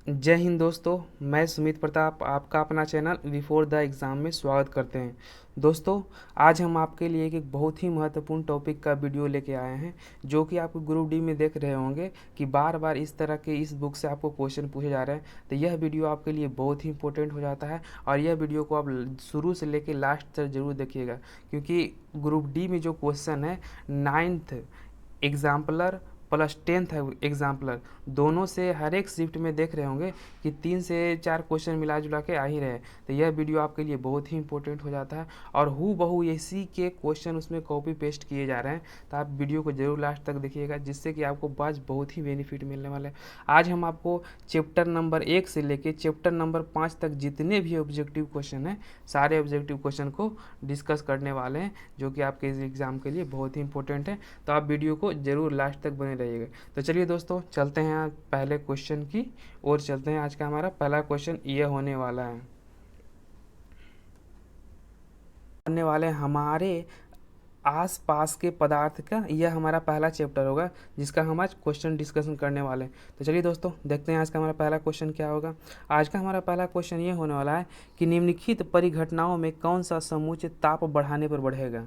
जय हिंद दोस्तों। मैं सुमित प्रताप आपका अपना चैनल बिफोर द एग्ज़ाम में स्वागत करते हैं। दोस्तों, आज हम आपके लिए एक बहुत ही महत्वपूर्ण टॉपिक का वीडियो लेके आए हैं, जो कि आप ग्रुप डी में देख रहे होंगे कि बार बार इस तरह के इस बुक से आपको क्वेश्चन पूछे जा रहे हैं। तो यह वीडियो आपके लिए बहुत ही इंपॉर्टेंट हो जाता है और यह वीडियो को आप शुरू से लेकर लास्ट तक जरूर देखिएगा, क्योंकि ग्रुप डी में जो क्वेश्चन है 9th exemplar plus 10th exemplar दोनों से हर एक शिफ्ट में देख रहे होंगे कि 3 से 4 क्वेश्चन मिला जुला के आ ही रहे। तो यह वीडियो आपके लिए बहुत ही इंपॉर्टेंट हो जाता है और हू बहू इसी के क्वेश्चन उसमें कॉपी पेस्ट किए जा रहे हैं। तो आप वीडियो को जरूर लास्ट तक देखिएगा, जिससे कि आपको आज बहुत ही बेनिफिट मिलने वाले हैं। आज हम आपको चैप्टर नंबर 1 से लेके चैप्टर नंबर 5 तक जितने भी ऑब्जेक्टिव क्वेश्चन हैं, सारे ऑब्जेक्टिव क्वेश्चन को डिस्कस करने वाले हैं, जो कि आपके इस एग्ज़ाम के लिए बहुत ही इंपॉर्टेंट है। तो आप वीडियो को जरूर लास्ट तक बने रहिएगा। तो चलिए दोस्तों, चलते हैं आज पहले क्वेश्चन की ओर चलते हैं। आज का हमारा पहला क्वेश्चन ये होने वाला है, होने वाले हमारे आस पास के पदार्थ का। यह हमारा पहला चैप्टर होगा जिसका हम आज क्वेश्चन डिस्कशन करने वाले हैं। तो चलिए दोस्तों, देखते हैं आज का हमारा पहला क्वेश्चन क्या होगा। आज का हमारा पहला क्वेश्चन ये होने वाला है कि निम्नलिखित परिघटनाओं में कौन सा समूच ताप बढ़ाने पर बढ़ेगा।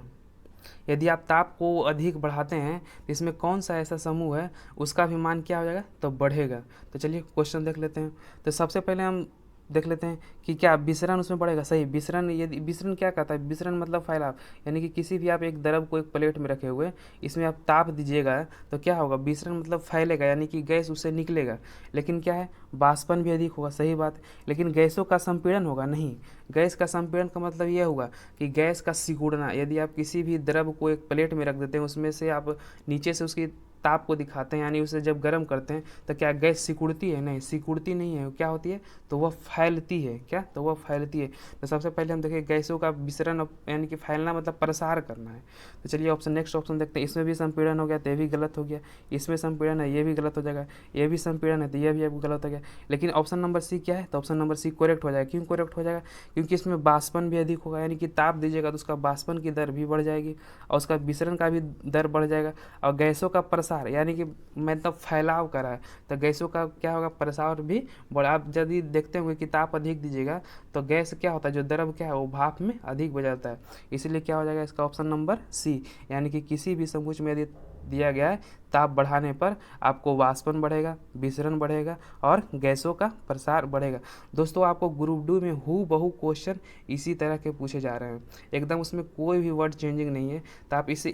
यदि आप ताप को अधिक बढ़ाते हैं तो इसमें कौन सा ऐसा समूह है उसका भी मान क्या हो जाएगा, तो बढ़ेगा। तो चलिए क्वेश्चन देख लेते हैं। तो सबसे पहले हम देख लेते हैं कि क्या विसरण उसमें बढ़ेगा। सही, विसरण। यदि विसरण क्या कहता है, विसरण मतलब फैलाव, यानी कि किसी भी आप एक द्रव को एक प्लेट में रखे हुए इसमें आप ताप दीजिएगा तो क्या होगा, विसरण मतलब फैलेगा, यानी कि गैस उससे निकलेगा। लेकिन क्या है, वाष्पन भी अधिक होगा। सही बात। लेकिन गैसों का संपीड़न होगा नहीं। गैस का संपीड़न का मतलब ये होगा कि गैस का सिकुड़ना। यदि आप किसी भी द्रव को एक प्लेट में रख देते हैं, उसमें से आप नीचे से उसकी ताप को दिखाते हैं, यानी उसे जब गर्म करते हैं तो क्या गैस सिकुड़ती है? नहीं, सिकुड़ती नहीं है। क्या होती है, तो वह फैलती है। क्या, तो वह फैलती है। तो सबसे पहले हम देखें गैसों का विसरण, यानी कि फैलना मतलब प्रसार करना है। तो चलिए ऑप्शन, नेक्स्ट ऑप्शन देखते हैं। इसमें भी संपीड़न हो गया तो ये भी गलत हो गया। इसमें संपीड़न है, ये भी गलत हो जाएगा। ये भी संपीड़न है तो ये भी आपको गलत हो गया। लेकिन ऑप्शन नंबर सी क्या है, तो ऑप्शन नंबर सी करेक्ट हो जाएगा। क्यों करेक्ट हो जाएगा, क्योंकि इसमें वाष्पन भी अधिक होगा, यानी कि ताप दीजिएगा तो उसका वाष्पन की दर भी बढ़ जाएगी और उसका विसरण का भी दर बढ़ जाएगा। और गैसों का प्रसार, यानी कि मतलब फैलाव करा है, तो गैसों का क्या होगा, प्रसार भी बढ़ा। आप यदि देखते होंगे कि ताप अधिक दीजिएगा तो गैस क्या होता है, जो द्रव क्या है वो भाप में अधिक हो जाता है। इसलिए क्या हो जाएगा इसका ऑप्शन नंबर सी, यानी कि किसी भी समूच में यदि दिया गया है ताप बढ़ाने पर आपको वाष्पन बढ़ेगा, विसरण बढ़ेगा और गैसों का प्रसार बढ़ेगा। दोस्तों, आपको ग्रुप डी में हू बहू क्वेश्चन इसी तरह के पूछे जा रहे हैं, एकदम उसमें कोई भी वर्ड चेंजिंग नहीं है। तो आप इस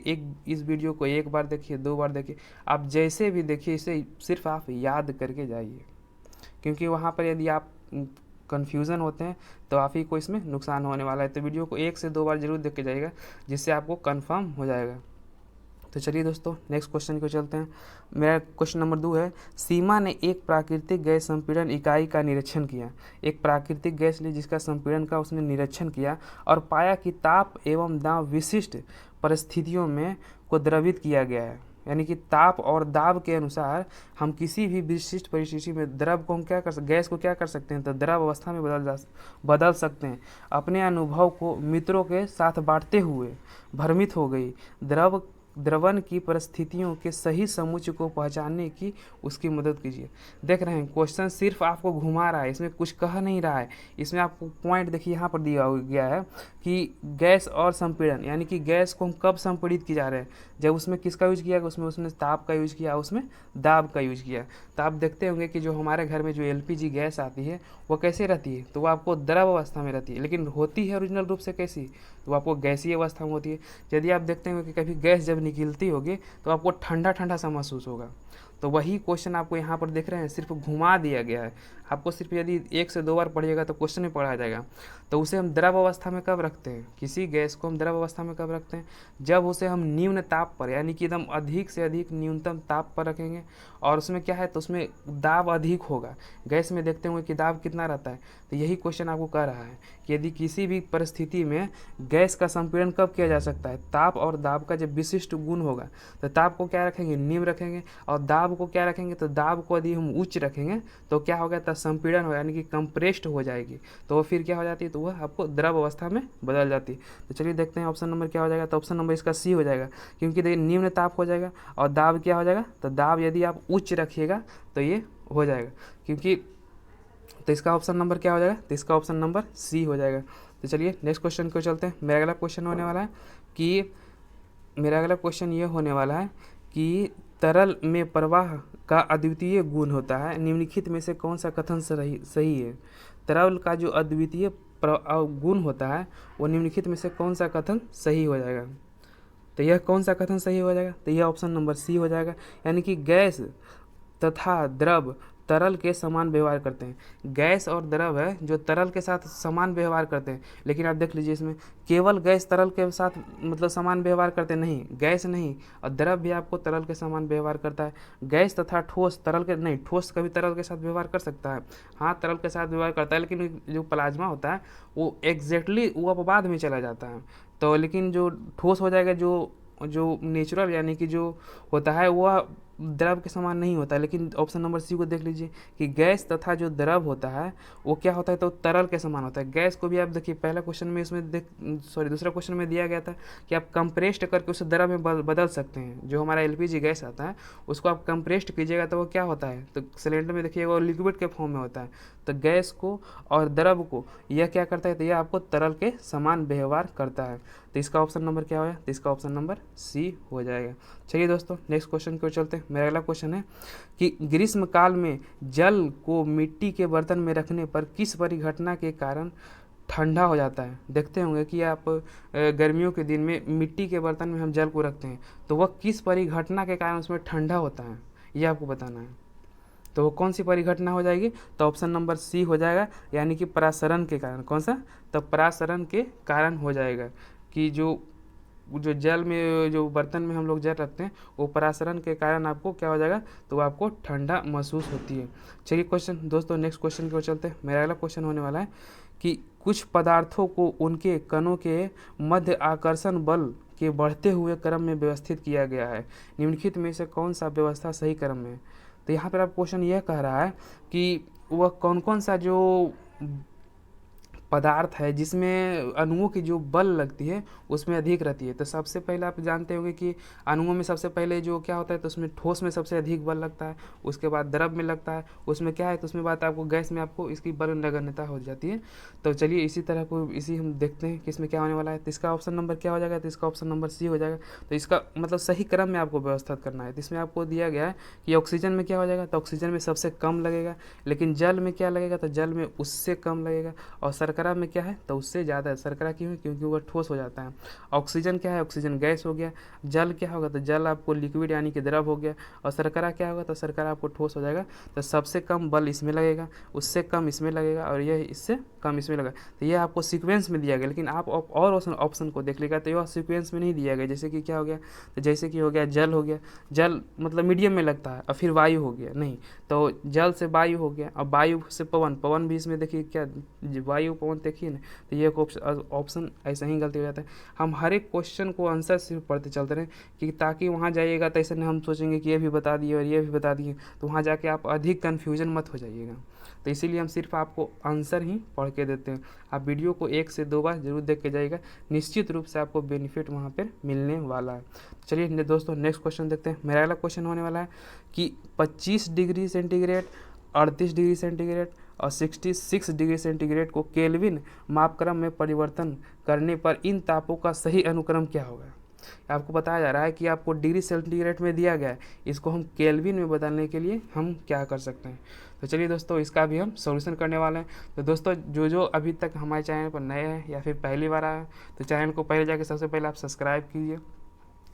वीडियो को एक बार देखिए, 2 बार देखिए, आप जैसे भी देखिए, इसे सिर्फ आप याद करके जाइए, क्योंकि वहाँ पर यदि आप कन्फ्यूज़न होते हैं तो आप ही को इसमें नुकसान होने वाला है। तो वीडियो को 1 से 2 बार जरूर देख के जाइएगा, जिससे आपको कन्फर्म हो जाएगा। तो चलिए दोस्तों, नेक्स्ट क्वेश्चन को चलते हैं। मेरा क्वेश्चन नंबर 2 है, सीमा ने एक प्राकृतिक गैस संपीड़न इकाई का निरीक्षण किया। एक प्राकृतिक गैस ली जिसका संपीड़न का उसने निरीक्षण किया और पाया कि ताप एवं दाब विशिष्ट परिस्थितियों में को द्रवित किया गया है। यानी कि ताप और दाब के अनुसार हम किसी भी विशिष्ट परिस्थिति में द्रव को हम क्या कर सकते, गैस को क्या कर सकते हैं, तो द्रव अवस्था में बदल सकते हैं। अपने अनुभव को मित्रों के साथ बांटते हुए भ्रमित हो गई द्रवण की परिस्थितियों के सही समुच्चय को पहचानने की उसकी मदद कीजिए। देख रहे हैं क्वेश्चन सिर्फ आपको घुमा रहा है, इसमें कुछ कह नहीं रहा है। इसमें आपको पॉइंट देखिए यहाँ पर दिया गया है कि गैस और संपीड़न, यानी कि गैस को हम कब संपीड़ित की जा रहे हैं, जब उसमें किसका यूज किया, उसमें ताप का यूज किया, उसमें दाब का यूज किया। तो आप देखते होंगे कि जो हमारे घर में जो एलपीजी गैस आती है वो कैसे रहती है, तो वो आपको द्रव अवस्था में रहती है, लेकिन होती है ओरिजिनल रूप से कैसी, तो आपको गैसीय अवस्था में होती है। यदि आप देखते होंगे कि कभी गैस जब निकलती होगी तो आपको ठंडा ठंडा सा महसूस होगा। तो वही क्वेश्चन आपको यहाँ पर देख रहे हैं, सिर्फ घुमा दिया गया है। आपको सिर्फ यदि 1 से 2 बार पढ़िएगा तो क्वेश्चन में पढ़ा जाएगा। तो उसे हम द्रव अवस्था में कब रखते हैं, किसी गैस को हम द्रव अवस्था में कब रखते हैं, जब उसे हम निम्न ताप पर, यानी कि एकदम अधिक से अधिक न्यूनतम ताप पर रखेंगे। और उसमें क्या है, तो उसमें दाब अधिक होगा। गैस में देखते होंगे कि दाब कितना रहता है, तो यही क्वेश्चन आपको कह रहा है कि यदि किसी भी परिस्थिति में गैस का संपीड़न कब किया जा सकता है, ताप और दाब का जब विशिष्ट गुण होगा, तो ताप को क्या रखेंगे, निम्न रखेंगे, और दाब को क्या रखेंगे, तो दाब को यदि हम उच्च रखेंगे तो क्या होगा, तो संपीड़न हो, यानी कि कंप्रेस्ड हो जाएगी, तो वो फिर क्या हो जाती है, तो वह आपको द्रव अवस्था में बदल जाती है। तो चलिए देखते हैं ऑप्शन नंबर क्या हो जाएगा। तो ऑप्शन नंबर इसका सी हो जाएगा, क्योंकि देखिए निम्न ताप हो जाएगा और दाब क्या हो जाएगा, तो दाब यदि आप उच्च रखिएगा तो ये हो जाएगा, क्योंकि तो इसका ऑप्शन नंबर क्या हो जाएगा, तो इसका ऑप्शन नंबर सी हो जाएगा। तो चलिए नेक्स्ट क्वेश्चन को चलते हैं। मेरा अगला क्वेश्चन होने वाला है कि मेरा अगला क्वेश्चन ये होने वाला है कि तरल में प्रवाह का अद्वितीय गुण होता है, निम्नलिखित में से कौन सा कथन सही है। तरल का जो अद्वितीय गुण होता है वो निम्नलिखित में से कौन सा कथन सही हो जाएगा। तो यह कौन सा कथन सही हो जाएगा, तो यह ऑप्शन नंबर सी हो जाएगा, यानी कि गैस तथा द्रव तरल के समान व्यवहार करते हैं। गैस और द्रव है जो तरल के साथ समान व्यवहार करते हैं, लेकिन आप देख लीजिए इसमें केवल गैस तरल के साथ मतलब समान व्यवहार करते नहीं, गैस नहीं, और द्रव भी आपको तरल के समान व्यवहार करता है। गैस तथा ठोस तरल के नहीं, ठोस कभी तरल के साथ व्यवहार कर सकता है, हाँ तरल के साथ व्यवहार करता है, लेकिन जो प्लाज्मा होता है वो एग्जैक्टली वो अपवाद में चला जाता है। तो लेकिन जो ठोस हो जाएगा, जो नेचुरल यानी कि जो होता है वह द्रव के समान नहीं होता है। लेकिन ऑप्शन नंबर सी को देख लीजिए कि गैस तथा जो द्रव होता है वो क्या होता है, तो तरल के समान होता है। गैस को भी आप देखिए पहला क्वेश्चन में इसमें दूसरा क्वेश्चन में दिया गया था कि आप कंप्रेस्ड करके उसे द्रव में बदल सकते हैं। जो हमारा एलपीजी गैस आता है उसको आप कंप्रेस्ड कीजिएगा तो वो क्या होता है, तो सिलेंडर में देखिएगा वो लिक्विड के फॉर्म में होता है। तो गैस को और द्रव को यह क्या करता है, तो यह आपको तरल के समान व्यवहार करता है। तो इसका ऑप्शन नंबर क्या होगा, तो इसका ऑप्शन नंबर सी हो जाएगा। चलिए दोस्तों नेक्स्ट क्वेश्चन को चलते हैं। मेरा अगला क्वेश्चन है कि ग्रीष्म काल में जल को मिट्टी के बर्तन में रखने पर किस परिघटना के कारण ठंडा हो जाता है। देखते होंगे कि आप गर्मियों के दिन में मिट्टी के बर्तन में हम जल को रखते हैं तो वह किस परिघटना के कारण उसमें ठंडा होता है, ये आपको बताना है। तो वो कौन सी परिघटना हो जाएगी, तो ऑप्शन नंबर सी हो जाएगा, यानी कि परासरण के कारण। कौन सा, तो परासरण के कारण हो जाएगा कि जो जल में जो बर्तन में हम लोग जल रखते हैं वो परासरण के कारण आपको क्या हो जाएगा, तो आपको ठंडा महसूस होती है। चलिए क्वेश्चन दोस्तों नेक्स्ट क्वेश्चन की ओर चलते हैं। मेरा अगला क्वेश्चन होने वाला है कि कुछ पदार्थों को उनके कणों के मध्य आकर्षण बल के बढ़ते हुए क्रम में व्यवस्थित किया गया है, निम्नलिखित में से कौन सा व्यवस्था सही क्रम में है। तो यहाँ पर आप क्वेश्चन यह कह रहा है कि वह कौन कौन सा जो पदार्थ है जिसमें अणुओं की जो बल लगती है उसमें अधिक रहती है। तो सबसे पहले आप जानते होंगे कि अणुओं में सबसे पहले जो क्या होता है, तो उसमें ठोस में सबसे अधिक बल लगता है, उसके बाद द्रव में लगता है, उसमें क्या है तो उसमें बात आपको गैस में आपको इसकी बल नगण्यता हो जाती है। तो चलिए इसी तरह को इसी हम देखते हैं कि इसमें क्या होने वाला है। तो इसका ऑप्शन नंबर क्या हो जाएगा, तो इसका ऑप्शन नंबर सी हो जाएगा। तो इसका मतलब सही क्रम में आपको व्यवस्था करना है। तो इसमें आपको दिया गया है कि ऑक्सीजन में क्या हो जाएगा, तो ऑक्सीजन में सबसे कम लगेगा, लेकिन जल में क्या लगेगा, तो जल में उससे कम लगेगा, और शर्करा में क्या है तो उससे ज़्यादा। शर्करा क्यों है, क्योंकि वह ठोस हो जाता है। ऑक्सीजन क्या है, ऑक्सीजन गैस हो गया। जल क्या होगा, तो जल आपको लिक्विड यानी कि द्रव हो गया। और शर्करा क्या होगा, तो शर्करा आपको ठोस हो जाएगा। तो सबसे कम बल इसमें लगेगा, उससे कम इसमें लगेगा, और यह इससे कम इसमें लगेगा। तो यह आपको सीक्वेंस में दिया गया, लेकिन आप और ऑप्शन को देख लीजिएगा तो यह सीक्वेंस में नहीं दिया गया। जैसे कि क्या हो गया, तो जैसे कि हो गया जल हो गया, जल मतलब मीडियम में लगता है, और फिर वायु हो गया, नहीं तो जल से वायु हो गया, और वायु से पवन, पवन भी इसमें देखिए क्या वायु पवन देखिए ना। तो ये ऑप्शन ऐसा ही गलती हो जाता है। हम हर एक क्वेश्चन को आंसर सिर्फ पढ़ते चलते रहें कि ताकि वहाँ जाइएगा तो ऐसे नहीं हम सोचेंगे कि ये भी बता दिए और ये भी बता दिए, तो वहाँ जाके आप अधिक कन्फ्यूजन मत हो जाइएगा। तो इसीलिए हम सिर्फ आपको आंसर ही पढ़ के देते हैं। आप वीडियो को 1 से 2 बार जरूर देख के जाइएगा, निश्चित रूप से आपको बेनिफिट वहाँ पर मिलने वाला है। चलिए दोस्तों नेक्स्ट क्वेश्चन देखते हैं। मेरा अगला क्वेश्चन होने वाला है कि 25 डिग्री सेंटीग्रेड, 38 डिग्री सेंटीग्रेड और 66 डिग्री सेंटीग्रेड को केल्विन मापक्रम में परिवर्तन करने पर इन तापों का सही अनुक्रम क्या होगा। आपको बताया जा रहा है कि आपको डिग्री सेंटीग्रेड में दिया गया है, इसको हम केल्विन में बदलने के लिए हम क्या कर सकते हैं। तो चलिए दोस्तों इसका भी हम सॉल्यूशन करने वाले हैं। तो दोस्तों जो अभी तक हमारे चैनल पर नए हैं या फिर पहली बार आए तो चैनल को पहले जाके सबसे पहले आप सब्सक्राइब कीजिए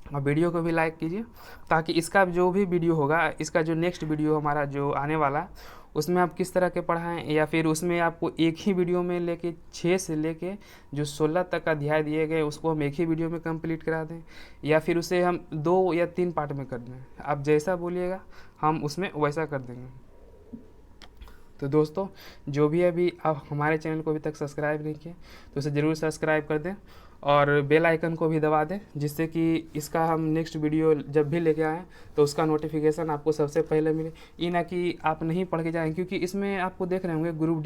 और वीडियो को भी लाइक कीजिए, ताकि इसका जो भी वीडियो होगा, इसका जो नेक्स्ट वीडियो हमारा जो आने वाला है उसमें आप किस तरह के पढ़ाएं, या फिर उसमें आपको एक ही वीडियो में लेके 6 से लेके जो 16 तक का अध्याय दिए गए उसको हम एक ही वीडियो में कंप्लीट करा दें, या फिर उसे हम 2 या 3 पार्ट में कर दें। आप जैसा बोलिएगा हम उसमें वैसा कर देंगे। तो दोस्तों जो भी अभी आप हमारे चैनल को अभी तक सब्सक्राइब नहीं किए तो उसे ज़रूर सब्सक्राइब कर दें और बेल आइकन को भी दबा दें, जिससे कि इसका हम नेक्स्ट वीडियो जब भी लेके आएँ तो उसका नोटिफिकेशन आपको सबसे पहले मिले। ये ना कि आप नहीं पढ़ के जाएँ, क्योंकि इसमें आपको देख रहे होंगे ग्रुप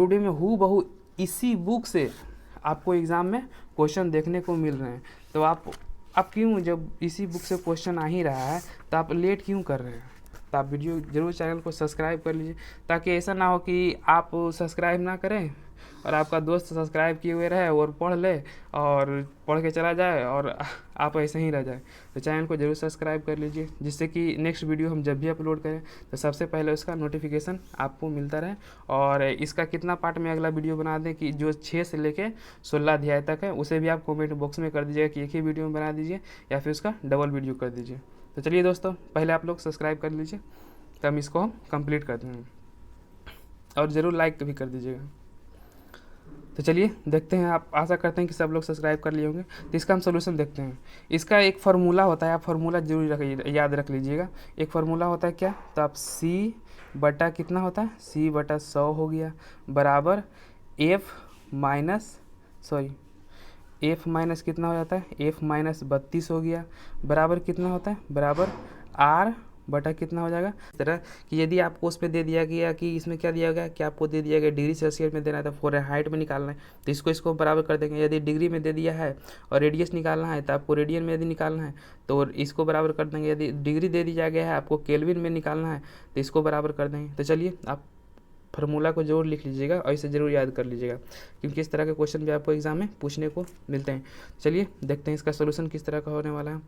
डी में हूबहू इसी बुक से आपको एग्ज़ाम में क्वेश्चन देखने को मिल रहे हैं। तो आप क्यों, जब इसी बुक से क्वेश्चन आ ही रहा है तो आप लेट क्यों कर रहे हैं। तो आप वीडियो जरूर चैनल को सब्सक्राइब कर लीजिए, ताकि ऐसा ना हो कि आप सब्सक्राइब ना करें और आपका दोस्त सब्सक्राइब किए हुए रहे और पढ़ ले और पढ़ के चला जाए और आप ऐसे ही रह जाए। तो चैनल को जरूर सब्सक्राइब कर लीजिए, जिससे कि नेक्स्ट वीडियो हम जब भी अपलोड करें तो सबसे पहले उसका नोटिफिकेशन आपको मिलता रहे। और इसका कितना पार्ट में अगला वीडियो बना दें कि जो 6 से लेके 16 अध्याय तक है, उसे भी आप कमेंट बॉक्स में कर दीजिएगा कि एक ही वीडियो में बना दीजिए या फिर उसका डबल वीडियो कर दीजिए। तो चलिए दोस्तों, पहले आप लोग सब्सक्राइब कर लीजिए, तब इसको हम कंप्लीट करते हैं, और ज़रूर लाइक भी कर दीजिएगा। तो चलिए देखते हैं, आप आशा करते हैं कि सब लोग सब्सक्राइब कर लिए होंगे। तो इसका हम सोल्यूशन देखते हैं। इसका एक फार्मूला होता है, आप फार्मूला जरूर याद रख लीजिएगा। एक फार्मूला होता है क्या, तो आप सी बटा कितना होता है, सी बटा 100 हो गया, बराबर एफ माइनस कितना हो जाता है, एफ माइनस 32 हो गया, बराबर कितना होता है, बराबर आर बटा कितना हो जाएगा। इस तरह कि यदि आपको उस पर दे दिया गया कि इसमें क्या दिया गया कि आपको दे दिया गया डिग्री सेल्सियस में देना है, तो फ़ारेनहाइट में निकालना है, तो इसको बराबर कर देंगे। यदि डिग्री में दे दिया है और रेडियस निकालना है तो आपको रेडियन में यदि निकालना है तो इसको बराबर कर देंगे। यदि डिग्री दे दिया गया है आपको केल्विन में निकालना है तो इसको बराबर कर देंगे। तो चलिए आप फार्मूला को जरूर लिख लीजिएगा और इसे जरूर याद कर लीजिएगा, क्योंकि इस तरह के क्वेश्चन भी आपको एग्जाम में पूछने को मिलते हैं। चलिए देखते हैं इसका सोल्यूशन किस तरह का होने वाला है।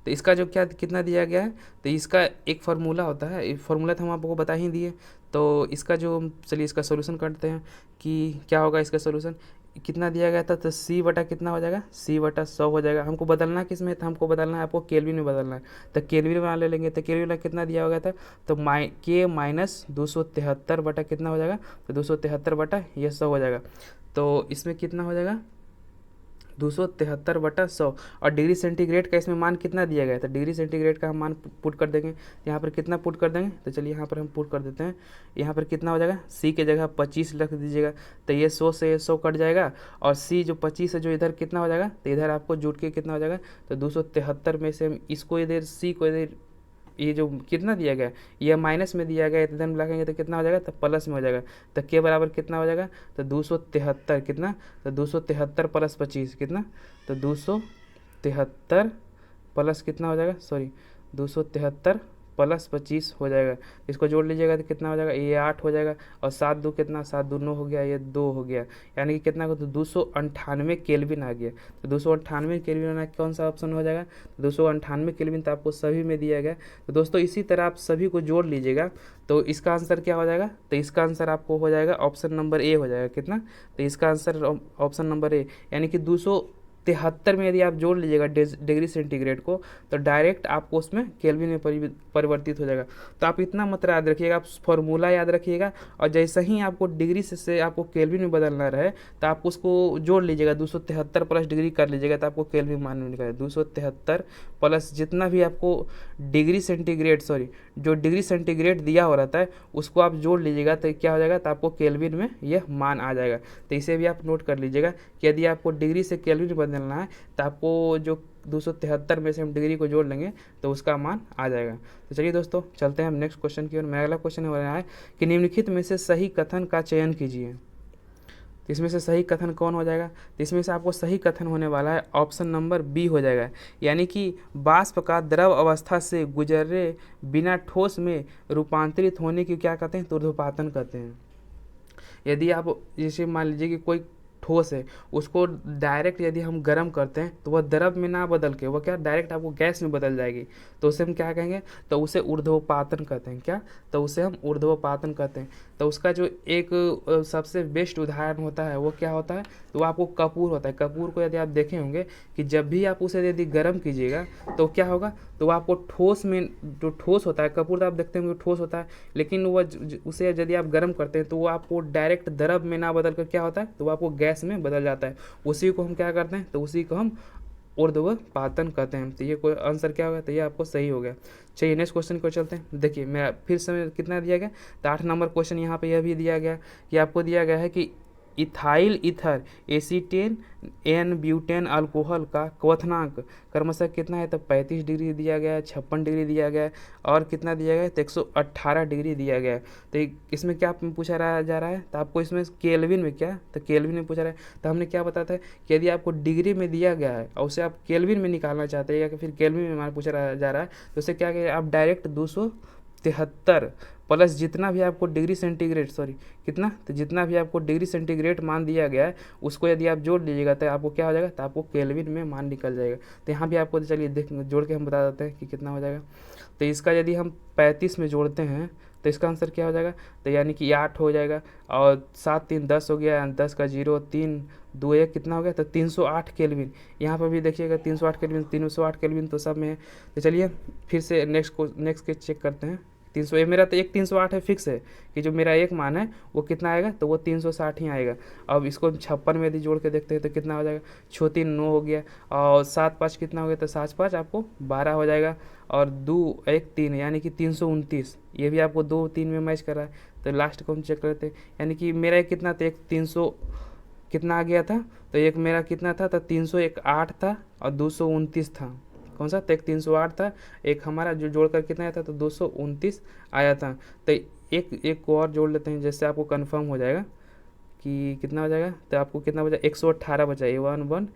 तो इसका जो क्या कितना दिया गया है, तो इसका एक फार्मूला होता है, फार्मूला तो हम आपको बता ही दिए। तो इसका जो, चलिए इसका सोल्यूशन करते हैं कि क्या होगा। इसका सोल्यूशन कितना दिया गया था, तो सी बटा कितना हो जाएगा, सी बटा 100 हो जाएगा। हमको बदलना किस में था, हमको बदलना है आपको केल्विन में बदलना है, तो केल्विन में ले लेंगे। तो केल्विन में कितना दिया हो गया था, तो के माइनस 273 बटा कितना हो जाएगा, तो 273 बटा ये 100 हो जाएगा। तो इसमें कितना हो जाएगा, 273 बटा 100। और डिग्री सेंटीग्रेड का इसमें मान कितना दिया गया था, डिग्री सेंटीग्रेड का हम मान पुट कर देंगे। यहाँ पर कितना पुट कर देंगे, तो चलिए यहाँ पर हम पुट कर देते हैं। यहाँ पर कितना हो जाएगा, सी के जगह 25 रख दीजिएगा, तो ये 100 से 100 कट जाएगा, और सी जो 25 है जो इधर कितना हो जाएगा, तो इधर आपको जुट के कितना हो जाएगा, तो 273 में से हम इसको इधर सी को इधर ये जो कितना दिया गया ये माइनस में दिया गया, इधर मिलाएंगे तो कितना हो जाएगा, तो प्लस में हो जाएगा। तो के बराबर कितना हो जाएगा, तो 273 कितना, तो 273 प्लस 25 कितना, तो 273 प्लस कितना हो जाएगा, 273 प्लस 25 हो जाएगा। इसको जोड़ लीजिएगा तो कितना हो जाएगा, ये 8 हो जाएगा, और 7 2 कितना, 7 2 9 हो गया, ये 2 हो गया, यानी कि कितना को, तो 298 केल्विन आ गया। तो 298 केल्विन आना कौन सा ऑप्शन हो जाएगा, 298 केल्विन तो आपको सभी में दिया गया। तो दोस्तों इसी तरह आप सभी को जोड़ लीजिएगा, तो इसका आंसर क्या हो जाएगा, तो इसका आंसर आपको हो जाएगा ऑप्शन नंबर ए हो जाएगा। कितना, तो इसका आंसर ऑप्शन नंबर ए, यानी कि 273 में यदि आप जोड़ लीजिएगा डिग्री सेंटीग्रेड को, तो डायरेक्ट आपको उसमें केल्विन में परिवर्तित हो जाएगा। तो आप इतना मात्रा याद रखिएगा, आप फॉर्मूला याद रखिएगा, और जैसे ही आपको डिग्री से आपको केल्विन में बदलना रहे तो आप उसको जोड़ लीजिएगा, 273 प्लस डिग्री कर लीजिएगा, तो आपको केल्विन मान में निकलेगा। 273 प्लस जितना भी आपको डिग्री सेंटीग्रेड जो डिग्री सेंटीग्रेड दिया हो रहता है उसको आप जोड़ लीजिएगा, तो क्या हो जाएगा, तो आपको केल्विन में यह मान आ जाएगा। तो इसे भी आप नोट कर लीजिएगा कि यदि आपको डिग्री से केल्विन बदलना है तो आपको जो 273 में से हम डिग्री को जोड़ लेंगे तो उसका मान आ जाएगा। तो चलिए दोस्तों चलते हैं हम नेक्स्ट क्वेश्चन की ओर। मेरा अगला क्वेश्चन हो रहा है कि निम्नलिखित में से सही कथन का चयन कीजिए। तो इसमें से सही कथन कौन हो जाएगा, तो इसमें से आपको सही कथन होने वाला है ऑप्शन नंबर बी हो जाएगा, यानी कि वाष्प का द्रव अवस्था से गुजरे बिना ठोस में रूपांतरित होने की क्या कहते हैं, तो ऊर्ध्वपातन कहते हैं। यदि आप जैसे मान लीजिए कि कोई ठोस है, उसको डायरेक्ट यदि हम गर्म करते हैं तो वह द्रव में ना बदल के वह क्या डायरेक्ट आपको गैस में बदल जाएगी, तो उसे हम क्या कहेंगे, तो उसे ऊर्ध्वपातन कहते हैं। क्या, तो उसे हम ऊर्ध्वपातन कहते हैं। तो उसका जो एक सबसे बेस्ट उदाहरण होता है वो क्या होता है, तो आपको कपूर होता है। कपूर को यदि आप देखे होंगे कि जब भी आप उसे यदि गर्म कीजिएगा तो क्या होगा, तो आपको ठोस में जो ठोस होता है, कपूर तो आप देखते होंगे ठोस होता है, लेकिन वह उसे यदि आप गर्म करते हैं तो वो आपको डायरेक्ट द्रव में ना बदल कर क्या होता है, तो वो आपको गैस में बदल जाता है। उसी को हम क्या करते हैं, तो उसी को हम ऊर्ध्वपातन कहते हैं। तो ये कोई आंसर क्या होगा, तो ये आपको सही हो गया। चलिए नेक्स्ट क्वेश्चन को चलते हैं। देखिए मैं फिर से कितना दिया गया, तो 8 नंबर क्वेश्चन यहाँ पे यह भी दिया गया कि आपको दिया गया है कि ethyl ether acetone n butane alcohol का क्वथनांक क्रमशः कितना है, तो 35 डिग्री दिया गया है, 56 डिग्री दिया गया है, और कितना दिया गया है, तो 118 डिग्री दिया गया है। तो इसमें क्या पूछा जा रहा है, तो आपको इसमें केल्विन में क्या, तो केल्विन में पूछा रहा है। तो हमने क्या बताया था कि यदि आपको डिग्री में दिया गया है और उसे आप केल्विन में निकालना चाहते हैं या फिर केल्विन में हमारा पूछा जा रहा है, तो उसे क्या करें, आप डायरेक्ट 373 प्लस जितना भी आपको डिग्री सेंटीग्रेड कितना, तो जितना भी आपको डिग्री सेंटीग्रेड मान दिया गया है उसको यदि आप जोड़ लीजिएगा तो आपको क्या हो जाएगा, तो आपको केल्विन में मान निकल जाएगा। तो यहाँ भी आपको चलिए देख जोड़ के हम बता देते हैं कि कितना हो जाएगा। तो इसका यदि हम 35 में जोड़ते हैं तो इसका आंसर क्या हो जाएगा, तो यानी कि 8 हो जाएगा, और 7 3 10 हो गया, 10 का 0 3 2 1 कितना हो गया, तो 308 केल्विन। यहाँ पर भी देखिएगा 308 केल्विन, 308 केल्विन तो सब में है। तो चलिए फिर से नेक्स्ट के चेक करते हैं। 300 ये मेरा तो 308 है, फिक्स है कि जो मेरा एक मान है वो कितना आएगा, तो वो 360 ही आएगा। अब इसको 56 में यदि जोड़ के देखते हैं तो कितना हो जाएगा, 6 3 9 हो गया, और 7 5 कितना हो गया, तो 7 5 आपको 12 हो जाएगा, और 2 1 3 यानी कि 329। ये भी आपको 2 3 में मैच कर रहा है। तो लास्ट को हम चेक करते हैं, यानी कि मेरा एक कितना था, एक 300 कितना आ गया था, तो एक मेरा कितना था, तो 308 था और 229 था। कौन सा, तो एक 308 था, एक हमारा जो जोड़कर कितना आया था, तो 229 आया था। तो एक को और जोड़ लेते हैं, जैसे आपको कंफर्म हो जाएगा कि कितना हो जाएगा, तो आपको कितना बचा, 118 बचा, 118।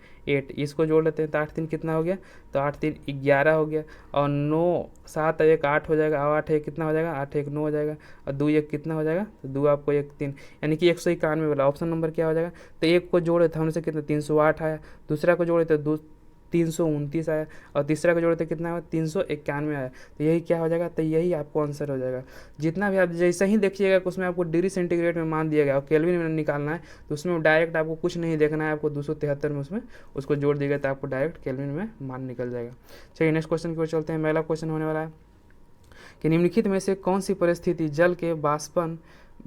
इसको जोड़ लेते हैं तो 8 3 कितना हो गया, तो 8 3 11 हो गया, और 9 7 1 8 हो जाएगा, और 8 1 कितना हो जाएगा, 8 1 9 हो जाएगा, और 2 1 कितना हो जाएगा, तो 2 आपको 1 3 यानी कि 191 वाला ऑप्शन नंबर क्या हो जाएगा। तो एक को जोड़े थे हमसे कितना, 308 आया, दूसरा को जोड़े थे 329 आया, और तीसरा को जोड़े तो कितना आया, 391 आया। तो यही क्या हो जाएगा, तो यही आपको आंसर हो जाएगा। जितना भी आप जैसे ही देखिएगा कि उसमें आपको डिग्री सेंटीग्रेड में मान दिया गया और केल्विन में निकालना है, तो उसमें डायरेक्ट आपको कुछ नहीं देखना है, आपको 273 में उसमें उसको जोड़ दिएगा तो आपको डायरेक्ट केल्विन में मान निकल जाएगा। चलिए नेक्स्ट क्वेश्चन की ओर चलते हैं। पहला क्वेश्चन होने वाला है कि निम्नलिखित में से कौन सी परिस्थिति जल के वाष्पन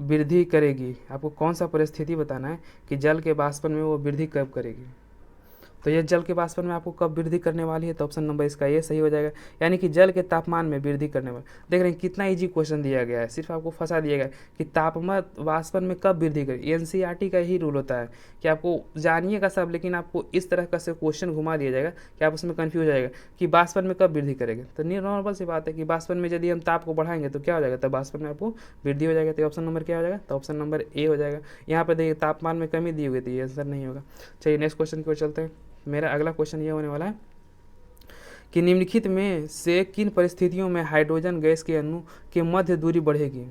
वृद्धि करेगी। आपको कौन सा परिस्थिति बताना है कि जल के वाष्पन में वो वृद्धि कब करेगी। तो यह जल के वाष्पन में आपको कब वृद्धि करने वाली है, तो ऑप्शन नंबर इसका ये सही हो जाएगा, यानी कि जल के तापमान में वृद्धि करने वाली। देख रहे हैं कितना इजी क्वेश्चन दिया गया है, सिर्फ आपको फंसा दिया गया कि तापमान वाष्पन में कब वृद्धि करेगी। एनसीईआरटी का ही रूल होता है कि आपको जानिएगा सब, लेकिन आपको इस तरह का से क्वेश्चन घुमा दिया जाएगा कि आप उसमें कन्फ्यूज हो जाएगा कि वाष्पन में कब वृद्धि करेंगे। तो नॉर्मल सी बात है कि वाष्पन में यदि हम ताप को बढ़ाएंगे तो क्या हो जाएगा, तो वाष्पन में आपको वृद्धि हो जाएगा। तो ऑप्शन नंबर क्या हो जाएगा, तो ऑप्शन नंबर ए हो जाएगा। यहाँ पर देखिए तापमान में कमी दी हुई थी, ये आंसर नहीं होगा। चलिए नेक्स्ट क्वेश्चन की ओर चलते हैं। मेरा अगला क्वेश्चन ये होने वाला है कि निम्नलिखित में से किन परिस्थितियों में हाइड्रोजन गैस के अणु के मध्य दूरी बढ़ेगी।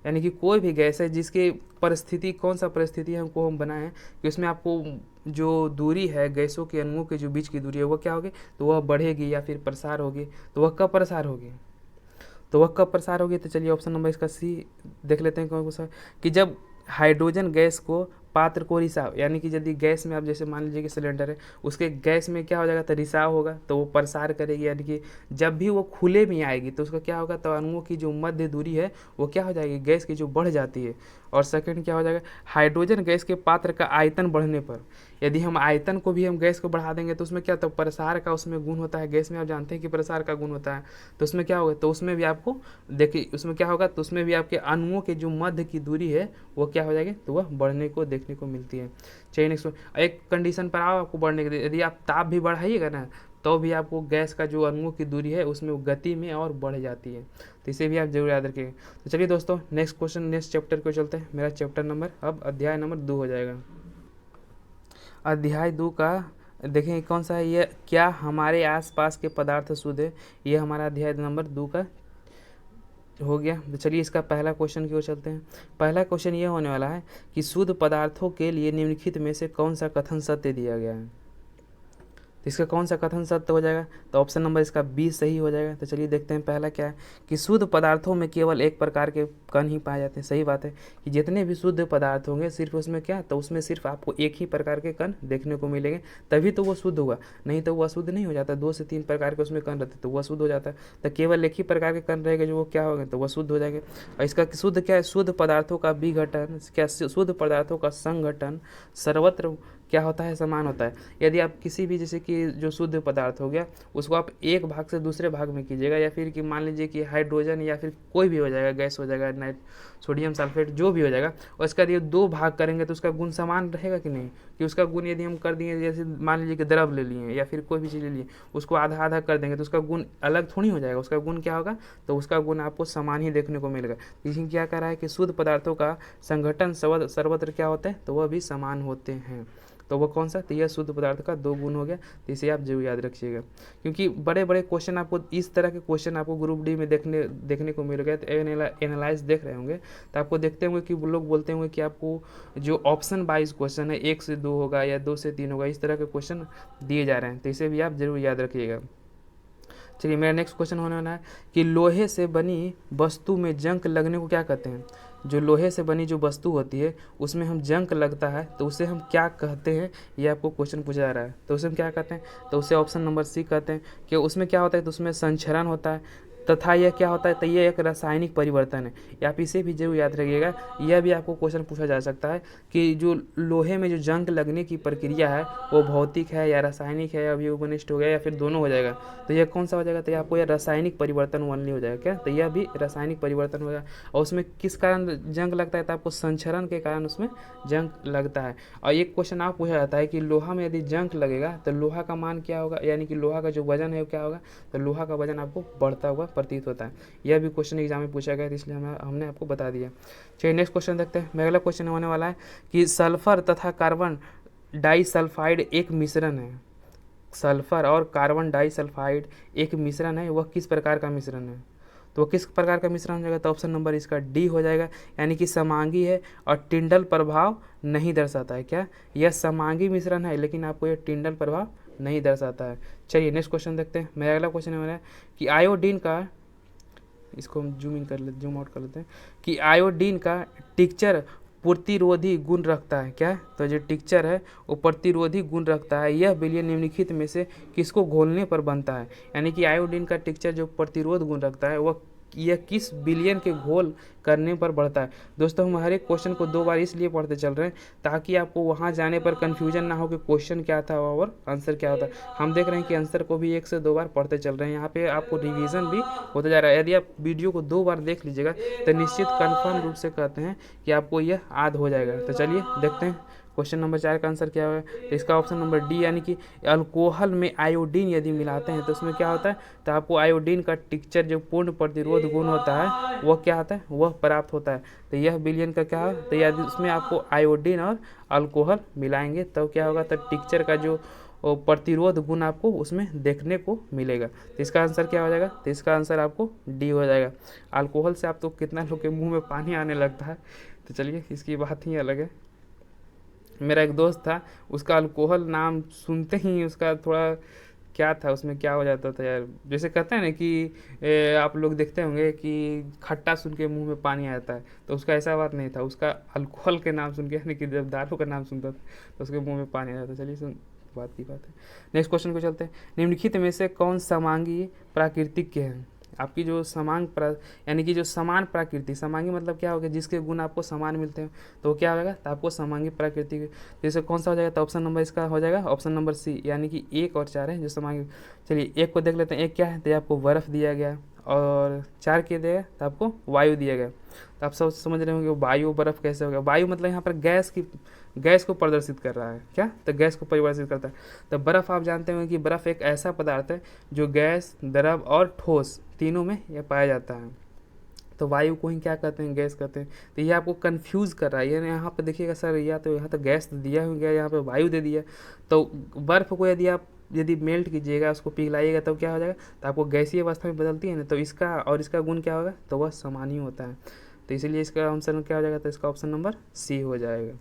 यानी कि कोई भी गैस है जिसके परिस्थिति, कौन सा परिस्थिति हमको हम बनाएं कि उसमें आपको जो दूरी है गैसों के अणुओं के जो बीच की दूरी है वो क्या होगी, तो वह बढ़ेगी या फिर प्रसार होगी। तो वह कब प्रसार होगी, तो चलिए ऑप्शन नंबर इसका सी देख लेते हैं कौन सा, कि जब हाइड्रोजन गैस को पात्र को रिसाव, यानी कि यदि गैस में आप जैसे मान लीजिए कि सिलेंडर है, उसके गैस में क्या हो जाएगा, तो रिसाव होगा, तो वो प्रसार करेगी। यानी कि जब भी वो खुले में आएगी तो उसका क्या होगा, तो अणुओं की जो मध्य दूरी है वो क्या हो जाएगी, गैस की जो बढ़ जाती है। और सेकंड क्या हो जाएगा, हाइड्रोजन गैस के पात्र का आयतन बढ़ने पर, यदि हम आयतन को भी हम गैस को बढ़ा देंगे तो उसमें क्या, तो प्रसार का उसमें गुण होता है। गैस में आप जानते हैं कि प्रसार का गुण होता है, तो उसमें क्या होगा, तो उसमें भी आपको देखिए उसमें क्या होगा, तो उसमें भी आपके अणुओं के जो मध्य की दूरी है वो क्या हो जाएगी, तो वह बढ़ने को देखने को मिलती है। चलिए नेक्स्ट एक कंडीशन पर आओ आपको बढ़ने के लिए, यदि आप ताप भी बढ़ाइएगा ना तो भी आपको गैस का जो अणुओं की दूरी है उसमें गति में और बढ़ जाती है। तो इसे भी आप जरूर याद रखिएगा। तो चलिए दोस्तों नेक्स्ट क्वेश्चन, नेक्स्ट चैप्टर को चलते हैं। मेरा चैप्टर नंबर अब अध्याय नंबर 2 हो जाएगा। अध्याय 2 का देखें कौन सा है, ये क्या हमारे आसपास के पदार्थ शुद्ध है, ये हमारा अध्याय नंबर 2 का हो गया। तो चलिए इसका पहला क्वेश्चन की ओर चलते हैं। पहला क्वेश्चन ये होने वाला है कि शुद्ध पदार्थों के लिए निम्नलिखित में से कौन सा कथन सत्य दिया गया है। तो इसका कौन सा कथन सत्य हो जाएगा, तो ऑप्शन नंबर इसका बी सही हो जाएगा। तो चलिए देखते हैं पहला क्या है कि शुद्ध पदार्थों में केवल एक प्रकार के कण ही पाए जाते हैं। सही बात है कि जितने भी शुद्ध पदार्थ होंगे सिर्फ उसमें क्या, तो उसमें सिर्फ आपको एक ही प्रकार के कण देखने को मिलेंगे, तभी तो वो शुद्ध हुआ, नहीं तो वो अशुद्ध नहीं हो जाता। 2 से 3 प्रकार के उसमें कण रहते तो वह शुद्ध हो जाता है। तो केवल एक ही प्रकार के कण रहेंगे जो वो क्या होंगे, तो वह शुद्ध हो जाएंगे। और इसका शुद्ध क्या है, शुद्ध पदार्थों का विघटन, क्या शुद्ध पदार्थों का संघटन सर्वत्र क्या होता है, समान होता है। यदि आप किसी भी जैसे कि जो शुद्ध पदार्थ हो गया उसको आप एक भाग से दूसरे भाग में कीजिएगा, या फिर कि मान लीजिए कि हाइड्रोजन या फिर कोई भी हो जाएगा, गैस हो जाएगा, सोडियम सल्फेट जो भी हो जाएगा, और इसका यदि 2 भाग करेंगे तो उसका गुण समान रहेगा कि नहीं, कि उसका गुण यदि हम कर दिए, जैसे मान लीजिए कि द्रव ले लिए या फिर कोई भी चीज़ ले लिए, उसको आधा आधा कर देंगे तो उसका गुण अलग थोड़ी हो जाएगा, उसका गुण क्या होगा, तो उसका गुण आपको समान ही देखने को मिलेगा। इसमें क्या कह रहा है कि शुद्ध पदार्थों का संगठन सर्वत्र क्या होता है, तो वह भी समान होते हैं। तो वो कौन सा, तो यह शुद्ध पदार्थ का 2 गुण हो गया। तो इसे आप जरूर याद रखिएगा, क्योंकि बड़े बड़े क्वेश्चन आपको इस तरह के क्वेश्चन आपको ग्रुप डी में देखने को मिलेगा। तो एनालाइज देख रहे होंगे तो आपको देखते होंगे कि वो लोग बोलते होंगे कि आपको जो ऑप्शन वाइज क्वेश्चन है 1 से 2 होगा या 2 से 3 होगा, इस तरह के क्वेश्चन दिए जा रहे हैं। तो इसे भी आप जरूर याद रखिएगा। चलिए मेरा नेक्स्ट क्वेश्चन होने वाला है कि लोहे से बनी वस्तु में जंग लगने को क्या कहते हैं। जो लोहे से बनी जो वस्तु होती है उसमें हम जंग लगता है तो उसे हम क्या कहते हैं, ये आपको क्वेश्चन पूछा जा रहा है। तो उसे हम क्या कहते हैं, तो उसे ऑप्शन नंबर सी कहते हैं कि उसमें क्या होता है, तो उसमें संचरण होता है तथा यह क्या होता है, तो यह एक रासायनिक परिवर्तन है। आप इसे भी जरूर याद रखिएगा, यह भी आपको क्वेश्चन पूछा जा सकता है कि जो लोहे में जो जंग लगने की प्रक्रिया है वो भौतिक है या रासायनिक है, अभी उपनिष्ठ हो गया या फिर दोनों हो जाएगा। तो यह कौन सा हो जाएगा, तो आपको यह रासायनिक परिवर्तन ओनली हो जाएगा क्या, तो यह भी रासायनिक परिवर्तन हो जाएगा। और उसमें किस कारण जंग लगता है, तो आपको संचरण के कारण उसमें जंग लगता है। और एक क्वेश्चन आप पूछा जाता है कि लोहा में यदि जंग लगेगा तो लोहा का मान क्या होगा, यानी कि लोहा का जो वजन है वो क्या होगा, तो लोहा का वजन आपको बढ़ता हुआ प्रतीत होता है। यह भी क्वेश्चन एग्जाम में पूछा गया, इसलिए हमने आपको बता दिया। चलिए नेक्स्ट क्वेश्चन देखते हैं। मेरा अगला क्वेश्चन होने वाला है कि सल्फर तथा कार्बन डाइसल्फाइड एक मिश्रण है। सल्फर और कार्बन डाइसल्फाइड एक मिश्रण है, वह किस प्रकार का मिश्रण है, तो वह किस प्रकार का मिश्रण हो जाएगा, तो ऑप्शन नंबर इसका डी हो जाएगा, यानी कि समांगी है और टिंडल प्रभाव नहीं दर्शाता है। क्या, यह समांगी मिश्रण है लेकिन आपको यह टिंडल प्रभाव नहीं दर्शाता है। चलिए नेक्स्ट क्वेश्चन देखते हैं। मेरा अगला क्वेश्चन है कि आयोडीन का, इसको हम जूम आउट कर लेते हैं, कि आयोडीन का टिक्चर प्रतिरोधी गुण रखता है। क्या, तो जो टिक्चर है वो प्रतिरोधी गुण रखता है। यह विलय निम्नलिखित में से किसको घोलने पर बनता है, यानी कि आयोडीन का टिक्चर जो प्रतिरोध गुण रखता है वह यह किस विलयन के घोल करने पर बढ़ता है। दोस्तों हम हर एक क्वेश्चन को 2 बार इसलिए पढ़ते चल रहे हैं ताकि आपको वहाँ जाने पर कन्फ्यूजन ना हो कि क्वेश्चन क्या था और आंसर क्या होता है। हम देख रहे हैं कि आंसर को भी 1 से 2 बार पढ़ते चल रहे हैं, यहाँ पे आपको रिवीजन भी होता जा रहा है। यदि आप वीडियो को 2 बार देख लीजिएगा तो निश्चित कन्फर्म रूप से कहते हैं कि आपको यह याद हो जाएगा। तो चलिए देखते हैं क्वेश्चन नंबर 4 का आंसर क्या होगा। तो इसका ऑप्शन नंबर डी, यानी कि अल्कोहल में आयोडीन यदि मिलाते हैं तो उसमें क्या होता है, तो आपको आयोडीन का टिक्चर जो पूर्ण प्रतिरोध गुण होता है वह क्या होता है, वह प्राप्त होता है। तो यह विलयन का क्या है, तो यदि उसमें आपको आयोडीन और अल्कोहल मिलाएंगे तब क्या होगा, तो टिक्चर का जो प्रतिरोध गुण आपको उसमें देखने को मिलेगा। तो इसका आंसर क्या हो जाएगा, तो इसका आंसर आपको डी हो जाएगा। अल्कोहल से आप तो कितना लोग के मुंह में पानी आने लगता है, तो चलिए इसकी बात ही अलग है। मेरा एक दोस्त था, उसका अल्कोहल नाम सुनते ही उसका थोड़ा क्या था, उसमें क्या हो जाता था यार, जैसे कहते हैं ना कि आप लोग देखते होंगे कि खट्टा सुन के मुंह में पानी आता है, तो उसका ऐसा बात नहीं था, उसका अल्कोहल के नाम सुन के, यानी कि जब दारू का नाम सुनता था तो उसके मुंह में पानी आ जाता था। चलिए सुन, बात की बात है। नेक्स्ट क्वेश्चन को चलते हैं। निम्नलिखित में से कौन समांगी प्राकृतिक के हैं। आपकी जो यानी कि जो समान प्राकृति, समांगी मतलब क्या होगा, जिसके गुण आपको समान मिलते हैं तो वो क्या होगा, तो आपको समांगी प्राकृति। जैसे कौन सा हो जाएगा, तो ऑप्शन नंबर इसका हो जाएगा ऑप्शन नंबर सी, यानी कि 1 और 4 है जो समांगी। चलिए 1 को देख लेते हैं, 1 क्या है, तो आपको बर्फ दिया गया, और 4 के दिया तो आपको वायु दिया गया। तो आप सब समझ रहे होंगे वायु बर्फ कैसे होगा। वायु मतलब यहाँ पर गैस को प्रदर्शित कर रहा है। क्या, तो गैस को परिभाषित करता है। तो बर्फ आप जानते होंगे कि बर्फ एक ऐसा पदार्थ है जो गैस, द्रव और ठोस तीनों में यह पाया जाता है। तो वायु को ही क्या कहते हैं, गैस कहते हैं। तो ये आपको कंफ्यूज कर रहा है, यानी यहाँ पे देखिएगा सर, या तो यहाँ तो गैस दिया हो गया, यहाँ पे वायु दे दिया। तो बर्फ को यदि मेल्ट कीजिएगा, उसको पिघलाइएगा तब क्या हो जाएगा, तो आपको गैसीय अवस्था में बदलती है ना, तो इसका और इसका गुण क्या होगा, तो वह समान ही होता है। तो इसीलिए इसका आंसर क्या हो जाएगा, तो इसका ऑप्शन नंबर सी हो जाएगा।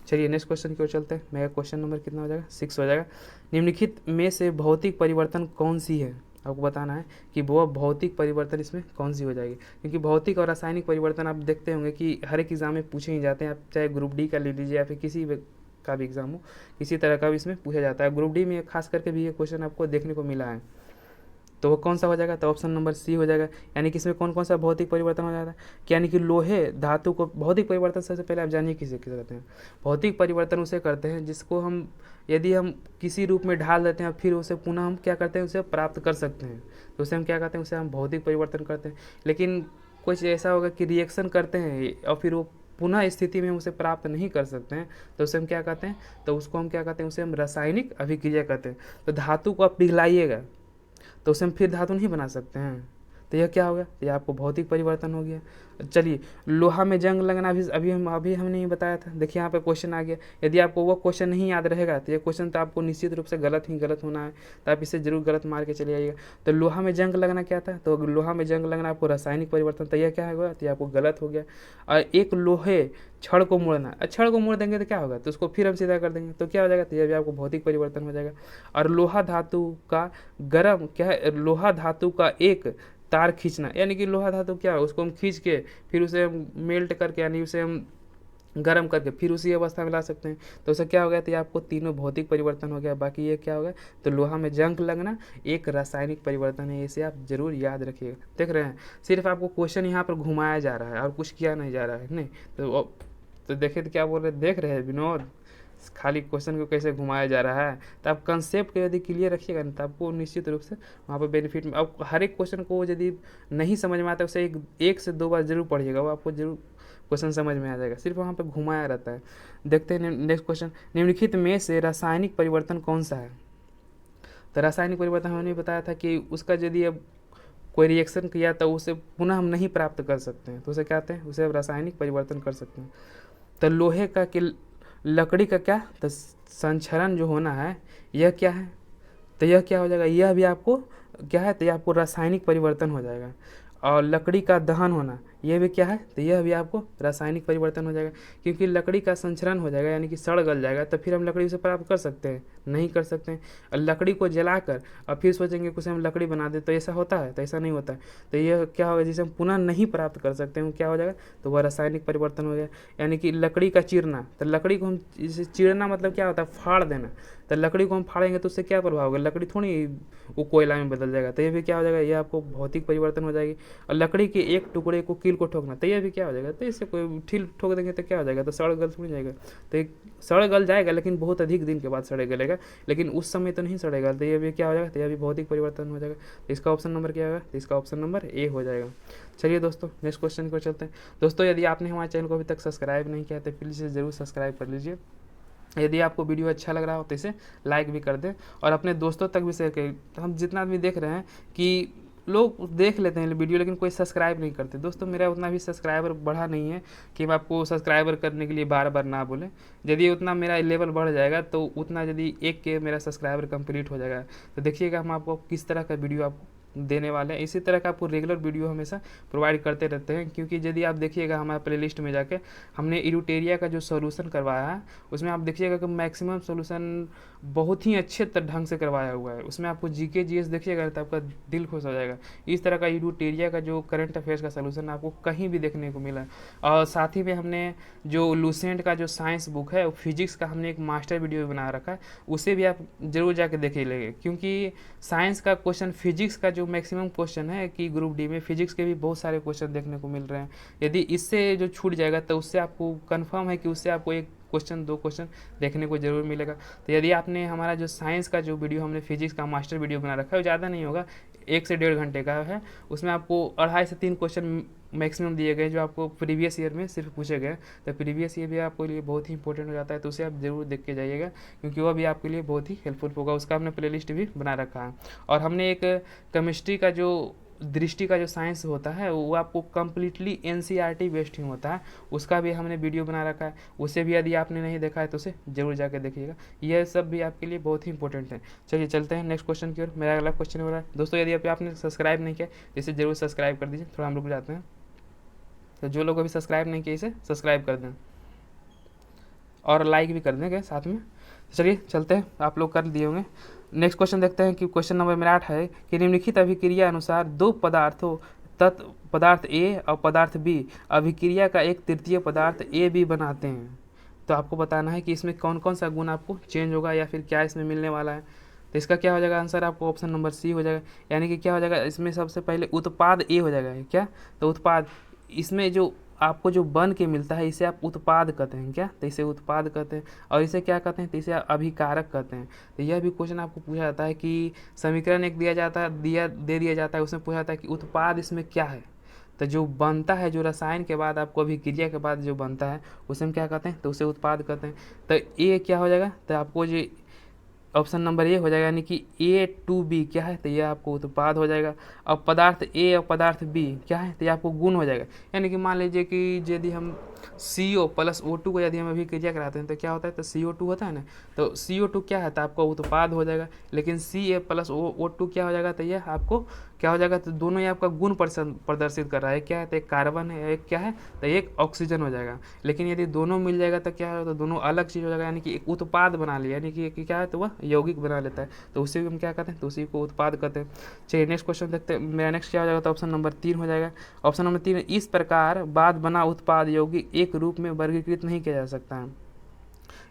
चलिए नेक्स्ट क्वेश्चन की ओर चलते हैं। मेरा क्वेश्चन नंबर कितना हो जाएगा, 6 हो जाएगा। निम्नलिखित में से भौतिक परिवर्तन कौन सी है, आपको बताना है कि वो भौतिक परिवर्तन इसमें कौन सी हो जाएगी। क्योंकि भौतिक और रासायनिक परिवर्तन आप देखते होंगे कि हर एक एग्जाम में पूछे ही जाते हैं, आप चाहे ग्रुप डी का ले लीजिए या फिर किसी का भी एग्जाम हो, किसी तरह का भी इसमें पूछा जाता है। ग्रुप डी में खास करके भी ये क्वेश्चन आपको देखने को मिला है। तो वो कौन सा हो जाएगा, तो ऑप्शन नंबर सी हो जाएगा। यानी कि इसमें कौन कौन सा भौतिक परिवर्तन हो जाता है, यानी कि लोहे धातु को भौतिक परिवर्तन, सबसे पहले आप जानिए किसे कहते हैं। भौतिक परिवर्तन उसे करते हैं जिसको हम यदि हम किसी रूप में ढाल देते हैं फिर उसे पुनः हम क्या करते हैं, उसे प्राप्त कर सकते हैं, तो उसे हम क्या कहते हैं, उसे हम भौतिक परिवर्तन करते हैं। लेकिन कुछ ऐसा होगा कि रिएक्शन करते हैं और फिर वो पुनः स्थिति में हम उसे प्राप्त नहीं कर सकते हैं, तो उसे हम क्या कहते हैं, तो उसको हम क्या कहते हैं, उसे हम रासायनिक अभिक्रिया कहते हैं। तो धातु को आप पिघलाइएगा तो उसे हम फिर धातु नहीं बना सकते हैं, तो यह क्या हो गया, ये आपको भौतिक परिवर्तन हो गया। चलिए, लोहा में जंग लगना भी अभी हमने ही बताया था। देखिए यहाँ पे क्वेश्चन आ गया, यदि आपको वो क्वेश्चन नहीं याद रहेगा तो ये क्वेश्चन तो आपको निश्चित रूप से गलत होना है, तो आप इसे जरूर गलत मार के चले आइएगा। तो लोहा में जंग लगना क्या था, तो लोहा में जंग लगना आपको रासायनिक परिवर्तन, तो यह क्या होगा, तो ये आपको गलत हो गया। और एक लोहे छड़ को मोड़ना, छड़ को मोड़ देंगे तो क्या होगा, तो उसको फिर हम सीधा कर देंगे तो क्या हो जाएगा, तो यह भी आपको भौतिक परिवर्तन हो जाएगा। और लोहा धातु का गर्म क्या है, लोहा धातु का एक तार खींचना, यानी कि लोहा धातु क्या है, उसको हम खींच के फिर उसे हम मेल्ट करके यानी उसे हम गर्म करके फिर उसी अवस्था में ला सकते हैं, तो उसे क्या हो गया, तो ये आपको तीनों भौतिक परिवर्तन हो गया। बाकी ये क्या हो गया, तो लोहा में जंग लगना एक रासायनिक परिवर्तन है, इसे आप जरूर याद रखिएगा। देख रहे हैं, सिर्फ आपको क्वेश्चन यहाँ पर घुमाया जा रहा है और कुछ किया नहीं जा रहा है, नहीं तो देखिए तो क्या बोल रहे, देख रहे हैं विनोद, खाली क्वेश्चन को कैसे घुमाया जा रहा है। तो आप कंसेप्ट को यदि क्लियर रखिएगा ना, तो आपको निश्चित रूप से वहाँ पर बेनिफिट में, अब हर एक क्वेश्चन को यदि नहीं समझ में आता है उसे एक से दो बार जरूर पढ़िएगा, वो आपको जरूर क्वेश्चन समझ में आ जाएगा, सिर्फ वहाँ पर घुमाया रहता है। देखते हैं नेक्स्ट क्वेश्चन, निम्नलिखित में से रासायनिक परिवर्तन कौन सा है। तो रासायनिक परिवर्तन हमने बताया था कि उसका यदि अब कोई रिएक्शन किया तो उसे पुनः हम नहीं प्राप्त कर सकते हैं, तो उसे क्या कहते हैं, उसे अब रासायनिक परिवर्तन कर सकते हैं। तो लोहे का कि लकड़ी का क्या, तो संक्षरण जो होना है यह क्या है, तो यह क्या हो जाएगा, यह भी आपको क्या है, तो यह आपको रासायनिक परिवर्तन हो जाएगा। और लकड़ी का दहन होना यह भी क्या है, तो यह भी आपको रासायनिक परिवर्तन हो जाएगा, क्योंकि लकड़ी का संचरण हो जाएगा यानी कि सड़ गल जाएगा, तो फिर हम लकड़ी से प्राप्त कर सकते हैं, नहीं कर सकते हैं। और लकड़ी को जलाकर और फिर सोचेंगे कि उसे हम लकड़ी बना दे, तो ऐसा होता है, तो ऐसा नहीं होता है। तो यह क्या होगा, जिसे हम पुनः नहीं प्राप्त कर सकते हैं, क्या हो जाएगा, तो वह रासायनिक परिवर्तन हो गया। यानी कि लकड़ी का चीरना, तो लकड़ी को हम इसे चीरना मतलब क्या होता है, फाड़ देना, तो लकड़ी को हम फाड़ेंगे तो उससे क्या प्रभाव होगा, लकड़ी थोड़ी वो कोयला में बदल जाएगा, तो ये भी क्या हो जाएगा, ये आपको भौतिक परिवर्तन हो जाएगी। और लकड़ी के एक टुकड़े को कील को ठोकना, तो ये भी क्या हो जाएगा, तो इससे कोई ठील ठोक देंगे तो क्या हो जाएगा, तो सड़ गल थोड़ी जाएगा, तो एक सड़ गल जाएगा लेकिन बहुत अधिक दिन के बाद सड़े गलेगा, लेकिन उस समय तो नहीं सड़ेगा, तो ये भी क्या हो जाएगा, तो यह भी भौतिक परिवर्तन हो जाएगा। तो इसका ऑप्शन नंबर क्या होगा, तो इसका ऑप्शन नंबर ए हो जाएगा। चलिए दोस्तों, नेक्स्ट क्वेश्चन को चलते हैं। दोस्तों, यदि आपने हमारे चैनल को अभी तक सब्सक्राइब नहीं किया तो प्लीज़ ज़रूर सब्सक्राइब कर लीजिए। यदि आपको वीडियो अच्छा लग रहा हो तो इसे लाइक भी कर दें और अपने दोस्तों तक भी शेयर करें। तो हम जितना आदमी देख रहे हैं कि लोग देख लेते हैं वीडियो लेकिन कोई सब्सक्राइब नहीं करते। दोस्तों, मेरा उतना भी सब्सक्राइबर बढ़ा नहीं है कि मैं आपको सब्सक्राइबर करने के लिए बार बार ना बोले। यदि उतना मेरा लेवल बढ़ जाएगा तो उतना यदि एक के मेरा सब्सक्राइबर कंप्लीट हो जाएगा तो देखिएगा हम आपको किस तरह का वीडियो आपको देने वाले हैं। इसी तरह का आपको रेगुलर वीडियो हमेशा प्रोवाइड करते रहते हैं, क्योंकि यदि आप देखिएगा हमारे प्लेलिस्ट में जाके हमने इरूटेरिया का जो सॉल्यूशन करवाया है उसमें आप देखिएगा कि मैक्सिमम सॉल्यूशन बहुत ही अच्छे ढंग से करवाया हुआ है। उसमें आपको जीके जीएस देखिएगा तो आपका दिल खुश हो जाएगा। इस तरह का इरूटेरिया का जो करंट अफेयर्स का सॉल्यूशन आपको कहीं भी देखने को मिला। और साथ ही में हमने जो लूसेंट का जो साइंस बुक है, फिजिक्स का हमने एक मास्टर वीडियो बना रखा है, उसे भी आप जरूर जाके देखे लेंगे, क्योंकि साइंस का क्वेश्चन, फिजिक्स का जो मैक्सिमम क्वेश्चन है कि ग्रुप डी में फिजिक्स के भी बहुत सारे क्वेश्चन देखने को मिल रहे हैं। यदि इससे जो छूट जाएगा तो उससे आपको कंफर्म है कि उससे आपको एक क्वेश्चन दो क्वेश्चन देखने को जरूर मिलेगा। तो यदि आपने हमारा जो साइंस का जो वीडियो हमने फिजिक्स का मास्टर वीडियो बना रखा है वो ज़्यादा नहीं होगा, 1 से 1.5 घंटे का है, उसमें आपको 2.5 से 3 क्वेश्चन मैक्सिमम दिए गए जो आपको प्रीवियस ईयर में सिर्फ पूछे गए। तो प्रीवियस ईयर भी आपके लिए बहुत ही इंपॉर्टेंट हो जाता है, तो उसे आप जरूर देख के जाइएगा, क्योंकि वह भी आपके लिए बहुत ही हेल्पफुल होगा। उसका हमने प्लेलिस्ट भी बना रखा है। और हमने एक केमिस्ट्री का जो दृष्टि का जो साइंस होता है वो आपको कम्प्लीटली एनसीईआरटी बेस्ड ही होता है, उसका भी हमने वीडियो बना रखा है। उसे भी यदि आपने नहीं देखा है तो उसे जरूर जाकर देखिएगा, यह सब भी आपके लिए बहुत ही इंपॉर्टेंट है। चलिए चलते हैं नेक्स्ट क्वेश्चन की ओर। मेरा अगला क्वेश्चन हो रहा है दोस्तों, यदि अभी आपने सब्सक्राइब नहीं किया तो इसे जरूर सब्सक्राइब कर दीजिए। थोड़ा हम लोग जाते हैं, तो जो लोग अभी सब्सक्राइब नहीं किए इसे सब्सक्राइब कर दें और लाइक भी कर देंगे साथ में। चलिए चलते हैं, आप लोग कर दिए होंगे। नेक्स्ट क्वेश्चन देखते हैं कि क्वेश्चन नंबर मेरा 8 है कि निम्नलिखित अभिक्रिया अनुसार दो पदार्थों पदार्थ ए और पदार्थ बी अभिक्रिया का एक तृतीय पदार्थ ए बी बनाते हैं। तो आपको बताना है कि इसमें कौन कौन सा गुण आपको चेंज होगा या फिर क्या इसमें मिलने वाला है। तो इसका क्या हो जाएगा आंसर, आपको ऑप्शन नंबर सी हो जाएगा। यानी कि क्या हो जाएगा, इसमें सबसे पहले उत्पाद ए हो जाएगा। क्या, तो उत्पाद, इसमें जो आपको जो बन के मिलता है इसे आप उत्पाद कहते हैं। क्या, तो इसे उत्पाद कहते हैं। और इसे क्या कहते हैं, तो इसे अभिकारक कहते हैं। तो यह भी क्वेश्चन आपको पूछा जाता है कि समीकरण एक दिया जाता है, दे दिया जाता है, उसमें पूछा जाता है कि उत्पाद इसमें क्या है। तो जो बनता है, जो रसायन के बाद आपको अभिक्रिया के बाद जो बनता है उसे हम क्या कहते हैं, तो उसे उत्पाद कहते हैं। तो ये क्या हो जाएगा, तो आपको जो ऑप्शन नंबर ए हो जाएगा, यानी कि A2B क्या है, तो ये आपको उत्पाद हो जाएगा। अब पदार्थ ए और पदार्थ बी क्या है, तो ये आपको गुण हो जाएगा। यानी कि मान लीजिए कि यदि हम CO प्लस O2 को यदि हम अभिक्रिया कराते हैं तो क्या होता है, तो CO2 होता है ना, तो CO2 क्या है, तो आपका उत्पाद हो जाएगा। लेकिन Ca प्लस O2 क्या हो जाएगा, तो ये आपको क्या हो जाएगा, तो दोनों ही आपका गुण प्रदर्शित कर रहा है। क्या है, तो एक कार्बन है, एक क्या है, तो एक ऑक्सीजन हो जाएगा। लेकिन यदि दोनों मिल जाएगा तो क्या है, तो दोनों अलग चीज़ हो जाएगा, यानी कि एक उत्पाद बना लिया, यानी कि क्या है, तो वह यौगिक बना लेता है, तो उसी को हम क्या कहते हैं, तो उसी को उत्पाद कहते हैं। चलिए नेक्स्ट क्वेश्चन देखते हैं। मेरा नेक्स्ट क्या हो जाएगा, तो ऑप्शन नंबर 3 हो जाएगा। ऑप्शन नंबर 3, इस प्रकार बाद बना उत्पाद यौगिक एक रूप में वर्गीकृत नहीं किया जा सकता है।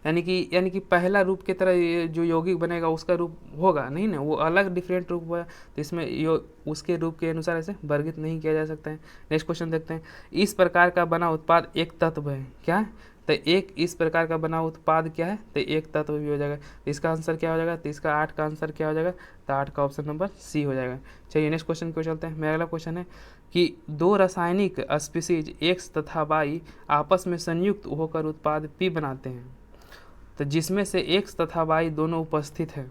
यानी कि पहला रूप की तरह ये जो यौगिक बनेगा उसका रूप होगा नहीं ना, वो अलग डिफरेंट रूप हुआ, तो इसमें उसके रूप के अनुसार ऐसे वर्गित नहीं किया जा सकता है। नेक्स्ट क्वेश्चन देखते हैं। इस प्रकार का बना उत्पाद एक तत्व है, क्या है, तो एक इस प्रकार का बना उत्पाद क्या है, तो एक तत्व भी हो जाएगा। तो इसका आंसर क्या हो जाएगा, तो इसका 8 का आंसर क्या हो जाएगा, तो 8 का ऑप्शन नंबर सी हो जाएगा। चलिए नेक्स्ट क्वेश्चन को चलते हैं। मेरा अगला क्वेश्चन है कि दो रासायनिक स्पीसीज एक्स तथा वाई आपस में संयुक्त होकर उत्पाद पी बनाते हैं, तो जिसमें से एक्स तथा वाई दोनों उपस्थित है,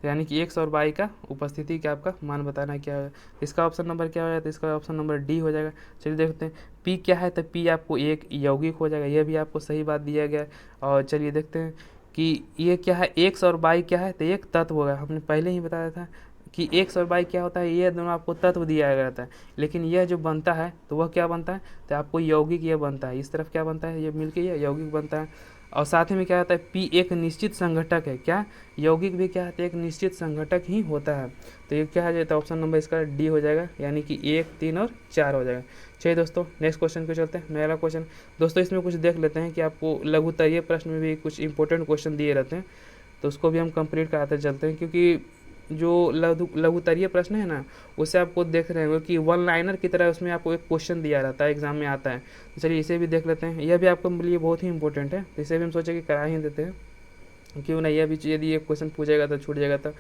तो यानी कि एक्स और वाई का उपस्थिति का आपका मान बताना है क्या है। इसका ऑप्शन नंबर क्या हो जाएगा, तो इसका ऑप्शन नंबर डी हो जाएगा। चलिए देखते हैं पी क्या है, तो पी आपको एक यौगिक हो जाएगा, यह भी आपको सही बात दिया गया है। और चलिए देखते हैं कि ये क्या है, एक्स और वाई क्या है, तो एक तत्व होगा, हमने पहले ही बताया था कि एक्स और वाई क्या होता है, ये दोनों आपको तत्व दिया गया रहता है। लेकिन यह जो बनता है तो वह क्या बनता है, तो आपको यौगिक ये बनता है, इस तरफ क्या बनता है, ये मिलके ये यौगिक बनता है। और साथ ही में क्या होता है, पी एक निश्चित संघटक है, क्या यौगिक भी क्या है, तो एक निश्चित संघटक ही होता है। तो ये क्या हो जाता है, ऑप्शन नंबर इसका डी हो जाएगा, यानी कि 1, 3 और 4 हो जाएगा। चलिए दोस्तों नेक्स्ट क्वेश्चन पे चलते हैं। मेरा क्वेश्चन दोस्तों इसमें कुछ देख लेते हैं कि आपको लघुत्तरीय प्रश्न में भी कुछ इंपॉर्टेंट क्वेश्चन दिए रहते हैं, तो उसको भी हम कंप्लीट कराते चलते हैं। क्योंकि जो लघुत्तरीय प्रश्न है ना, उससे आपको देख रहे होंगे कि वन लाइनर की तरह उसमें आपको एक क्वेश्चन दिया रहता है, एग्जाम में आता है। तो चलिए इसे भी देख लेते हैं, यह भी आपके लिए बहुत ही इंपॉर्टेंट है, तो इसे भी हम सोचे कि करा ही देते हैं, क्यों नहीं, यह भी यदि ये क्वेश्चन पूछेगा तो छूट जाएगा।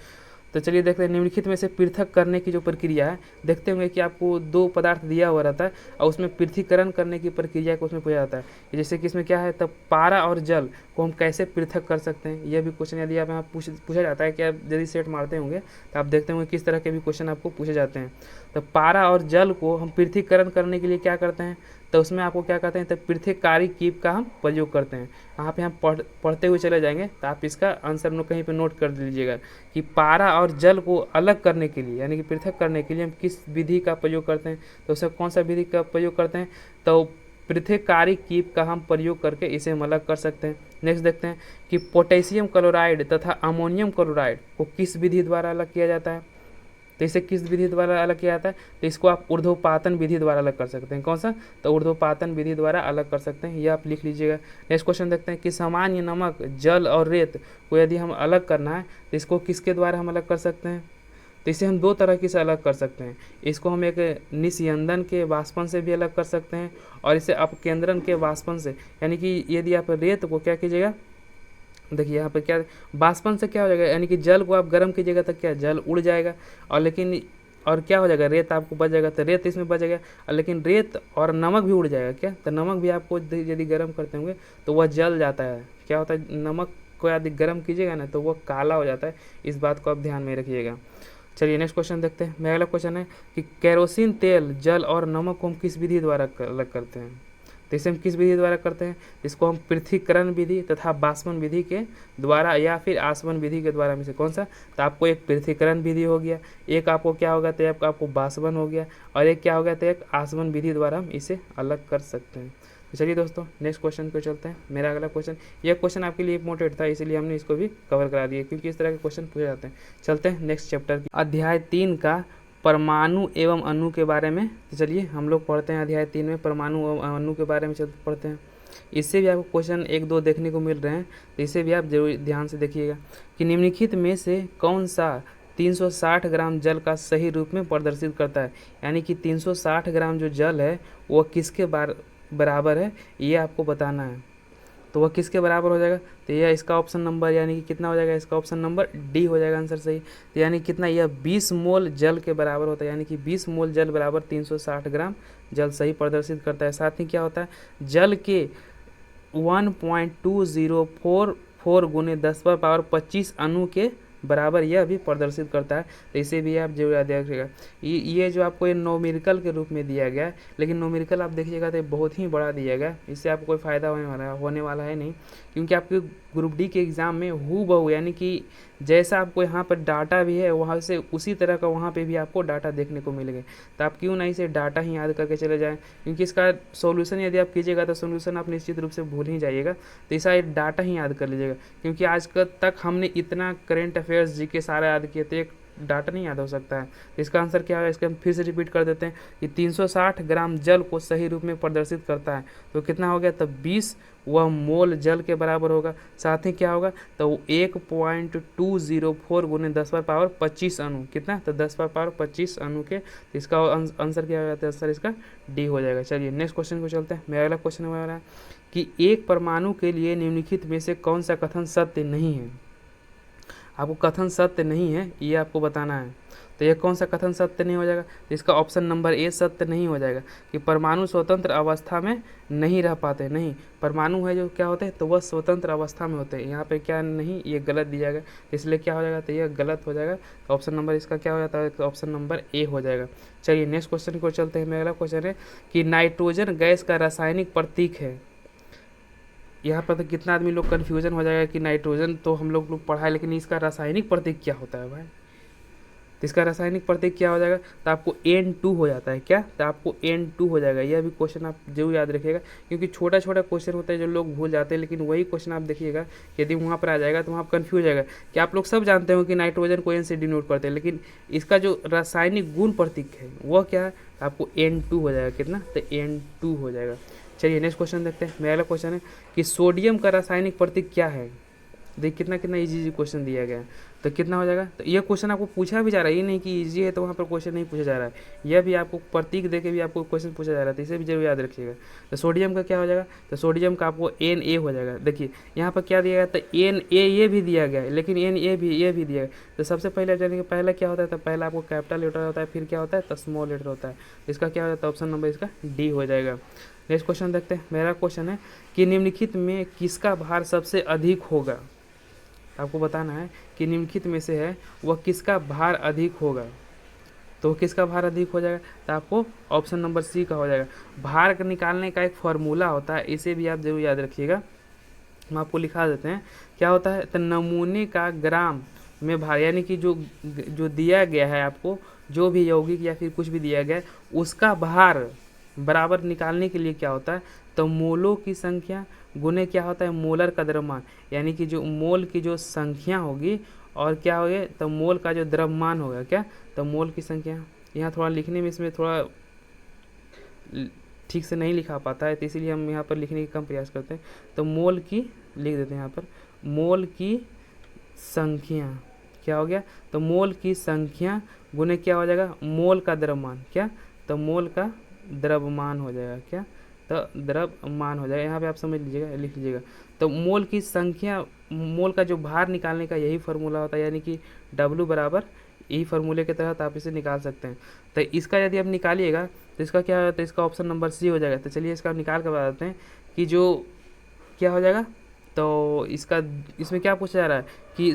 तो चलिए देखते हैं, निम्नलिखित में से पृथक करने की जो प्रक्रिया है, देखते होंगे कि आपको दो पदार्थ दिया हुआ रहता है और उसमें पृथकीकरण करने की प्रक्रिया को उसमें पूछा जाता है। जैसे कि इसमें क्या है, तब पारा और जल को हम कैसे पृथक कर सकते हैं, यह भी क्वेश्चन यदि आप यहाँ पूछा जाता है कि आप यदि सेट मारते होंगे तो आप देखते होंगे किस तरह के भी क्वेश्चन आपको पूछे जाते हैं। तो पारा और जल को हम पृथकीकरण करने के लिए क्या करते हैं, तो उसमें आपको क्या कहते हैं, तो पृथककारी कीप का हम प्रयोग करते हैं। यहाँ पे हम पढ़ते हुए चले जाएंगे, तो आप इसका आंसर कहीं पे नोट कर लीजिएगा कि पारा और जल को अलग करने के लिए, यानी कि पृथक करने के लिए हम किस विधि का प्रयोग करते हैं, तो उसका कौन सा विधि का प्रयोग करते हैं, तो पृथककारी कीप का हम प्रयोग करके इसे हम अलग कर सकते हैं। नेक्स्ट देखते हैं कि पोटेशियम क्लोराइड तथा अमोनियम क्लोराइड को किस विधि द्वारा अलग किया जाता है, तो इसे किस विधि द्वारा अलग किया जाता है, तो इसको आप ऊर्ध्वपातन विधि द्वारा अलग कर सकते हैं। कौन सा, तो ऊर्ध्वपातन विधि द्वारा अलग कर सकते हैं, ये आप लिख लीजिएगा। नेक्स्ट क्वेश्चन देखते हैं कि सामान्य नमक, जल और रेत को यदि हम अलग करना है तो इसको किसके द्वारा हम अलग कर सकते हैं, तो इसे हम दो तरह की से अलग कर सकते हैं। इसको हम एक निस्यंदन के वाष्पन से भी अलग कर सकते हैं और इसे अपकेंद्रन के वाष्पन से, यानी कि यदि आप रेत को क्या कीजिएगा, देखिए यहाँ पे क्या वाष्पन से क्या हो जाएगा, यानी कि जल को आप गर्म कीजिएगा तो क्या जल उड़ जाएगा, और लेकिन और क्या हो जाएगा, रेत आपको बच जाएगा, तो रेत इसमें बच जाएगा, और लेकिन रेत और नमक भी उड़ जाएगा, क्या, तो नमक भी आपको यदि गर्म करते होंगे तो वह जल जाता है। क्या होता है, नमक को यदि गर्म कीजिएगा ना तो वह काला हो जाता है, इस बात को आप ध्यान में रखिएगा। चलिए नेक्स्ट क्वेश्चन देखते हैं। मेरा अगला क्वेश्चन है कि केरोसिन तेल, जल और नमक को हम किस विधि द्वारा अलग करते हैं, तो इसे हम किस विधि द्वारा करते हैं, इसको हम पृथक्करण विधि तथा बाष्पन विधि के द्वारा या फिर आसवन विधि के द्वारा में से कौन सा, तो आपको एक पृथक्करण विधि हो गया, एक आपको क्या होगा, तो एक आपको बाष्पन हो गया, और एक क्या हो गया, तो एक आसवन विधि द्वारा हम इसे अलग कर सकते हैं। तो चलिए दोस्तों नेक्स्ट क्वेश्चन पे चलते हैं। मेरा अगला क्वेश्चन, यह क्वेश्चन आपके लिए इंपॉर्टेंट था, इसलिए हमने इसको भी कवर करा दिया, क्योंकि इस तरह के क्वेश्चन पूछे जाते हैं। चलते हैं नेक्स्ट चैप्टर की, अध्याय 3 का परमाणु एवं अणु के बारे में। तो चलिए हम लोग पढ़ते हैं अध्याय 3 में परमाणु एवं अणु के बारे में पढ़ते हैं। इससे भी आपको क्वेश्चन 1-2 देखने को मिल रहे हैं, तो इसे भी आप जरूर ध्यान से देखिएगा कि निम्नलिखित में से कौन सा 360 ग्राम जल का सही रूप में प्रदर्शित करता है, यानी कि 360 ग्राम जो जल है वो किसके बराबर है, ये आपको बताना है। तो वह किसके बराबर हो जाएगा, तो यह इसका ऑप्शन नंबर, यानी कि कितना हो जाएगा, इसका ऑप्शन नंबर डी हो जाएगा आंसर सही। तो यानी कितना, यह 20 मोल जल के बराबर होता है, यानी कि 20 मोल जल बराबर 360 ग्राम जल सही प्रदर्शित करता है। साथ ही क्या होता है, जल के 1.2044 × 10⁻25 अणु के बराबर यह भी प्रदर्शित करता है। तो इसे भी आप जरूर याद रखिएगा। ये जो आपको ये नोमेरिकल के रूप में दिया गया है, लेकिन नोमेरिकल आप देखिएगा तो बहुत ही बड़ा दिया गया है, इससे आपको कोई फ़ायदा होने वाला है नहीं, क्योंकि आपके ग्रुप डी के एग्ज़ाम में हूबहू यानी कि जैसा आपको यहाँ पर डाटा भी है वहाँ से उसी तरह का वहाँ पे भी आपको डाटा देखने को मिलेगा। तो आप क्यों ना इसे डाटा ही याद करके चले जाएं, क्योंकि इसका सॉल्यूशन यदि आप कीजिएगा तो सॉल्यूशन आप निश्चित रूप से भूल ही जाइएगा। तो ऐसा डाटा ही याद कर लीजिएगा, क्योंकि आज तक हमने इतना करेंट अफेयर्स जीके सारा याद किए, तो एक डाटा नहीं याद हो सकता है। तो इसका आंसर क्या है, इसका हम फिर से रिपीट कर देते हैं कि 360 ग्राम जल को सही रूप में प्रदर्शित करता है। तो कितना हो गया, तब 20 वह मोल जल के बराबर होगा। साथ ही क्या होगा, तो 1.204 गुने 10⁻25 अणु, कितना, तो 10⁻25 अणु के। तो इसका आंसर क्या हो जाता है, आंसर इसका डी हो जाएगा। चलिए नेक्स्ट क्वेश्चन को चलते हैं। मेरा अगला क्वेश्चन हो रहा है कि एक परमाणु के लिए निम्नलिखित में से कौन सा कथन सत्य नहीं है। आपको कथन सत्य नहीं है ये आपको बताना है। तो यह कौन सा कथन सत्य नहीं हो जाएगा, तो इसका ऑप्शन नंबर ए सत्य नहीं हो जाएगा कि परमाणु स्वतंत्र अवस्था में नहीं रह पाते। नहीं, परमाणु है जो क्या होते हैं, तो वह स्वतंत्र अवस्था में होते हैं। यहाँ पे क्या नहीं, ये गलत दिया गया, इसलिए क्या हो जाएगा, तो यह गलत हो जाएगा। तो ऑप्शन नंबर इसका क्या हो जाता है, तो ऑप्शन नंबर ए हो जाएगा। चलिए नेक्स्ट क्वेश्चन को चलते हैं। मेरा अगला क्वेश्चन है कि नाइट्रोजन गैस का रासायनिक प्रतीक है। यहाँ पर तो कितना आदमी लोग कन्फ्यूजन हो जाएगा कि नाइट्रोजन तो हम लोग पढ़ा है, लेकिन इसका रासायनिक प्रतीक क्या होता है भाई। तो इसका रासायनिक प्रतीक क्या हो जाएगा, तो आपको N2 हो जाता है। क्या, तो आपको N2 हो जाएगा। यह भी क्वेश्चन आप जरूर याद रखिएगा, क्योंकि छोटा छोटा क्वेश्चन होता है जो लोग भूल जाते हैं, लेकिन वही क्वेश्चन आप देखिएगा यदि वहाँ पर आ जाएगा तो वहाँ पर कन्फ्यूज जाएगा कि आप लोग सब जानते हो कि नाइट्रोजन को N से डिनोट करते हैं, लेकिन इसका जो रासायनिक गुण प्रतीक है वह क्या है, आपको N2 हो जाएगा। कितना, तो N2 हो जाएगा। चलिए नेक्स्ट क्वेश्चन देखते हैं। मेरा अगला क्वेश्चन है कि सोडियम का रासायनिक प्रतीक क्या है। देखिए कितना कितना इजी क्वेश्चन दिया गया है। तो कितना हो जाएगा, तो ये क्वेश्चन आपको पूछा भी जा रहा है, ये नहीं कि इजी है तो वहाँ पर क्वेश्चन नहीं पूछा जा रहा है, यह भी आपको प्रतीक दे के भी आपको क्वेश्चन पूछा जा रहा है। तो इसे भी जरूर याद रखिएगा। तो सोडियम का क्या हो जाएगा, तो सोडियम का आपको Na हो जाएगा। देखिए यहाँ पर क्या दिया गया, तो Na ये भी दिया गया है, लेकिन Na ये भी दिया गया। तो सबसे पहले जानेंगे पहला क्या होता है, तो पहला आपको कैपिटल लेटर होता है, फिर क्या होता है, तो स्मॉल लेटर होता है। इसका क्या हो जाता है, ऑप्शन नंबर इसका डी हो जाएगा। नेक्स्ट क्वेश्चन देखते हैं। मेरा क्वेश्चन है कि निम्नलिखित में किसका भार सबसे अधिक होगा। आपको बताना है कि निम्नलिखित में से है वह किसका भार अधिक होगा। तो किसका भार अधिक हो जाएगा, तो आपको ऑप्शन नंबर सी का हो जाएगा। भार का निकालने का एक फार्मूला होता है, इसे भी आप जरूर याद रखिएगा। हम आपको लिखा देते हैं क्या होता है, तो नमूने का ग्राम में भार, यानी कि जो दिया गया है आपको, जो भी यौगिक या फिर कुछ भी दिया गया है उसका भार बराबर निकालने के लिए क्या होता है, तो मोलों की संख्या गुने क्या होता है, मोलर का द्रव्यमान, यानी कि जो मोल की जो संख्या होगी और क्या होगी, तो मोल का जो द्रव्यमान होगा। क्या, तो मोल की संख्या, यहाँ थोड़ा लिखने में इसमें थोड़ा ठीक से नहीं लिखा पाता है, तो इसीलिए हम यहाँ पर लिखने की कम प्रयास करते हैं। तो मोल की लिख देते हैं यहाँ पर, मोल की संख्या क्या हो गया, तो मोल की संख्या गुने क्या हो जाएगा, मोल का द्रव्यमान। क्या, तो मोल का द्रव्यमान हो जाएगा। क्या, तो द्रव्यमान हो जाएगा। यहाँ पे आप समझ लीजिएगा, लिख लीजिएगा। तो मोल की संख्या, मोल का जो भार निकालने का यही फार्मूला होता है, यानी कि W बराबर, यही फार्मूले के तहत आप इसे निकाल सकते हैं। तो इसका यदि आप निकालिएगा तो इसका क्या होता है, इसका ऑप्शन नंबर सी हो जाएगा। तो चलिए इसका निकाल कर बता देते हैं कि जो क्या हो जाएगा, तो इसमें क्या पूछा जा रहा है कि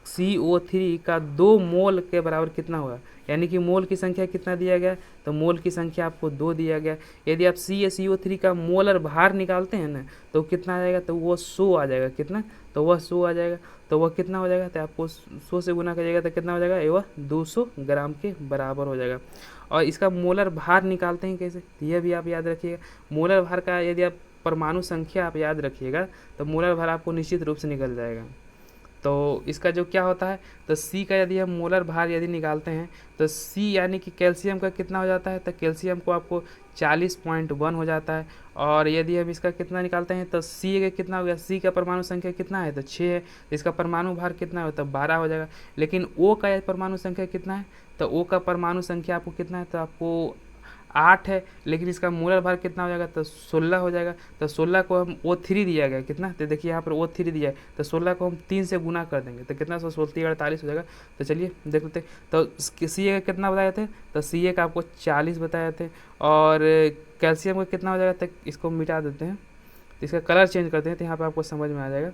CO3 का 2 मोल के बराबर कितना होगा, यानी कि मोल की संख्या कितना दिया गया, तो मोल की संख्या आपको 2 दिया गया। यदि आप CO3 का मोलर भार निकालते हैं ना, तो कितना आ जाएगा, तो वो 100 आ जाएगा। कितना, तो वह 100 आ जाएगा। तो वह कितना हो जाएगा, तो आपको 100 से गुना करिएगा तो कितना हो जाएगा, वह 200 ग्राम के बराबर हो जाएगा। और इसका मोलर भार निकालते हैं कैसे, यह भी आप याद रखिएगा। मोलर भार का यदि आप परमाणु संख्या आप याद रखिएगा तो मोलर भार आपको निश्चित रूप से निकल जाएगा। तो इसका जो क्या होता है, तो C का यदि हम मोलर भार यदि निकालते हैं तो C यानी कि कैल्शियम का कितना हो जाता है, तो कैल्शियम को आपको 40.1 हो जाता है। और यदि हम इसका कितना निकालते हैं तो C का कितना हो गया, C का परमाणु संख्या कितना है, तो 6 है। इसका परमाणु भार कितना है, तो 12 हो जाएगा। लेकिन O का परमाणु संख्या कितना है, तो O का परमाणु संख्या आपको कितना है, तो आपको 8 है। लेकिन इसका मोलर भार कितना हो जाएगा, तो 16 हो जाएगा। तो 16 को हम O3 दिया गया कितना, तो देखिए यहाँ पर O3 दिया है, तो 16 को हम 3 से गुना कर देंगे तो कितना, 16 48 हो जाएगा। तो चलिए देख लेते हैं। तो CA का कितना बताए थे, तो CA का आपको 40 बताए थे। और कैल्शियम का कितना हो जाएगा, तो इसको मिटा देते हैं, तो इसका कलर चेंज करते हैं, तो यहाँ पर आपको समझ में आ जाएगा।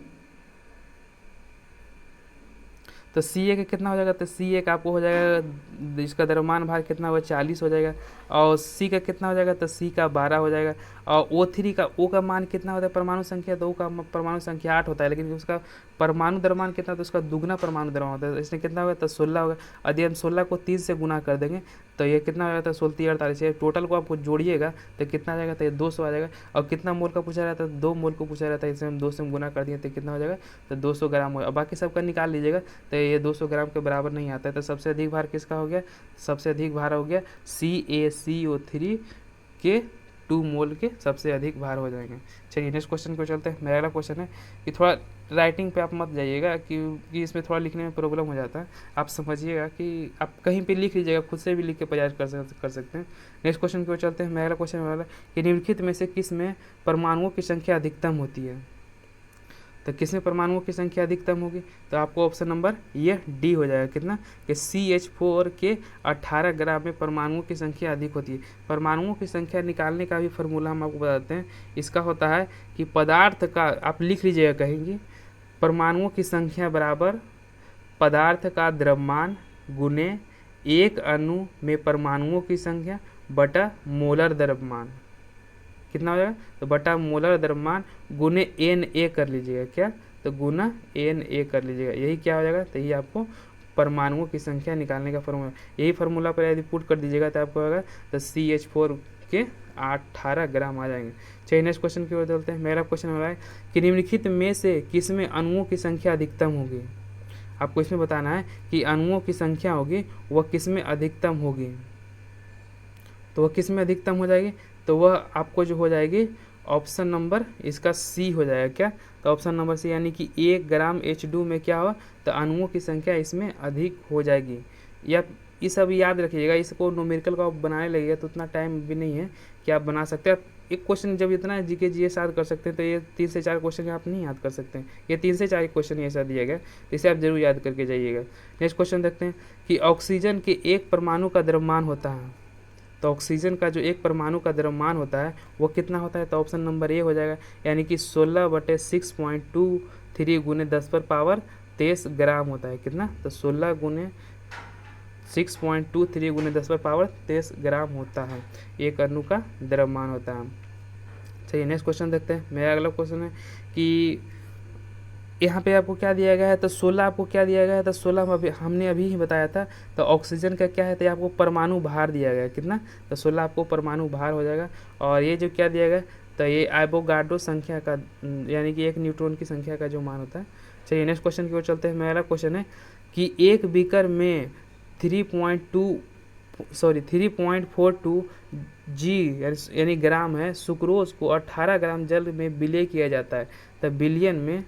तो सी ए का कितना हो जाएगा, तो सी ए का आपको हो जाएगा, इसका द्रव्यमान भार कितना होगा 40 हो जाएगा। और सी का कितना हो जाएगा, तो सी का 12 हो जाएगा। और O3 का O का मान कितना होता है परमाणु संख्या, तो O का परमाणु संख्या 8 होता है, लेकिन उसका परमाणु द्रव्यमान कितना, तो उसका दुगना परमाणु द्रव्यमान होता है। इसमें कितना होगा, तो 16 होगा। यदि हम 16 को 3 से गुना कर देंगे तो ये कितना हो जाता है, 16 48, टोटल को आपको जोड़िएगा तो कितना आ जाएगा, तो ये 200 आ जाएगा। और कितना मोल का पूछा रहता है, 2 मोल को पूछा रहता है, इसे हम 2 से गुना कर दिए तो कितना हो जाएगा, तो 200 ग्राम हो। और बाकी सबका निकाल लीजिएगा तो ये 200 ग्राम के बराबर नहीं आता है। तो सबसे अधिक भार किसका हो गया, सबसे अधिक भार हो गया CaCO3 के 2 मोल के सबसे अधिक भार हो जाएंगे। चलिए नेक्स्ट क्वेश्चन को चलते हैं। मेरा अगला क्वेश्चन है कि थोड़ा राइटिंग पे आप मत जाइएगा क्योंकि इसमें थोड़ा लिखने में प्रॉब्लम हो जाता है। आप समझिएगा कि आप कहीं पे लिख लीजिएगा, खुद से भी लिख के प्रयास कर सकते हैं। नेक्स्ट क्वेश्चन को चलते हैं। मेरा अगला क्वेश्चन वाला कि निम्नलिखित में से किस में परमाणुओं की संख्या अधिकतम होती है, तो किसमें परमाणुओं की संख्या अधिकतम होगी, तो आपको ऑप्शन नंबर ये डी हो जाएगा। कितना कि CH4 के 18 ग्राम में परमाणुओं की संख्या अधिक होती है। परमाणुओं की संख्या निकालने का भी फार्मूला हम आपको बताते हैं। इसका होता है कि पदार्थ का, आप लिख लीजिएगा कहेंगे, परमाणुओं की संख्या बराबर पदार्थ का द्रव्यमान गुने एक अणु में परमाणुओं की संख्या बटा मोलर द्रव्यमान। कितना हो जाएगा, तो बटा मोलर द्रव्यमान गुने Na कर लीजिएगा। क्या, तो गुना Na कर लीजिएगा। यही क्या हो जाएगा, तो यही आपको परमाणुओं की संख्या निकालने का फॉर्मूला। यही फार्मूला पर यदि पुट कर दीजिएगा तो आपको होगा तो CH4 के 18 ग्राम आ जाएंगे। चलिए नेक्स्ट क्वेश्चन की ओर चलते हैं। मेरा क्वेश्चन हो रहा है कि निम्नलिखित में से किसमें अणुओं की संख्या अधिकतम होगी। आपको इसमें बताना है कि अणुओं की संख्या होगी वह किसमें अधिकतम होगी, तो वह किसमें अधिकतम हो जाएगी, तो वह आपको जो हो जाएगी ऑप्शन नंबर इसका सी हो जाएगा। क्या, तो ऑप्शन नंबर सी, यानी कि 1 ग्राम H2 में क्या हो, तो अणुओं की संख्या इसमें अधिक हो जाएगी। या ये सब याद रखिएगा, इसको न्यूमेरिकल का आप बनाने लगेगा तो उतना टाइम भी नहीं है कि आप बना सकते हैं। एक क्वेश्चन जब इतना GK GS याद कर सकते हैं तो ये 3 से 4 क्वेश्चन आप नहीं याद कर सकते हैं। ये 3 से 4 क्वेश्चन ऐसा दिया गया, इसे आप जरूर याद करके जाइएगा। नेक्स्ट क्वेश्चन देखते हैं कि ऑक्सीजन के एक परमाणु का द्रव्यमान होता है, तो ऑक्सीजन का जो एक परमाणु का द्रव्यमान होता है वो कितना होता है, तो ऑप्शन नंबर ए हो जाएगा, यानी कि 16/6.23 गुने 10⁻23 ग्राम होता है। कितना, तो 16 गुने 6.23 गुने 10⁻23 ग्राम होता है, एक अणु का द्रव्यमान होता है। चलिए नेक्स्ट क्वेश्चन देखते हैं। मेरा अगला क्वेश्चन है कि यहाँ पे आपको क्या दिया गया है, तो 16 आपको क्या दिया गया है, तो 16 हमने अभी ही बताया था। तो ऑक्सीजन का क्या है, तो आपको परमाणु भार दिया गया है। कितना, तो 16 आपको परमाणु भार हो जाएगा। और ये जो क्या दिया गया, तो ये एवोगाड्रो संख्या का, यानी कि एक न्यूट्रॉन की संख्या का जो मान होता है। चलिए नेक्स्ट क्वेश्चन की ओर चलते हैं। मेरा क्वेश्चन है कि एक बीकर में 3.42 जी यानी ग्राम है सुक्रोज को 18 ग्राम जल में विलय किया जाता है, तो बिलियन में,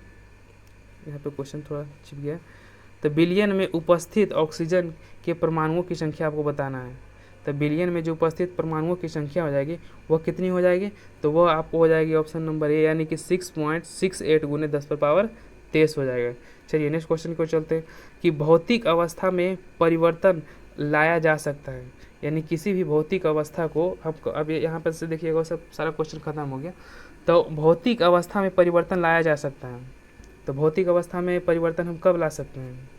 यहाँ पे क्वेश्चन थोड़ा छिप गया, तो बिलियन में उपस्थित ऑक्सीजन के परमाणुओं की संख्या आपको बताना है। तो बिलियन में जो उपस्थित परमाणुओं की संख्या हो जाएगी वह कितनी हो जाएगी, तो वह आपको हो जाएगी ऑप्शन नंबर ए, यानी कि 6.68 गुने 10⁻23 हो जाएगा। चलिए नेक्स्ट क्वेश्चन को चलते हैं कि भौतिक अवस्था में परिवर्तन लाया जा सकता है, यानी किसी भी भौतिक अवस्था को, हम अब यहाँ पर से देखिएगा सब सारा क्वेश्चन खत्म हो गया। तो भौतिक अवस्था में परिवर्तन लाया जा सकता है, तो भौतिक अवस्था में परिवर्तन हम कब ला सकते हैं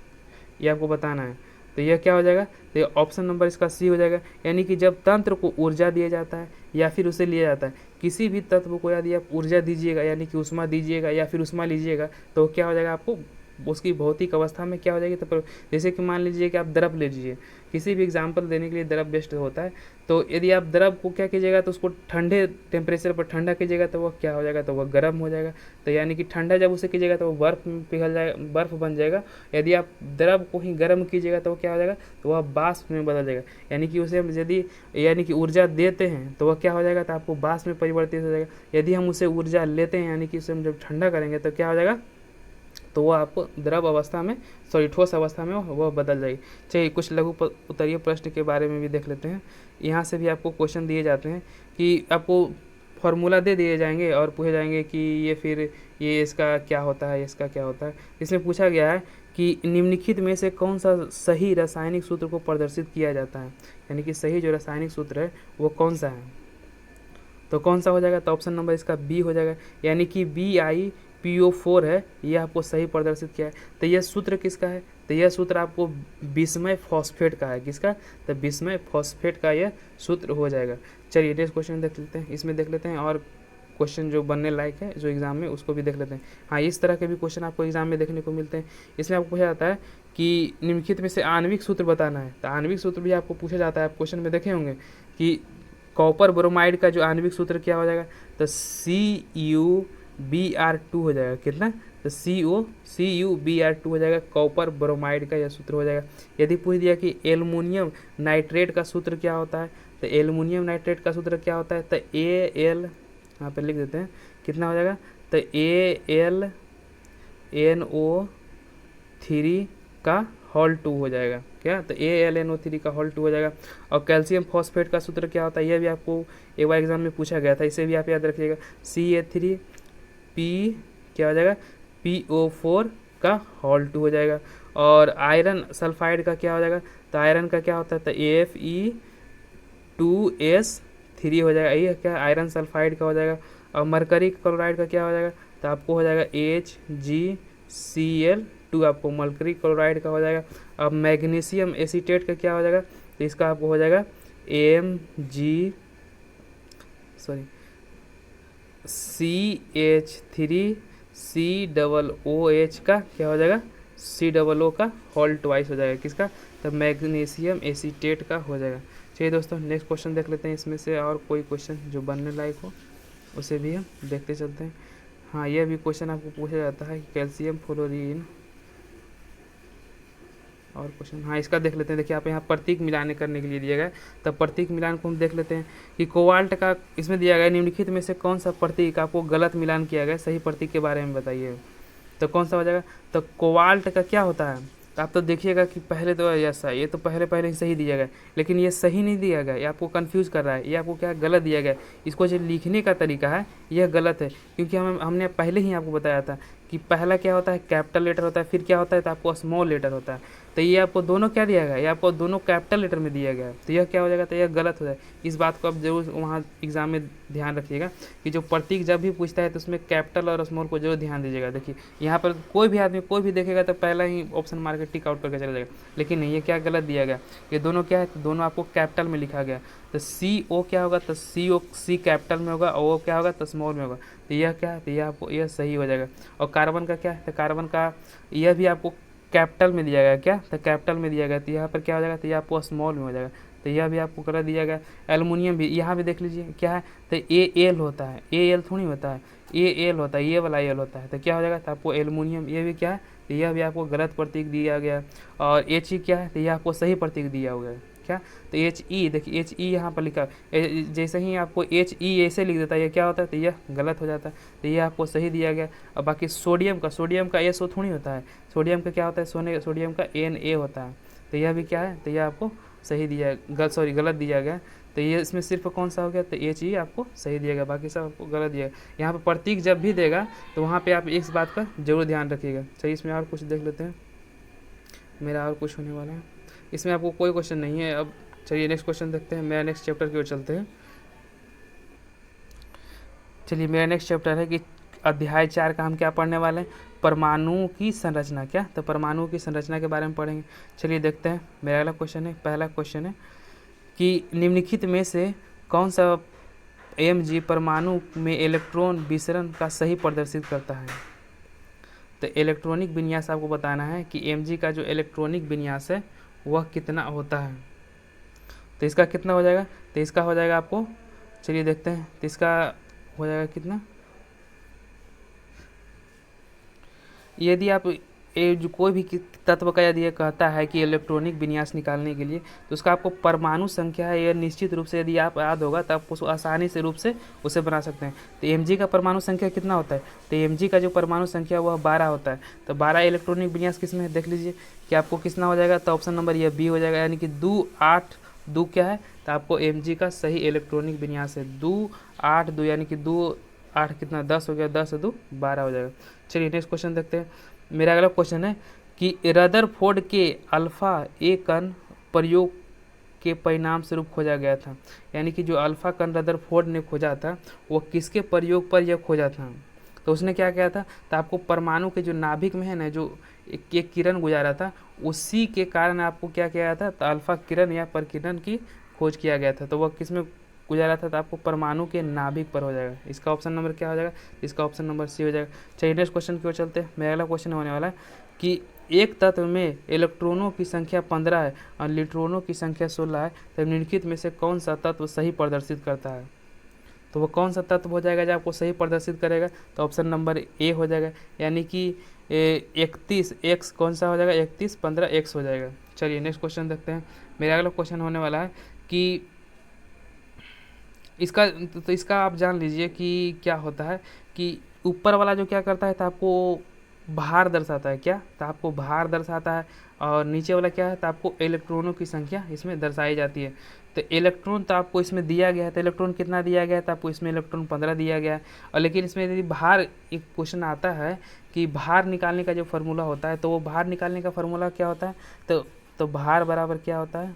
ये आपको बताना है। तो यह क्या हो जाएगा, तो ऑप्शन नंबर इसका सी हो जाएगा, यानी कि जब तंत्र को ऊर्जा दिया जाता है या फिर उसे लिया जाता है। किसी भी तत्व को यदि आप ऊर्जा दीजिएगा यानी कि ऊष्मा दीजिएगा या फिर ऊष्मा लीजिएगा तो क्या हो जाएगा, आपको उसकी भौतिक अवस्था में क्या हो जाएगी, तो जैसे कि मान लीजिए कि आप द्रव लीजिए, किसी भी एग्जाम्पल देने के लिए द्रव बेस्ट होता है। तो यदि आप द्रव को क्या कीजिएगा, तो उसको ठंडे टेम्परेचर पर ठंडा कीजिएगा तो वह क्या हो जाएगा, तो वह गर्म हो जाएगा। तो यानी कि ठंडा जब उसे कीजिएगा तो वह बर्फ में पिघल जाएगा, बर्फ बन जाएगा। यदि आप द्रव को ही गर्म कीजिएगा तो वह क्या हो जाएगा, तो वह वाष्प में बदल जाएगा। यानी कि उसे हम यदि यानी कि ऊर्जा देते हैं तो वह क्या हो जाएगा, तो आपको वाष्प में परिवर्तित हो जाएगा। यदि हम उसे ऊर्जा लेते हैं यानी कि उसे हम जब ठंडा करेंगे तो क्या हो जाएगा, तो वह आपको द्रव अवस्था में ठोस अवस्था में वह बदल जाएगी। चलिए कुछ लघु उत्तरीय प्रश्न के बारे में भी देख लेते हैं। यहाँ से भी आपको क्वेश्चन दिए जाते हैं कि आपको फॉर्मूला दे दिए जाएंगे और पूछे जाएंगे कि ये फिर ये इसका क्या होता है, इसका क्या होता है। इसमें पूछा गया है कि निम्नलिखित में से कौन सा सही रासायनिक सूत्र को प्रदर्शित किया जाता है, यानी कि सही जो रासायनिक सूत्र है वो कौन सा है, तो कौन सा हो जाएगा, तो ऑप्शन नंबर इसका बी हो जाएगा, यानी कि BI PO4 है, ये आपको सही प्रदर्शित किया है। तो यह सूत्र किसका है? तो यह सूत्र आपको विस्मय फॉस्फेट का है। किसका? तो विस्मय फॉस्फेट का यह सूत्र हो जाएगा। चलिए नेक्स्ट क्वेश्चन देख लेते हैं, इसमें देख लेते हैं और क्वेश्चन जो बनने लायक है जो एग्जाम में, उसको भी देख लेते हैं। हाँ, इस तरह के भी क्वेश्चन आपको एग्जाम में देखने को मिलते हैं। इसमें आपको पूछा जाता है कि निम्नलिखित में से आणविक सूत्र बताना है। तो आणविक सूत्र भी आपको पूछा जाता है, आप क्वेश्चन में देखे होंगे कि कॉपर ब्रोमाइड का जो आणविक सूत्र क्या हो जाएगा? तो CuBr2 हो जाएगा। कितना? तो CuBr2 हो जाएगा, कॉपर ब्रोमाइड का यह सूत्र हो जाएगा। यदि पूछ दिया कि एल्युमिनियम नाइट्रेट का सूत्र क्या होता है, तो एल्युमिनियम नाइट्रेट का सूत्र क्या होता है? तो Al, यहाँ पर लिख देते हैं, कितना हो जाएगा? तो AlNO3 का होल 2 हो जाएगा। क्या? तो AlNO3 का होल 2 हो जाएगा। और कैल्शियम फॉस्फेट का सूत्र क्या होता है? यह भी आपको एक बार एग्जाम में पूछा गया था, इसे भी आप याद रखिएगा। Ca3P क्या हो जाएगा? PO4 का होल 2 हो जाएगा। और आयरन सल्फाइड का क्या हो जाएगा? तो आयरन का क्या होता है? तो Fe2S3 हो जाएगा। ये क्या? आयरन सल्फाइड का हो जाएगा। और मरकरी क्लोराइड का क्या हो जाएगा? तो आपको हो जाएगा HgCl2, आपको मरकरी क्लोराइड का हो जाएगा। अब मैग्नीशियम एसीटेट का क्या हो जाएगा? तो इसका आपको हो जाएगा CH3COOH का क्या हो जाएगा? COO का होल ट्वाइस हो जाएगा। किसका? तो मैग्नीशियम एसीटेट का हो जाएगा। चलिए दोस्तों नेक्स्ट क्वेश्चन देख लेते हैं, इसमें से और कोई क्वेश्चन जो बनने लायक हो उसे भी हम देखते चलते हैं। हाँ, यह भी क्वेश्चन आपको पूछा जाता है कि कैल्शियम फ्लोरीन और क्वेश्चन, हाँ इसका देख लेते हैं। देखिए आप यहाँ प्रतीक मिलान करने के लिए दिया गया, तब प्रतीक मिलान को हम देख लेते हैं कि कोबाल्ट का इसमें दिया गया निम्नलिखित में से कौन सा प्रतीक आपको गलत मिलान किया गया, सही प्रतीक के बारे में बताइए। तो कौन सा हो जाएगा? तो कोबाल्ट का क्या होता है? तो आप तो देखिएगा कि पहले तो ऐसा, ये तो पहले ही सही दिया गया, लेकिन ये सही नहीं दिया गया, ये आपको कंफ्यूज कर रहा है, ये आपको क्या गलत दिया गया। इसको जो लिखने का तरीका है यह गलत है, क्योंकि हमने पहले ही आपको बताया था कि पहला क्या होता है? कैपिटल लेटर होता है, फिर क्या होता है? तो आपको स्मॉल लेटर होता है। तो ये आपको दोनों क्या दिया गया? ये आपको दोनों कैपिटल लेटर में दिया गया है, तो यह क्या हो जाएगा? तो यह गलत हो जाएगा। इस बात को आप जरूर वहाँ एग्जाम में ध्यान रखिएगा कि जो प्रतीक जब भी पूछता है तो उसमें कैपिटल और स्मॉल को जरूर ध्यान दीजिएगा। देखिए यहाँ पर कोई भी आदमी कोई भी देखेगा तो पहला ही ऑप्शन मार के टिक आउट करके चला जाएगा, लेकिन नहीं, ये क्या गलत दिया गया। ये दोनों क्या है? तो दोनों आपको कैपिटल में लिखा गया। तो CO क्या होगा? तो C कैपिटल में होगा, और O क्या होगा? तो स्मॉल में होगा। तो यह क्या है? तो यह आपको यह सही हो जाएगा। और कार्बन का क्या है? तो कार्बन का यह भी आपको कैपिटल में दिया गया। क्या? तो कैपिटल में दिया गया, तो यहाँ पर क्या हो जाएगा? तो यह आपको स्मॉल में हो जाएगा, तो यह भी आपको गलत दिया गया। एल्युमिनियम भी यहाँ भी देख लीजिए क्या है? तो AL होता है, AL थोड़ी होता है, AL होता है, ये वाला L होता है। तो क्या हो जाएगा? तो आपको एल्युमिनियम, ये भी क्या है? तो यह भी आपको गलत प्रतीक दिया गया। और He क्या है? तो यह आपको सही प्रतीक दिया हुआ है। क्या? तो HE, देखिए HE यहाँ पर लिखा है, जैसे ही आपको HE ऐसे लिख देता है, यह क्या होता है? तो यह गलत हो जाता है, तो यह आपको सही दिया गया। और बाकी सोडियम का SO थोड़ी होता है, सोडियम का क्या होता है? सोडियम का Na होता है, तो यह भी क्या है? तो यह आपको सही दिया, गलत दिया गया। तो ये इसमें सिर्फ कौन सा हो गया? तो He आपको सही दिया गया, बाकी सब आपको गलत दिया गया। यहाँ पर प्रतीक जब भी देगा तो वहाँ पे आप इस बात का जरूर ध्यान रखिएगा। चलिए इसमें और कुछ देख लेते हैं, मेरा और कुछ होने वाला है, इसमें आपको कोई क्वेश्चन नहीं है। अब चलिए नेक्स्ट क्वेश्चन देखते हैं, मेरा नेक्स्ट चैप्टर की ओर चलते हैं। चलिए मेरा नेक्स्ट चैप्टर है कि अध्याय 4 का हम क्या पढ़ने वाले हैं? परमाणु की संरचना। क्या? तो परमाणु की संरचना के बारे में पढ़ेंगे। चलिए देखते हैं, मेरा अगला क्वेश्चन है, पहला क्वेश्चन है कि निम्नलिखित में से कौन सा Mg परमाणु में इलेक्ट्रॉन विसरण का सही प्रदर्शित करता है? तो इलेक्ट्रॉनिक विन्यास आपको बताना है कि Mg का जो इलेक्ट्रॉनिक विन्यास है वह कितना होता है। तो इसका कितना हो जाएगा? तो इसका हो जाएगा आपको, चलिए देखते हैं, तो इसका हो जाएगा कितना। यदि आप जो कोई भी तत्व का यदि ये कहता है कि इलेक्ट्रॉनिक विन्यास निकालने के लिए, तो उसका आपको परमाणु संख्या है, यह निश्चित रूप से यदि आप याद होगा तो आप उसको आसानी से रूप से उसे बना सकते हैं। तो Mg का परमाणु संख्या कितना होता है? तो Mg का जो परमाणु संख्या वह 12 होता है। तो 12 इलेक्ट्रॉनिक विन्यास किसमें है? देख लीजिए कि आपको कितना हो जाएगा। तो ऑप्शन नंबर ये B हो जाएगा, यानी कि 2 8 2 क्या है? तो आपको Mg का सही इलेक्ट्रॉनिक विन्यास है 2 8 2, यानी कि 2 8 कितना 10 हो गया, 10 2 12 हो जाएगा। चलिए नेक्स्ट क्वेश्चन देखते हैं। मेरा अगला क्वेश्चन है कि रदरफोर्ड के अल्फा ए कण प्रयोग के परिणाम स्वरूप खोजा गया था, यानी कि जो अल्फा कण रदरफोर्ड ने खोजा था वो किसके प्रयोग पर यह खोजा था? तो उसने क्या किया था, तो आपको परमाणु के जो नाभिक में है ना, जो एक किरण गुजारा था, उसी के कारण आपको क्या किया था, तो अल्फा किरण या परकिरण की खोज किया गया था। तो वह किस में गुजारा था, तो आपको परमाणु के नाभिक पर हो जाएगा। इसका ऑप्शन नंबर क्या हो जाएगा, इसका ऑप्शन नंबर सी हो जाएगा। चलिए नेक्स्ट क्वेश्चन की ओर चलते हैं। मेरा अगला क्वेश्चन होने वाला है कि एक तत्व में इलेक्ट्रॉनों की संख्या 15 है और न्यूट्रॉनों की संख्या 16 है, तो निम्नलिखित में से कौन सा तत्व सही प्रदर्शित करता है। तो वो कौन सा तत्व हो जाएगा जो आपको सही प्रदर्शित करेगा, तो ऑप्शन नंबर ए हो जाएगा, यानी कि 31 एक्स कौन सा हो जाएगा, 31 15 एक्स हो जाएगा। चलिए नेक्स्ट क्वेश्चन देखते हैं। मेरा अगला क्वेश्चन होने वाला है कि इसका आप जान लीजिए कि क्या होता है कि ऊपर वाला जो क्या करता है, तो आपको भार दर्शाता है, क्या, तो आपको भार दर्शाता है, और नीचे वाला क्या है, तो आपको इलेक्ट्रॉनों की संख्या इसमें दर्शाई जाती है। तो इलेक्ट्रॉन तो आपको इसमें दिया गया है, तो इलेक्ट्रॉन कितना दिया गया है, तो आपको इसमें इलेक्ट्रॉन 15 दिया गया है। और लेकिन इसमें यदि भार, एक क्वेश्चन आता है कि भार निकालने का जो फार्मूला होता है, तो वो भार निकालने का फार्मूला क्या होता है, तो भार बराबर क्या होता है,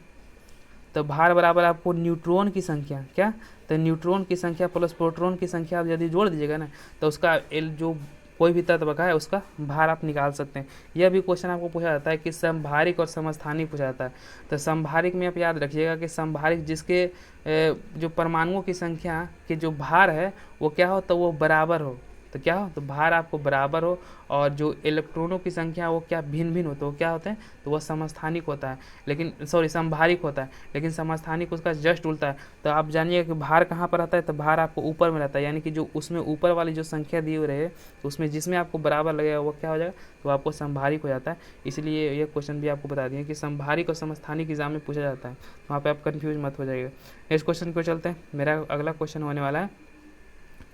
तो भार बराबर आपको न्यूट्रॉन की संख्या, क्या, तो न्यूट्रॉन की संख्या प्लस प्रोटॉन की संख्या आप यदि जोड़ दीजिएगा ना, तो उसका जो कोई भी तत्व का है उसका भार आप निकाल सकते हैं। यह भी क्वेश्चन आपको पूछा जाता है कि समभारिक और समस्थानिक पूछा जाता है। तो समभारिक में आप याद रखिएगा कि समभारिक जिसके जो परमाणुओं की संख्या के जो भार है वो क्या हो, तो वो बराबर हो, तो क्या हो, तो भार आपको बराबर हो, और जो इलेक्ट्रॉनों की संख्या वो क्या भिन्न भिन्न हो, तो वो क्या होते हैं, तो वह समस्थानिक होता है, लेकिन सॉरी समभारिक होता है, लेकिन समस्थानिक उसका जस्ट उल्टा है। तो आप जानिए कि भार कहाँ पर आता है, तो भार आपको ऊपर में रहता है, यानी कि जो उसमें ऊपर वाली जो संख्या दी हुई रहे, तो उसमें जिसमें आपको बराबर लगेगा वो क्या हो जाएगा, तो आपको समभारिक हो जाता है। इसलिए यह क्वेश्चन भी आपको बता दिए कि समभारिक और समस्थानिक एग्जाम में पूछा जाता है, वहाँ पर आप कन्फ्यूज मत हो जाइएगा। नेक्स्ट क्वेश्चन को चलते हैं। मेरा अगला क्वेश्चन होने वाला है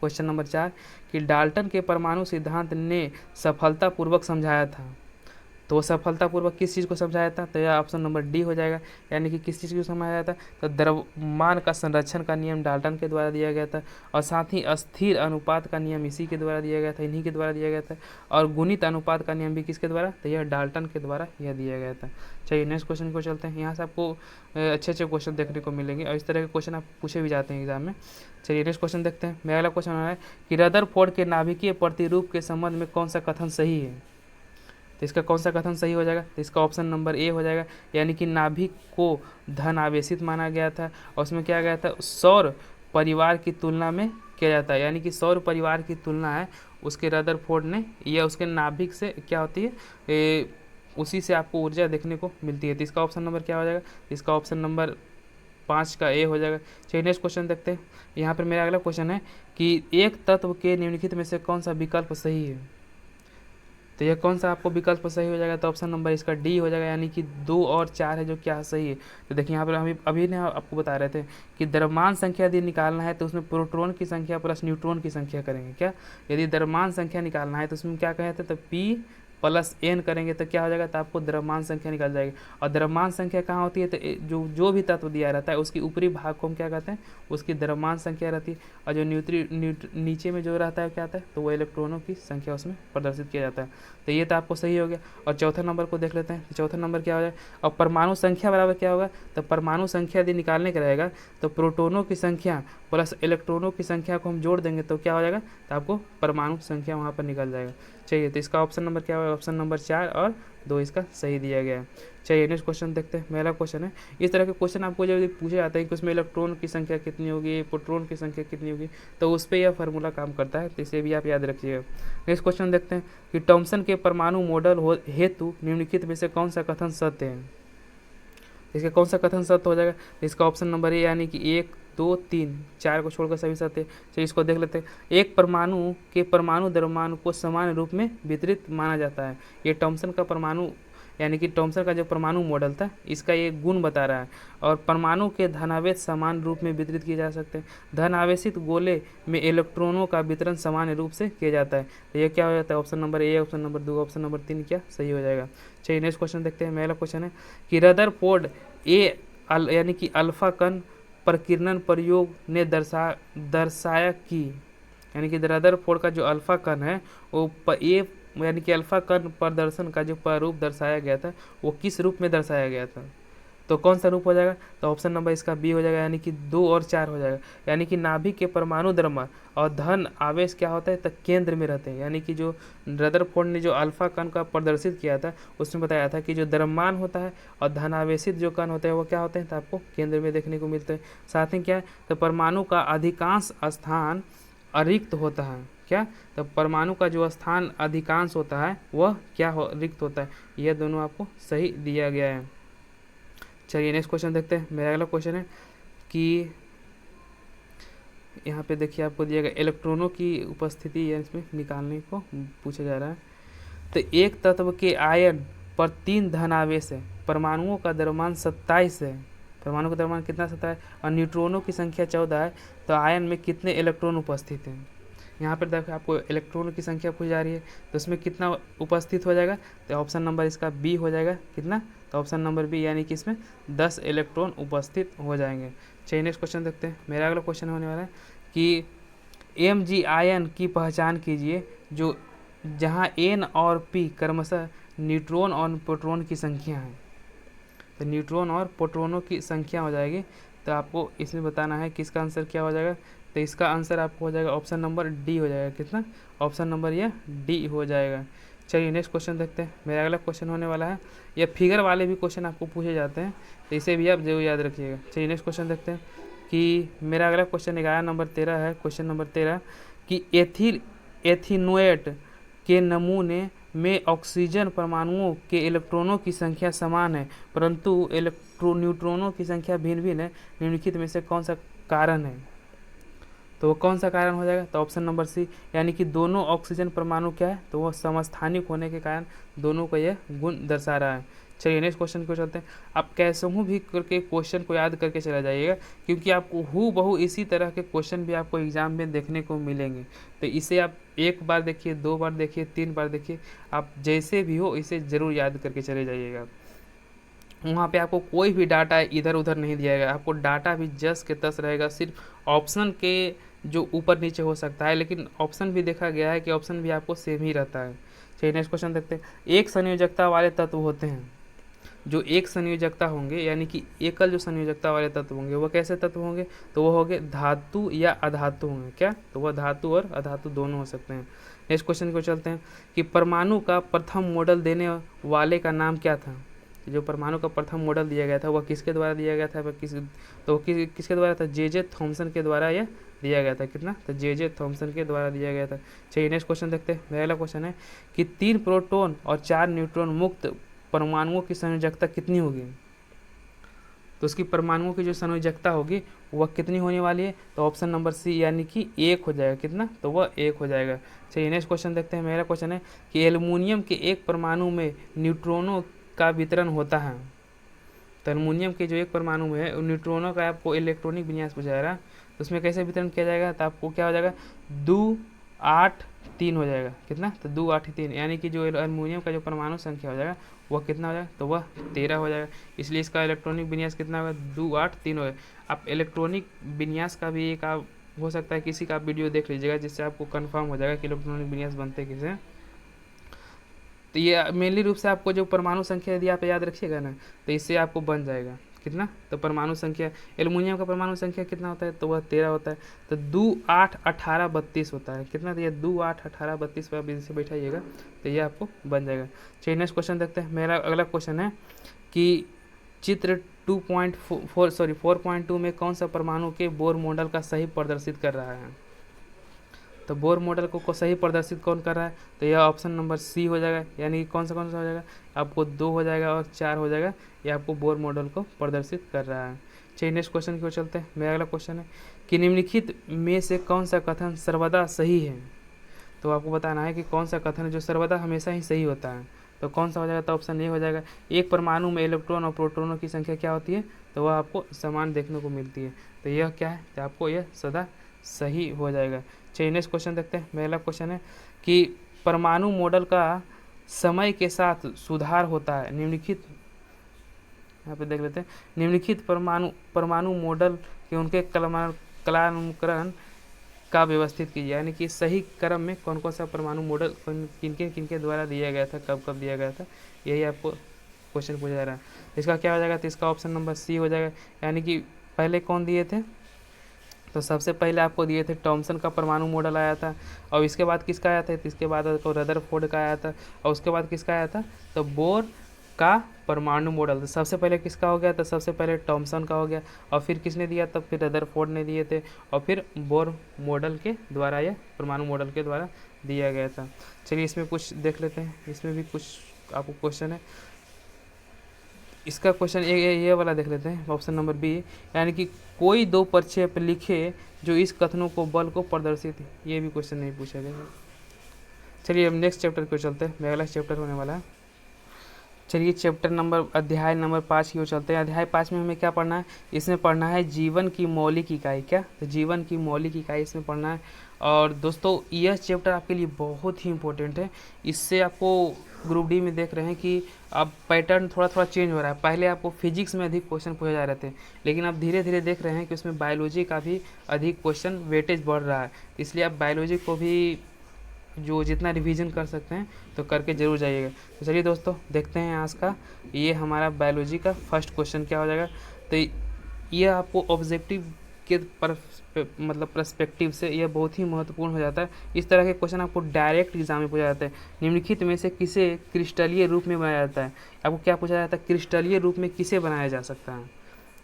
क्वेश्चन नंबर 4 कि डाल्टन के परमाणु सिद्धांत ने सफलतापूर्वक समझाया था। तो वो सफलतापूर्वक किस चीज़ को समझाया था, तो यह ऑप्शन नंबर डी हो जाएगा, यानी कि किस चीज़ को समझाया था, तो द्रव्यमान का संरक्षण का नियम डाल्टन के द्वारा दिया गया था, और साथ ही अस्थिर अनुपात का नियम इसी के द्वारा दिया गया था, इन्हीं के द्वारा दिया गया था, और गुणित अनुपात का नियम भी किसके द्वारा, तो यह डाल्टन के द्वारा यह दिया गया था। चलिए नेक्स्ट क्वेश्चन को चलते हैं। यहाँ से आपको अच्छे अच्छे क्वेश्चन देखने को मिलेंगे, और इस तरह के क्वेश्चन आप पूछे भी जाते हैं एग्जाम में। चलिए नेक्स्ट क्वेश्चन देखते हैं। मेरा अगला क्वेश्चन है कि रदरफोर्ड के नाभिकीय प्रतिरूप के संबंध में कौन सा कथन सही है। तो इसका कौन सा कथन सही हो जाएगा, तो इसका ऑप्शन नंबर ए हो जाएगा, यानी कि नाभिक को धन आवेशित माना गया था, और उसमें क्या गया था, सौर परिवार की तुलना में किया जाता है, यानी कि सौर परिवार की तुलना है उसके रदरफोर्ड ने, या उसके नाभिक से क्या होती है, उसी से आपको ऊर्जा देखने को मिलती है। तो इसका ऑप्शन नंबर क्या हो जाएगा, इसका ऑप्शन नंबर 5 का ए हो जाएगा। चलिए नेक्स्ट क्वेश्चन देखते हैं। यहाँ पर मेरा अगला क्वेश्चन है कि एक तत्व के निम्नलिखित में से कौन सा विकल्प सही है। तो यह कौन सा आपको विकल्प सही हो जाएगा, तो ऑप्शन नंबर इसका डी हो जाएगा, यानी कि 2 और 4 है जो क्या सही है। तो देखिए यहाँ पर हम अभी ने आपको बता रहे थे कि द्रव्यमान संख्या यदि निकालना है तो उसमें प्रोटॉन की संख्या प्लस न्यूट्रॉन की संख्या करेंगे, क्या, यदि द्रव्यमान संख्या निकालना है तो उसमें क्या कहे थे, तो पी प्लस एन करेंगे तो क्या हो जाएगा, तो आपको द्रव्यमान संख्या निकल जाएगी। और द्रव्यमान संख्या कहाँ होती है, तो जो भी तत्व दिया रहता है उसकी ऊपरी भाग को हम क्या कहते हैं, उसकी द्रव्यमान संख्या रहती है, और जो नीचे में जो रहता है क्या आता है, तो वो इलेक्ट्रॉनों की संख्या उसमें प्रदर्शित किया जाता है। तो ये तो आपको सही हो गया। और चौथा नंबर को देख लेते हैं। चौथा नंबर क्या हो जाए, और परमाणु संख्या बराबर क्या होगा, तो परमाणु संख्या यदि निकालने का रहेगा तो प्रोटोनों की संख्या प्लस इलेक्ट्रॉनों की संख्या को हम जोड़ देंगे तो क्या हो जाएगा, तो आपको परमाणु संख्या वहाँ पर निकल जाएगा। चाहिए तो इसका ऑप्शन नंबर क्या होगा, ऑप्शन नंबर 4 और 2 इसका सही दिया गया है। चलिए नेक्स्ट क्वेश्चन देखते हैं। मेरा क्वेश्चन है, इस तरह के क्वेश्चन आपको जब पूछे जाते हैं कि उसमें इलेक्ट्रॉन की संख्या कितनी होगी, प्रोटॉन की संख्या कितनी होगी, तो उस पर यह फार्मूला काम करता है, तो इसे भी आप याद रखिएगा। नेक्स्ट क्वेश्चन देखते हैं कि थॉमसन के परमाणु मॉडल हेतु निम्नलिखित में से कौन सा कथन सत्य है। इसका कौन सा कथन सत्य हो जाएगा, इसका ऑप्शन नंबर ए, यानी कि 1 2 3 4 को छोड़कर सभी सत्य। चलिए इसको देख लेते हैं। एक परमाणु के परमाणु द्रव्यमान को समान रूप में वितरित माना जाता है। ये थॉमसन का परमाणु, यानी कि थॉमसन का जो परमाणु मॉडल था इसका ये गुण बता रहा है। और परमाणु के धनावेश समान रूप में वितरित किए जा सकते हैं। धन आवेशित गोले में इलेक्ट्रॉनों का वितरण समान रूप से किया जाता है। तो ये क्या हो जाता है, option number A, option number 2, option number 3 क्या सही हो जाएगा। चलिए नेक्स्ट क्वेश्चन देखते हैं। मेरा क्वेश्चन है कि रदरफोर्ड यानी कि अल्फा कण प्रकीर्णन प्रयोग ने दर्शाया कि, यानी कि रदरफोर्ड का जो अल्फा कण है वो यानी कि अल्फा कण प्रदर्शन का जो प्रारूप दर्शाया गया था वो किस रूप में दर्शाया गया था। तो कौन सा रूप हो जाएगा, तो ऑप्शन नंबर इसका बी हो जाएगा, यानी कि 2 और 4 हो जाएगा। यानी कि नाभिक के परमाणु द्रव्यमान और धन आवेश क्या होता है, तो केंद्र में रहते हैं। यानी कि जो रदरफोर्ड ने जो अल्फा कण का प्रदर्शित किया था उसमें बताया था कि जो द्रव्यमान होता है और धन आवेशित जो कण होते हैं वो क्या होते हैं, तो आपको केंद्र में देखने को मिलते हैं। साथ ही क्या है, तो परमाणु का अधिकांश स्थान अरिक्त होता है। क्या, तो परमाणु का जो स्थान अधिकांश होता है वह क्या रिक्त होता है। यह दोनों आपको सही दिया गया है। चलिए नेक्स्ट क्वेश्चन देखते हैं। मेरा अगला क्वेश्चन है कि यहाँ पे देखिए आपको दिया गया इलेक्ट्रॉनों की उपस्थिति है, इसमें निकालने को पूछा जा रहा है। तो एक तत्व के आयन पर 3 धन आवेश है, परमाणुओं का द्रव्यमान 27 है। परमाणु का द्रव्यमान कितना 27 और न्यूट्रॉनों की संख्या 14 है, तो आयन में कितने इलेक्ट्रॉन उपस्थित हैं। यहाँ पर देखो आपको इलेक्ट्रॉनों की संख्या पूछ जा रही है, तो उसमें कितना उपस्थित हो जाएगा, तो ऑप्शन नंबर इसका बी हो जाएगा। कितना, तो ऑप्शन नंबर बी, यानी कि इसमें 10 इलेक्ट्रॉन उपस्थित हो जाएंगे। चलिए नेक्स्ट क्वेश्चन देखते हैं। मेरा अगला क्वेश्चन होने वाला है कि Mg आयन की पहचान कीजिए जो जहाँ N और P क्रमशः न्यूट्रॉन और प्रोटॉन की संख्या है। तो न्यूट्रॉन और प्रोटॉनों की संख्या हो जाएगी, तो आपको इसमें बताना है कि इसका आंसर क्या हो जाएगा। तो इसका आंसर आपको हो जाएगा ऑप्शन नंबर डी हो जाएगा। कितना, ऑप्शन नंबर यह डी हो जाएगा। चलिए नेक्स्ट क्वेश्चन देखते हैं। मेरा अगला क्वेश्चन होने वाला है, यह फिगर वाले भी क्वेश्चन आपको पूछे जाते हैं, तो इसे भी आप जरूर याद रखिएगा। चलिए नेक्स्ट क्वेश्चन देखते हैं कि मेरा अगला क्वेश्चन 11 नंबर 13 है। क्वेश्चन नंबर 13 कि एथिनोएट के नमूने में ऑक्सीजन परमाणुओं के इलेक्ट्रॉनों की संख्या समान है, परंतु न्यूट्रॉनों की संख्या भिन्न भिन्न है। निम्नलिखित में से कौन सा कारण है, तो वो कौन सा कारण हो जाएगा, तो ऑप्शन नंबर सी, यानी कि दोनों ऑक्सीजन परमाणु क्या है, तो वो समस्थानिक होने के कारण दोनों का यह गुण दर्शा रहा है। चलिए नेक्स्ट क्वेश्चन को चलते हैं। आप कैसे हूँ भी करके क्वेश्चन को याद करके चला जाइएगा, क्योंकि आपको हूबहू इसी तरह के क्वेश्चन भी आपको एग्जाम में देखने को मिलेंगे। तो इसे आप 1 बार देखिए, 2 बार देखिए, 3 बार देखिए, आप जैसे भी हो इसे ज़रूर याद करके चले जाइएगा। वहाँ पे आपको कोई भी डाटा इधर उधर नहीं दिया गया, आपको डाटा भी जस के तस रहेगा। सिर्फ ऑप्शन के जो ऊपर नीचे हो सकता है, लेकिन ऑप्शन भी देखा गया है कि ऑप्शन भी आपको सेम ही रहता है। चलिए नेक्स्ट क्वेश्चन देखते हैं। एक संयोजकता वाले तत्व होते हैं, जो एक संयोजकता होंगे, यानी कि एकल जो संयोजकता वाले तत्व होंगे वो कैसे तत्व होंगे, तो वो होंगे धातु या अधातु होंगे। क्या, तो वह धातु और अधातु दोनों हो सकते हैं। नेक्स्ट क्वेश्चन को चलते हैं कि परमाणु का प्रथम मॉडल देने वाले का नाम क्या था। जो परमाणु का प्रथम मॉडल दिया गया था वह किसके द्वारा दिया गया था, किसके द्वारा था, जे थॉमसन के द्वारा यह दिया गया था। कितना, तो जे थॉमसन के द्वारा दिया गया था। चलिए नेक्स्ट क्वेश्चन देखते हैं। अगला क्वेश्चन है कि 3 प्रोटॉन और 4 न्यूट्रॉन मुक्त परमाणुओं की संयोजकता कितनी होगी। तो उसकी परमाणुओं की जो संयोजकता होगी वह कितनी होने वाली है, तो ऑप्शन नंबर सी, यानी कि 1 हो जाएगा। कितना, तो वह 1 हो जाएगा। चलिए नेक्स्ट क्वेश्चन देखते हैं। मेरा क्वेश्चन है कि एल्युमिनियम के एक परमाणु में न्यूट्रॉनों का वितरण होता है। तो एल्युमिनियम के जो एक परमाणु में है न्यूट्रॉनों का आपको इलेक्ट्रॉनिक विन्यास पूछा रहा है, तो उसमें कैसे वितरण किया जाएगा, तो आपको क्या हो जाएगा, 2 8 3 हो जाएगा। कितना, तो 2 8 3, यानी कि जो एल्युमिनियम का जो परमाणु संख्या हो जाएगा वह कितना हो जाएगा, तो वह 13 हो जाएगा। इसलिए इसका इलेक्ट्रॉनिक विन्यास कितना होगा, 2 8 3 होगा। आप इलेक्ट्रॉनिक विन्यास का भी एक आप हो सकता है किसी का वीडियो देख लीजिएगा, जिससे आपको कंफर्म हो जाएगा कि इलेक्ट्रॉनिक विन्यास बनते किसे। तो ये मेनली रूप से आपको जो परमाणु संख्या यदि आप याद रखिएगा ना, तो इससे आपको बन जाएगा। कितना, तो परमाणु संख्या एल्युमिनियम का परमाणु संख्या कितना होता है, तो वह 13 होता है। तो 2 8 18 32 होता है। कितना, तो ये 2 8 18 32 पर आप इसे बैठाइएगा तो ये आपको बन जाएगा। चलिए नेक्स्ट क्वेश्चन देखते हैं। मेरा अगला क्वेश्चन है कि चित्र 4.2 में कौन सा परमाणु के बोर मॉडल का सही प्रदर्शित कर रहा है। तो बोर मॉडल को सही प्रदर्शित कौन कर रहा है, तो यह ऑप्शन नंबर सी हो जाएगा। यानी कौन सा हो जाएगा, आपको 2 हो जाएगा और 4 हो जाएगा। यह आपको बोर मॉडल को प्रदर्शित कर रहा है। चलिए नेक्स्ट क्वेश्चन की ओर चलते हैं। मेरा अगला क्वेश्चन है कि निम्नलिखित में से कौन सा कथन सर्वदा सही है। तो आपको बताना है कि कौन सा कथन है जो सर्वदा हमेशा ही सही होता है। तो कौन सा हो जाएगा, तो ऑप्शन ए हो जाएगा। एक परमाणु में इलेक्ट्रॉन और प्रोटॉनों की संख्या क्या होती है, तो वह आपको समान देखने को मिलती है। तो यह क्या है, तो आपको यह सदा सही हो जाएगा। चलिए नेक्स्ट क्वेश्चन देखते हैं। मेरा क्वेश्चन है कि परमाणु मॉडल का समय के साथ सुधार होता है। निम्नलिखित, यहाँ पे देख लेते हैं, निम्नलिखित परमाणु मॉडल के उनके कालानुक्रम का व्यवस्थित कीजिए। यानी कि सही क्रम में कौन कौन सा परमाणु मॉडल किनके द्वारा दिया गया था, कब कब दिया गया था, यही आपको क्वेश्चन पूछा जा रहा है। इसका क्या हो जाएगा, तो इसका ऑप्शन नंबर सी हो जाएगा। यानी कि पहले कौन दिए थे, तो सबसे पहले आपको दिए थे थॉमसन का परमाणु मॉडल आया था, और इसके बाद किसका आया था, तो इसके बाद आपको रदरफोर्ड का आया था, और उसके बाद किसका आया था, तो बोर का परमाणु मॉडल। तो सबसे पहले किसका हो गया, तो सबसे पहले थॉमसन का हो गया, और फिर किसने दिया, तब फिर रदरफोर्ड ने दिए थे, और फिर बोर मॉडल के द्वारा या परमाणु मॉडल के द्वारा दिया गया था। चलिए इसमें कुछ देख लेते हैं, इसमें भी कुछ आपको क्वेश्चन है। इसका क्वेश्चन ये वाला देख लेते हैं, ऑप्शन नंबर बी। यानी कि कोई दो प्रक्षेप लिखे जो इस कथनों को बल को प्रदर्शित, ये भी क्वेश्चन नहीं पूछा गया। चलिए अब नेक्स्ट चैप्टर को चलते हैं, अगला चैप्टर होने वाला है। चलिए चैप्टर नंबर अध्याय नंबर 5 की ओर चलते हैं। अध्याय 5 में हमें क्या पढ़ना है, इसमें पढ़ना है जीवन की मौलिक इकाई। क्या, तो जीवन की मौलिक इकाई इसमें पढ़ना है। और दोस्तों यह चैप्टर आपके लिए बहुत ही इंपॉर्टेंट है। इससे आपको ग्रुप डी में देख रहे हैं कि अब पैटर्न थोड़ा थोड़ा चेंज हो रहा है। पहले आपको फिजिक्स में अधिक क्वेश्चन पूछे जा रहे थे, लेकिन अब धीरे धीरे देख रहे हैं कि उसमें बायोलॉजी का भी अधिक क्वेश्चन वेटेज बढ़ रहा है। इसलिए आप बायोलॉजी को भी जो जितना रिवीजन कर सकते हैं तो करके ज़रूर जाइएगा। तो चलिए दोस्तों देखते हैं आज का ये हमारा बायोलॉजी का फर्स्ट क्वेश्चन क्या हो जाएगा। तो ये आपको ऑब्जेक्टिव के मतलब पर्सपेक्टिव से यह बहुत ही महत्वपूर्ण हो जाता है। इस तरह के क्वेश्चन आपको डायरेक्ट एग्जाम में पूछा जाता है। निम्नलिखित में से किसे क्रिस्टलीय रूप में बनाया जाता है, आपको क्या पूछा जाता है, क्रिस्टलीय रूप में किसे बनाया जा सकता है,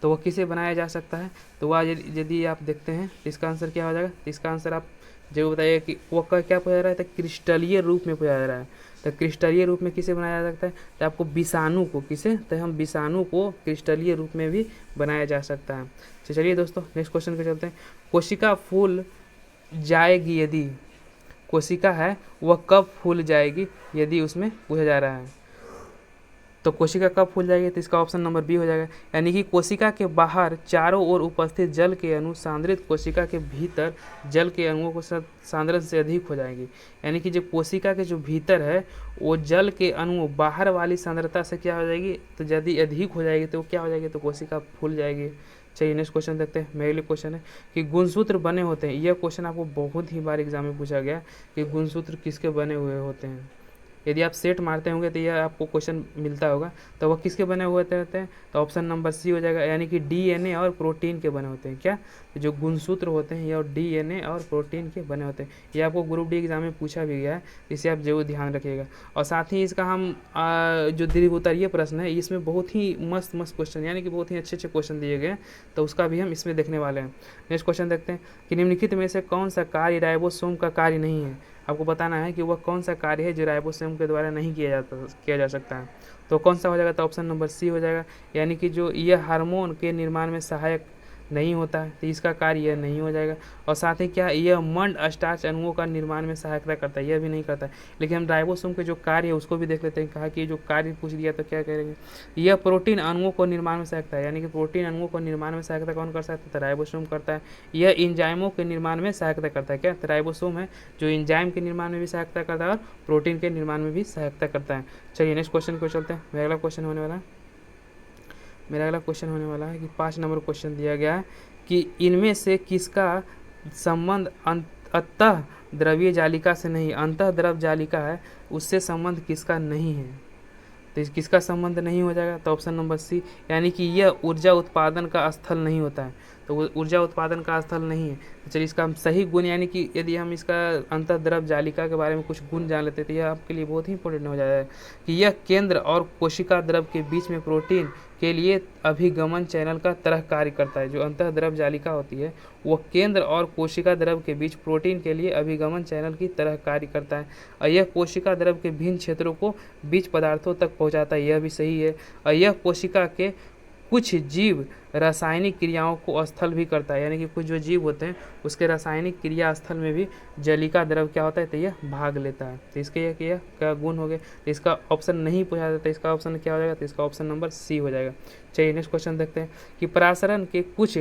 तो वह किसे बनाया जा सकता है। तो वह यदि आप देखते हैं इसका आंसर क्या हो जाएगा, इसका आंसर आप जरूर बताइए कि वो क्या पूछा जा रहा है, तो क्रिस्टलीय रूप में पूछा जा रहा है। तो क्रिस्टलीय रूप में किसे बनाया जा सकता है, तो आपको विषाणु को, किसे, तो हम विषाणु को क्रिस्टलीय रूप में भी बनाया जा सकता है। तो चलिए दोस्तों नेक्स्ट क्वेश्चन पे चलते हैं। कोशिका फूल जाएगी यदि, कोशिका है वह कब फूल जाएगी यदि उसमें पूछा जा रहा है। तो कोशिका कब फूल जाएगी, तो इसका ऑप्शन नंबर बी हो जाएगा। यानी कि कोशिका के बाहर चारों ओर उपस्थित जल के अणु सांद्रित कोशिका के भीतर जल के अणुओं को सांद्रण से अधिक हो जाएंगी। यानी कि जो कोशिका के जो भीतर है वो जल के अणु बाहर वाली सांद्रता से क्या हो जाएगी, तो यदि अधिक हो जाएगी तो क्या हो जाएगी, तो कोशिका फूल जाएगी। चलिए नेक्स्ट क्वेश्चन देखते हैं। मेरे लिए क्वेश्चन है कि गुणसूत्र बने होते हैं। यह क्वेश्चन आपको बहुत ही बार एग्जाम में पूछा गया कि गुणसूत्र किसके बने हुए होते हैं। यदि आप सेट मारते होंगे तो यह आपको क्वेश्चन मिलता होगा। तो वह किसके बने हुए रहते हैं, तो ऑप्शन नंबर सी हो जाएगा। यानी कि डीएनए और प्रोटीन के बने होते हैं। क्या, जो गुणसूत्र होते हैं ये और डीएनए और प्रोटीन के बने होते हैं। ये आपको ग्रुप डी एग्जाम में पूछा भी गया है, इसे आप जरूर ध्यान रखिएगा। और साथ ही इसका हम जो द्विउत्तरीय प्रश्न है इसमें बहुत ही मस्त मस्त क्वेश्चन, यानी कि बहुत ही अच्छे अच्छे क्वेश्चन दिए गए हैं, तो उसका भी हम इसमें देखने वाले हैं। नेक्स्ट क्वेश्चन देखते हैं कि निम्नलिखित में से कौन सा कार्य राइबोसोम का कार्य नहीं है। आपको बताना है कि वह कौन सा कार्य है जो राइबोसोम के द्वारा नहीं किया जा सकता है। तो कौन सा हो जाएगा, तो ऑप्शन नंबर सी हो जाएगा। यानी कि जो यह हार्मोन के निर्माण में सहायक नहीं होता है, तो इसका कार्य यह नहीं हो जाएगा। और साथ ही क्या, यह मंड स्टार्च अणुओं का निर्माण में सहायता करता है, यह भी नहीं करता है। लेकिन हम राइबोसोम के जो कार्य है उसको भी देख लेते हैं। कहा कि जो कार्य पूछ दिया तो क्या करेंगे, यह प्रोटीन अणुओं को निर्माण में सहायता है। यानी कि प्रोटीन अणुओं को निर्माण में सहायता कौन कर सकता है, तो राइबोसोम करता है। यह इंजाइमों के निर्माण में सहायता करता है। क्या, तो राइबोसोम है जो इंजाइम के निर्माण में भी सहायता करता है और प्रोटीन के निर्माण में भी सहायता करता है। चलिए नेक्स्ट क्वेश्चन को चलते हैं। मेरा अगला क्वेश्चन होने वाला है कि 5 नंबर क्वेश्चन दिया गया है कि इनमें से किसका संबंध अंतः द्रवीय जालिका से नहीं, अंतः द्रव जालिका है उससे संबंध किसका नहीं है। तो किसका संबंध नहीं हो जाएगा, तो ऑप्शन नंबर सी। यानी कि यह ऊर्जा उत्पादन का स्थल नहीं होता है, तो वो ऊर्जा उत्पादन का स्थल नहीं है। तो चलिए इसका हम सही गुण, यानी कि यदि हम इसका अंतर्द्रव जालिका के बारे में कुछ गुण जान लेते तो यह आपके लिए बहुत ही इंपॉर्टेंट हो जाएगा कि यह केंद्र और कोशिका द्रव के बीच में प्रोटीन के लिए अभिगमन चैनल का तरह कार्य करता है। जो अंतर्द्रव जालिका होती है वह केंद्र और कोशिका द्रव के बीच प्रोटीन के लिए अभिगमन चैनल की तरह कार्य करता है, और यह कोशिका द्रव के भिन्न क्षेत्रों को बीज पदार्थों तक पहुंचाता है, यह भी सही है। और यह कोशिका के कुछ जीव रासायनिक क्रियाओं को स्थल भी करता है। यानी कि कुछ जो जीव होते हैं उसके रासायनिक क्रिया स्थल में भी जलिका द्रव क्या होता है, तो यह भाग लेता है। तो इसके यह क्या गुण हो गए, तो इसका ऑप्शन नहीं पूछा जाता, इसका ऑप्शन क्या हो जाएगा, तो इसका ऑप्शन नंबर सी हो जाएगा। चलिए नेक्स्ट क्वेश्चन देखते हैं कि परासरण के कुछ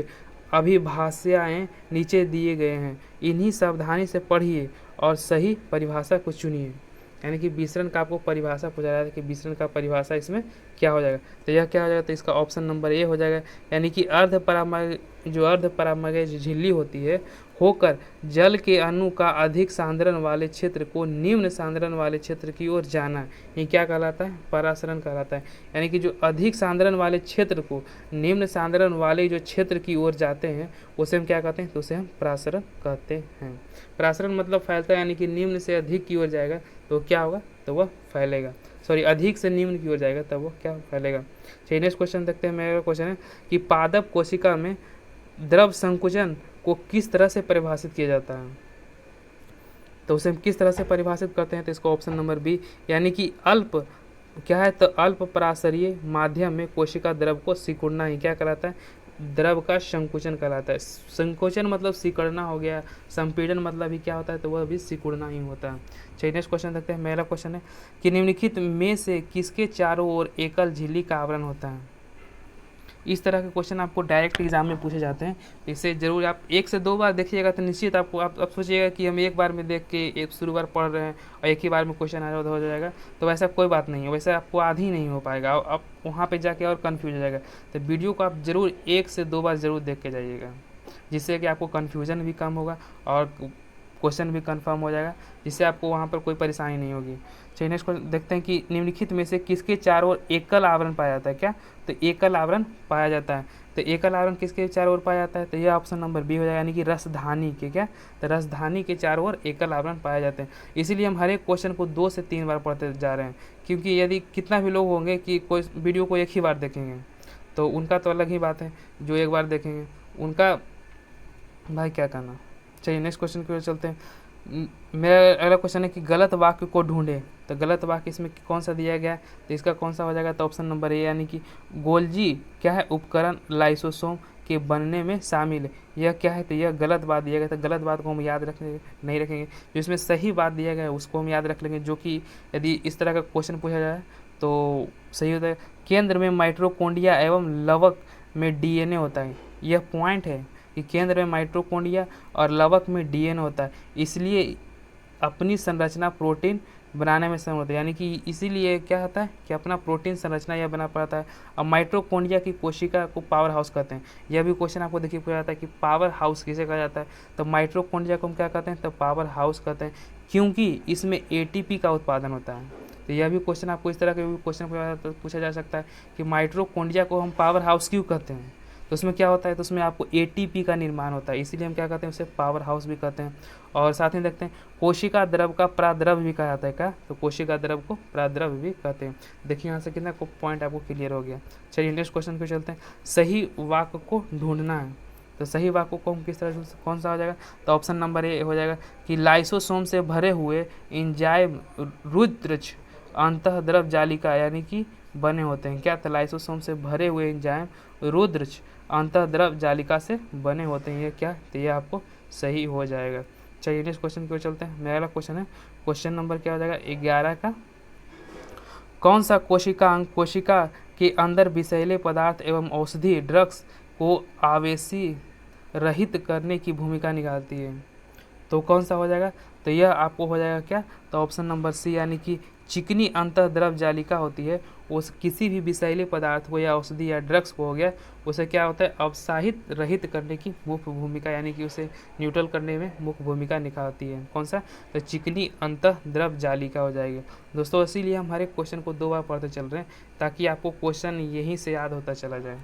अभिभाषाएँ नीचे दिए गए हैं, इन्हीं सावधानी से पढ़िए और सही परिभाषा को चुनिए। यानी कि विसरण का आपको परिभाषा पूछा जाता है कि विसरण का परिभाषा इसमें क्या हो जाएगा, तो यह क्या हो जाएगा, तो इसका ऑप्शन नंबर ए हो जाएगा। यानी कि जो अर्ध परामर्श झिल्ली होती है होकर जल के अणु का अधिक सांद्रण वाले क्षेत्र को निम्न सांद्रण वाले क्षेत्र की ओर जाना, ये क्या कहलाता है? परासरण कहलाता है। यानी कि जो अधिक सांद्रण वाले क्षेत्र को निम्न सांद्रण वाले जो क्षेत्र की ओर जाते हैं उसे हम क्या कहते हैं? तो उसे हम परासरण कहते हैं। परासरण मतलब फैलता है, यानी कि निम्न से अधिक की ओर जाएगा तो क्या होगा? तो वह फैलेगा। सॉरी, अधिक से निम्न की ओर जाएगा तब वो क्या फैलेगा। चलिए नेक्स्ट क्वेश्चन देखते हैं। मेरा क्वेश्चन है कि पादप कोशिका में द्रव संकुचन को किस तरह से परिभाषित किया जाता है? तो उसे हम किस तरह से परिभाषित करते हैं? तो इसको ऑप्शन नंबर बी, यानी कि अल्प क्या है? तो अल्प पराशरीय माध्यम में कोशिका द्रव को सिकुड़ना ही क्या कहलाता है? द्रव का संकुचन कहलाता है। संकोचन मतलब सिकुड़ना हो गया, संपीड़न मतलब ही क्या होता है? तो वह भी सिकुड़ना ही होता है। चलिए नेक्स्ट क्वेश्चन देखते हैं। मेरा क्वेश्चन है कि निम्नलिखित में से किसके चारों ओर एकल झिल्ली का आवरण होता है? इस तरह के क्वेश्चन आपको डायरेक्ट एग्जाम में पूछे जाते हैं, इसे जरूर आप 1 से 2 बार देखिएगा तो निश्चित आपको आप सोचिएगा कि हम एक बार में देख के एक शुरू बार पढ़ रहे हैं और एक ही बार में क्वेश्चन आ हो जाएगा, तो वैसा कोई बात नहीं है, वैसा आपको आधी नहीं हो पाएगा, आप वहाँ पे जाके और कन्फ्यूज हो जाएगा। तो वीडियो को आप जरूर 1 से 2 बार ज़रूर देख के जाइएगा, जिससे कि आपको कन्फ्यूजन भी कम होगा और क्वेश्चन भी कंफर्म हो जाएगा, जिससे आपको वहाँ पर कोई परेशानी नहीं होगी। चलिए नेक्स्ट क्वेश्चन देखते हैं कि निम्नलिखित में से किसके चारों ओर एकल आवरण पाया जाता है? क्या? तो एकल आवरण पाया जाता है। तो एकल आवरण किसके चारों ओर पाया जाता है? तो यह ऑप्शन नंबर बी हो जाएगा, यानी कि रसधानी के क्या? तो रसधानी के चारों ओर एकल आवरण पाए जाते हैं। इसीलिए हम हर एक क्वेश्चन को 2 से 3 बार पढ़ते जा रहे हैं, क्योंकि यदि कितना भी लोग होंगे कि कोई वीडियो को एक ही बार देखेंगे तो उनका तो अलग ही बात है, जो एक बार देखेंगे उनका भाई क्या करना। चलिए नेक्स्ट क्वेश्चन की ओर चलते हैं। मेरा अगला क्वेश्चन है कि गलत वाक्य को ढूंढे। तो गलत वाक्य इसमें कौन सा दिया गया है? तो इसका कौन सा हो जाएगा? तो ऑप्शन नंबर ए, यानी कि गोल्जी क्या है? उपकरण लाइसोसोम के बनने में शामिल है। यह क्या है? तो यह गलत बात दिया गया। तो गलत बात को हम याद रखेंगे नहीं रखेंगे, जो इसमें सही बात दिया गया है उसको हम याद रख लेंगे, जो कि यदि इस तरह का क्वेश्चन पूछा जाए तो सही होता है। केंद्र में माइटोकॉन्ड्रिया एवं लवक में डीएनए होता है। यह पॉइंट है कि केंद्र में माइटोकॉन्ड्रिया और लवक में डीएनए होता है, इसलिए अपनी संरचना प्रोटीन बनाने में समर्थ है। यानी कि इसीलिए क्या होता है कि अपना प्रोटीन संरचना यह बना पाता है। अब माइटोकॉन्ड्रिया की कोशिका को पावर हाउस कहते हैं। यह भी क्वेश्चन आपको देखिए पूछा जाता है कि पावर हाउस किसे कहा जाता है? तो माइटोकॉन्ड्रिया को हम क्या कहते हैं? तो पावर हाउस कहते हैं, क्योंकि इसमें एटीपी का उत्पादन होता है। तो यह भी क्वेश्चन आपको इस तरह के भी क्वेश्चन पूछा जा सकता है कि माइटोकॉन्ड्रिया को हम पावर हाउस क्यों कहते हैं? तो उसमें क्या होता है? तो उसमें आपको एटीपी का निर्माण होता है, इसीलिए हम क्या कहते हैं? उसे पावर हाउस भी कहते हैं। और साथ ही देखते हैं कोशिका द्रव का प्राद्रव भी कहा जाता है। क्या? तो कोशिका द्रव को प्राद्रव भी कहते हैं। देखिए यहाँ से कितना पॉइंट आपको क्लियर हो गया। चलिए नेक्स्ट क्वेश्चन पे चलते हैं। सही वाक्य को ढूंढना है। तो सही वाक्य को हम किस तरह से, कौन सा हो जाएगा? तो ऑप्शन नंबर ए हो जाएगा कि लाइसोसोम से भरे हुए एंजाइम रुद्रज अंतःद्रव जालिका यानी कि बने होते हैं। क्या? तो लाइसोसोम से भरे हुए एंजाइम रुद्रज अंतःद्रव जालिका से बने होते हैं। ये क्या? तो ये आपको सही हो जाएगा। चलिए नेक्स्ट क्वेश्चन की ओर चलते हैं। मेरा अगला क्वेश्चन है, क्वेश्चन नंबर क्या हो जाएगा? 11 का। कौन सा कोशिका अंग कोशिका के अंदर विषैले पदार्थ एवं औषधि ड्रग्स को आवेशी रहित करने की भूमिका निभाती है? तो कौन सा हो जाएगा? तो यह आपको हो जाएगा क्या? तो ऑप्शन नंबर सी, यानी कि चिकनी अंतःद्रव जालिका होती है, उस किसी भी विषैले पदार्थ को या औषधि या ड्रग्स को हो गया, उसे क्या होता है? अवसाहित रहित करने की मुख्य भूमिका, यानी कि उसे न्यूट्रल करने में मुख्य भूमिका निभाती है। कौन सा? तो चिकनी अंतःद्रव जालिका हो जाएगी दोस्तों। इसीलिए हम हर एक क्वेश्चन को 2 बार पढ़ते चल रहे हैं, ताकि आपको क्वेश्चन यहीं से याद होता चला जाए।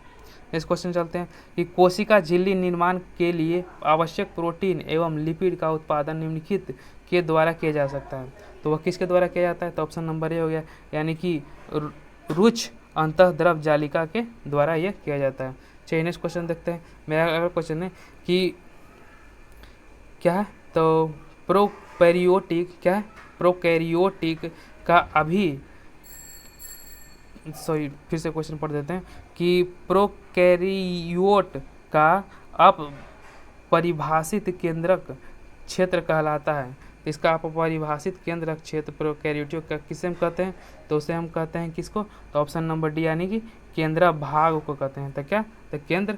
नेक्स्ट क्वेश्चन चलते हैं कि कोशिका झिल्ली निर्माण के लिए आवश्यक प्रोटीन एवं लिपिड का उत्पादन निम्नलिखित के द्वारा किया जा सकता है। तो वह किसके द्वारा किया जाता है? तो ऑप्शन नंबर ए हो गया, यानी कि रुच अंतःद्रव जालिका के द्वारा यह किया जाता है। चलिए नेक्स्ट क्वेश्चन देखते हैं। मेरा अगला क्वेश्चन है कि क्या है? तो प्रोकैरियोटिक क्या है? प्रोकैरियोटिक का फिर से क्वेश्चन पढ़ देते हैं कि प्रोकैरियोट का अपरिभाषित केंद्रक क्षेत्र कहलाता है। तो इसका अपरिभाषित केंद्रक क्षेत्र प्रोकैरियोटिक का किसे हम कहते हैं? तो उसे हम कहते हैं किसको? तो ऑप्शन नंबर डी, यानी कि केंद्र भाग को कहते हैं। तो क्या? तो केंद्र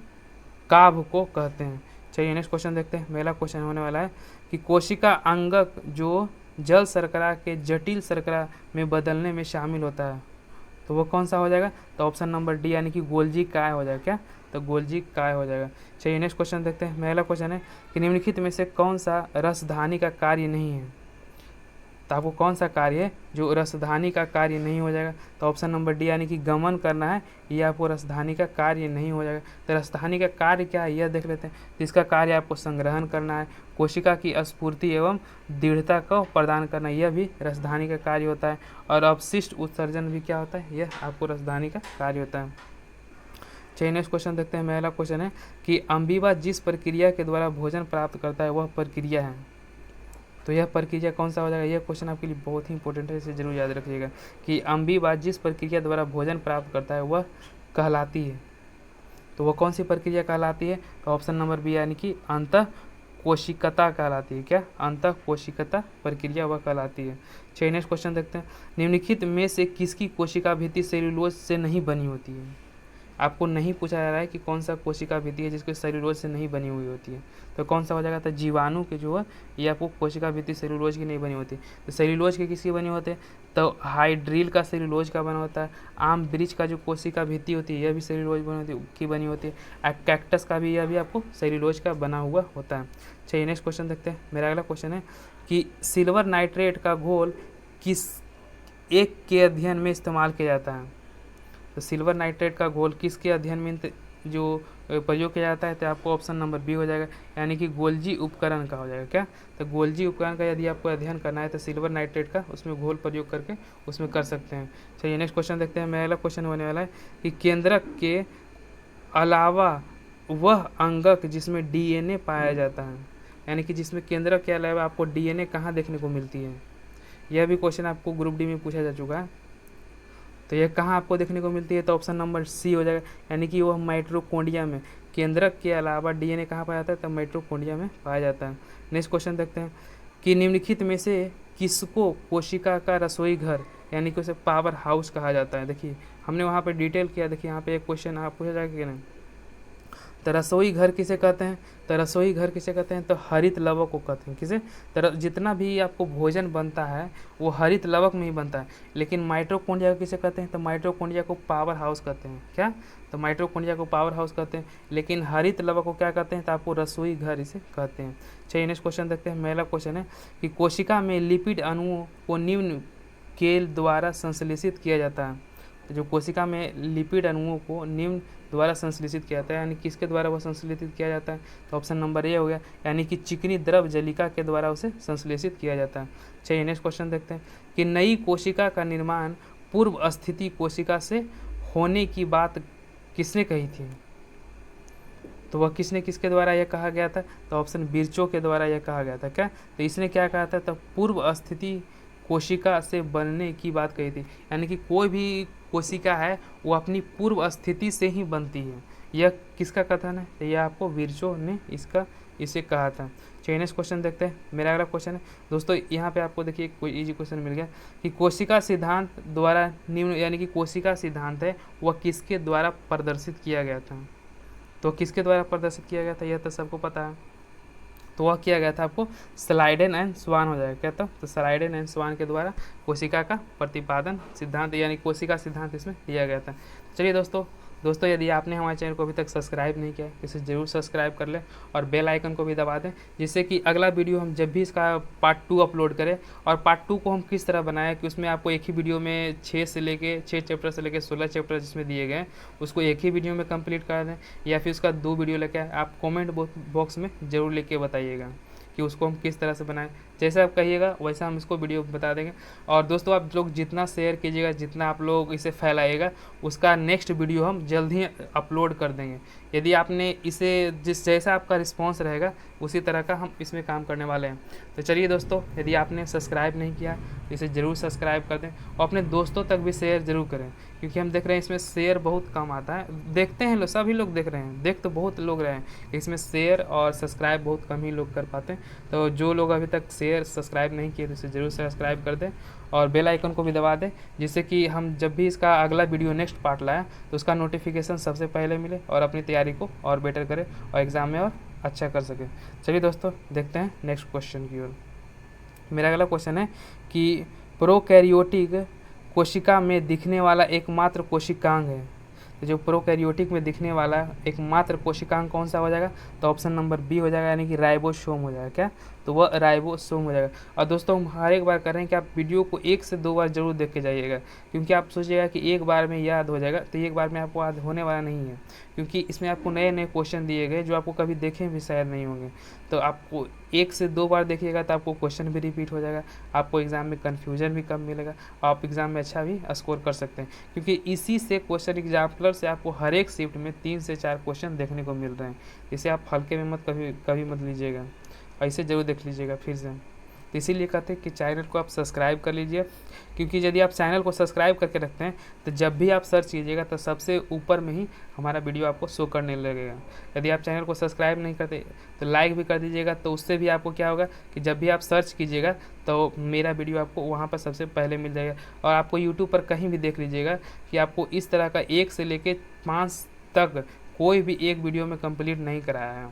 काभ को कहते हैं। चलिए नेक्स्ट क्वेश्चन देखते हैं। पहला क्वेश्चन होने वाला है कि कोशिका अंगक जो जल शर्करा के जटिल शर्करा में बदलने में शामिल होता है, तो वो कौन सा हो जाएगा? तो ऑप्शन नंबर डी, यानी कि गोल्जी काय हो जाएगा। क्या? तो गोल्जी काय हो जाएगा। चलिए नेक्स्ट क्वेश्चन देखते हैं। पहला क्वेश्चन है कि निम्नलिखित में से कौन सा रसधानी का कार्य नहीं है। तो आपको कौन सा कार्य है जो रसधानी का कार्य नहीं हो जाएगा। तो ऑप्शन नंबर डी यानी कि गमन करना है, ये आपको रसधानी का कार्य नहीं हो जाएगा। तो रसधानी का कार्य क्या है यह देख लेते हैं। तो इसका कार्य आपको संग्रहण करना है, कोशिका की स्फूर्ति एवं दृढ़ता को प्रदान करना, यह भी रसधानी का कार्य होता है। और अपशिष्ट उत्सर्जन भी क्या होता है, यह आपको रसधानी का कार्य होता है। चलिए नेक्स्ट क्वेश्चन देखते हैं। पहला क्वेश्चन है कि अमीबा जिस प्रक्रिया के द्वारा भोजन प्राप्त करता है वह प्रक्रिया है। तो यह प्रक्रिया कौन सा हो जाएगा। यह क्वेश्चन आपके लिए बहुत ही इंपॉर्टेंट है, इसे जरूर याद रखिएगा कि अमीबा जिस प्रक्रिया द्वारा भोजन प्राप्त करता है वह कहलाती है। तो वह कौन सी प्रक्रिया कहलाती है। तो ऑप्शन नंबर बी यानी कि अंतः कोशिकता कहलाती है। क्या, अंतः कोशिकता प्रक्रिया वह कहलाती है। चलिए नेक्स्ट क्वेश्चन देखते हैं। निम्नलिखित में से किसकी कोशिका भित्ति सेल्यूलोज से नहीं बनी होती है। आपको नहीं पूछा जा रहा है कि कौन सा कोशिका भित्ति है जिसकी सेल्यूलोज से नहीं बनी हुई होती है। तो कौन सा हो जाएगा। तो जीवाणु के जो है ये आपको कोशिका भित्ति सेल्यूलोज की नहीं बनी होती। तो सेल्यूलोज के किसकी बनी होते हैं। तो हाइड्रिल का सेल्यूलोज का बना होता है। आम वृक्ष का जो कोशिका भित्ति होती है यह भी सेल्यूलोज की बनी होती है। कैक्टस का भी यह भी आपको सेल्यूलोज का बना हुआ होता है। चलिए नेक्स्ट क्वेश्चन देखते हैं। मेरा अगला क्वेश्चन है कि सिल्वर नाइट्रेट का घोल किस एक के अध्ययन में इस्तेमाल किया जाता है। तो सिल्वर नाइट्रेट का घोल किसके अध्ययन में जो प्रयोग किया जाता है। तो आपको ऑप्शन नंबर बी हो जाएगा यानी कि गोल्जी उपकरण का हो जाएगा। क्या, तो गोल्जी उपकरण का यदि आपको अध्ययन करना है तो सिल्वर नाइट्रेट का उसमें घोल प्रयोग करके उसमें कर सकते हैं। चलिए नेक्स्ट क्वेश्चन देखते हैं। मेरा अगला क्वेश्चन होने वाला है कि केंद्रक के अलावा वह अंगक जिसमें डीएनए पाया जाता है, यानी कि जिसमें केंद्रक के अलावा आपको डीएनए कहाँ देखने को मिलती है। यह भी क्वेश्चन आपको ग्रुप डी में पूछा जा चुका है। तो यह कहाँ आपको देखने को मिलती है। तो ऑप्शन नंबर सी हो जाएगा यानी कि वह माइटोकॉन्ड्रिया में। केंद्रक के अलावा डीएनए कहाँ पाया जाता है, तो माइटोकॉन्ड्रिया में पाया जाता है। नेक्स्ट क्वेश्चन देखते हैं कि निम्नलिखित में से किसको कोशिका का रसोई घर यानी कि उसे पावर हाउस कहा जाता है। देखिए हमने वहाँ पर डिटेल किया। देखिए यहाँ पे एक क्वेश्चन आप पूछा जाएगा कि नहीं। तो रसोई घर किसे कहते हैं। तो रसोई घर किसे कहते हैं, तो हरित लवक को कहते हैं। किसे, तो जितना भी आपको भोजन बनता है वो हरित लवक में ही बनता है। लेकिन माइटोकॉन्ड्रिया को किसे कहते हैं, तो माइटोकॉन्ड्रिया को पावर हाउस कहते हैं। क्या, तो माइटोकॉन्ड्रिया को पावर हाउस कहते हैं, लेकिन हरित लवक को क्या कहते हैं, तो आपको रसोई घर इसे कहते हैं। चलिए नेक्स्ट क्वेश्चन देखते हैं। पहला क्वेश्चन है कि कोशिका में लिपिड अणुओं को निम्न के द्वारा संश्लेषित किया जाता है। तो जो कोशिका में लिपिड अणुओं को निम्न द्वारा संश्लेषित किया जाता है, यानी किसके द्वारा वह संश्लेषित किया जाता है। तो ऑप्शन नंबर ए हो गया यानी कि चिकनी द्रव जलिका के द्वारा उसे संश्लेषित किया जाता है। चलिए नेक्स्ट क्वेश्चन देखते हैं कि नई कोशिका का निर्माण पूर्व स्थिति कोशिका से होने की बात किसने कही थी। तो वह किसने किसके द्वारा यह कहा गया था। तो ऑप्शन बिरचो के द्वारा यह कहा गया था। क्या, तो इसने क्या कहा था, तो पूर्व स्थिति कोशिका से बनने की बात कही थी, यानी कि कोई भी कोशिका है वो अपनी पूर्व स्थिति से ही बनती है। यह किसका कथन है, तो यह आपको बिरचो ने इसे कहा था। चलिए नेक्स्ट क्वेश्चन देखते हैं। मेरा अगला क्वेश्चन है दोस्तों, यहाँ पे आपको देखिए कोई इजी क्वेश्चन मिल गया कि कोशिका सिद्धांत द्वारा निम्न, यानी कि कोशिका सिद्धांत है वह किसके द्वारा प्रदर्शित किया गया था। तो किसके द्वारा प्रदर्शित किया गया था, यह तो सबको पता है। तो वह किया गया था आपको स्लाइडेन एंड स्वान हो जाएगा। क्या, तो स्लाइडेन एंड स्वान के द्वारा कोशिका का प्रतिपादन सिद्धांत यानी कोशिका सिद्धांत इसमें दिया गया था। चलिए दोस्तों यदि आपने हमारे चैनल को अभी तक सब्सक्राइब नहीं किया है इसे ज़रूर सब्सक्राइब कर लें और बेल आइकन को भी दबा दें, जिससे कि अगला वीडियो हम जब भी इसका पार्ट 2 अपलोड करें, और पार्ट 2 को हम किस तरह बनाएं कि उसमें आपको एक ही वीडियो में 6 चैप्टर से लेके 16 चैप्टर जिसमें दिए गए हैं उसको एक ही वीडियो में कंप्लीट कर दें, या फिर उसका 2 वीडियो लेके आप कॉमेंट बॉक्स में ज़रूर लिख के बताइएगा कि उसको हम किस तरह से बनाएं। जैसे आप कहिएगा वैसा हम इसको वीडियो बता देंगे। और दोस्तों आप लोग जितना शेयर कीजिएगा, जितना आप लोग इसे फैलाइएगा, उसका नेक्स्ट वीडियो हम जल्द ही अपलोड कर देंगे। यदि आपने इसे जैसा आपका रिस्पांस रहेगा उसी तरह का हम इसमें काम करने वाले हैं। तो चलिए दोस्तों, यदि आपने सब्सक्राइब नहीं किया तो इसे ज़रूर सब्सक्राइब कर दें और अपने दोस्तों तक भी शेयर ज़रूर करें, क्योंकि हम देख रहे हैं इसमें शेयर बहुत कम आता है। देखते हैं सभी लोग देख रहे हैं, देख तो बहुत लोग रहे हैं, इसमें शेयर और सब्सक्राइब बहुत कम ही लोग कर पाते हैं। तो जो लोग अभी तक शेयर सब्सक्राइब नहीं किए तो इसे ज़रूर सब्सक्राइब कर दें और बेल आइकन को भी दबा दें, जिससे कि हम जब भी इसका अगला वीडियो नेक्स्ट पार्ट लाएँ तो उसका नोटिफिकेशन सबसे पहले मिले और अपनी तैयारी को और बेटर करें और एग्ज़ाम में और अच्छा कर सकें। चलिए दोस्तों देखते हैं नेक्स्ट क्वेश्चन की ओर। मेरा अगला क्वेश्चन है कि प्रोकैरियोटिक कोशिका में दिखने वाला एकमात्र कोशिकांग है। तो जो प्रोकैरियोटिक में दिखने वाला एकमात्र कोशिकांग कौन सा हो जाएगा, तो ऑप्शन नंबर बी हो जाएगा, यानी कि राइबोसोम हो जाएगा। क्या, तो वह राइबोसोम हो जाएगा। और दोस्तों हम हर एक बार कर रहे हैं कि आप वीडियो को 1 से 2 बार जरूर देख के जाइएगा, क्योंकि आप सोचिएगा कि एक बार में याद हो जाएगा, तो एक बार में आपको याद होने वाला नहीं है, क्योंकि इसमें आपको नए नए क्वेश्चन दिए गए जो आपको कभी देखे भी शायद नहीं होंगे। तो आपको 1 से 2 बार देखिएगा तो आपको क्वेश्चन भी रिपीट हो जाएगा, आपको एग्जाम में कन्फ्यूजन भी कम मिलेगा, आप एग्जाम में अच्छा भी स्कोर कर सकते हैं, क्योंकि इसी से क्वेश्चन एग्जाम्पलर से आपको हर एक शिफ्ट में 3 से 4 क्वेश्चन देखने को मिल रहे हैं। इसे आप हल्के में मत कभी मत लीजिएगा, ऐसे ज़रूर देख लीजिएगा फिर से। तो इसीलिए कहते हैं कि चैनल को आप सब्सक्राइब कर लीजिए, क्योंकि यदि आप चैनल को सब्सक्राइब करके रखते हैं तो जब भी आप सर्च कीजिएगा तो सबसे ऊपर में ही हमारा वीडियो आपको शो करने लगेगा। यदि आप चैनल को सब्सक्राइब नहीं करते तो लाइक भी कर दीजिएगा, तो उससे भी आपको क्या होगा कि जब भी आप सर्च कीजिएगा तो मेरा वीडियो आपको वहाँ पर सबसे पहले मिल जाएगा। और आपको यूट्यूब पर कहीं भी देख लीजिएगा कि आपको इस तरह का 1 से लेकर 5 तक कोई भी एक वीडियो में कंप्लीट नहीं कराया है।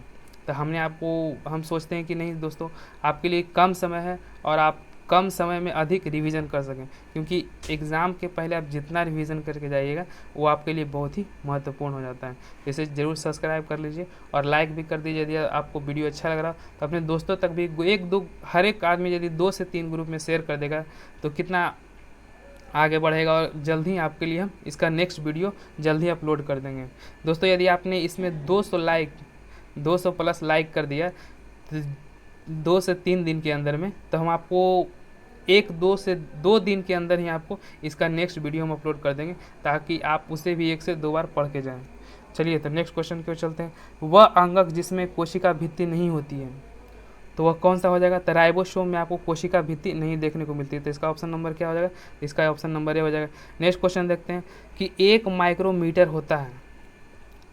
तो हम सोचते हैं कि नहीं दोस्तों, आपके लिए कम समय है और आप कम समय में अधिक रिवीजन कर सकें, क्योंकि एग्ज़ाम के पहले आप जितना रिवीजन करके जाइएगा वो आपके लिए बहुत ही महत्वपूर्ण हो जाता है। इसे ज़रूर सब्सक्राइब कर लीजिए और लाइक भी कर दीजिए। यदि आपको वीडियो अच्छा लग रहा तो अपने दोस्तों तक भी 1-2 हर एक आदमी यदि 2 से 3 ग्रुप में शेयर कर देगा तो कितना आगे बढ़ेगा, और जल्द ही आपके लिए हम इसका नेक्स्ट वीडियो जल्द ही अपलोड कर देंगे। दोस्तों यदि आपने इसमें 200 प्लस लाइक कर दिया तो 2 से 3 दिन के अंदर में, तो हम आपको 1-2 से 2 दिन के अंदर ही आपको इसका नेक्स्ट वीडियो हम अपलोड कर देंगे, ताकि आप उसे भी 1 से 2 बार पढ़ के जाएं। चलिए तो नेक्स्ट क्वेश्चन की ओर चलते हैं। वह अंगक जिसमें कोशिका भित्ति नहीं होती है, तो वह कौन सा हो जाएगा, तो राइबोसोम में आपको कोशिका भित्ति नहीं देखने को मिलती है, तो इसका ऑप्शन नंबर क्या हो जाएगा, इसका ऑप्शन नंबर ए हो जाएगा। नेक्स्ट क्वेश्चन देखते हैं कि 1 माइक्रोमीटर होता है।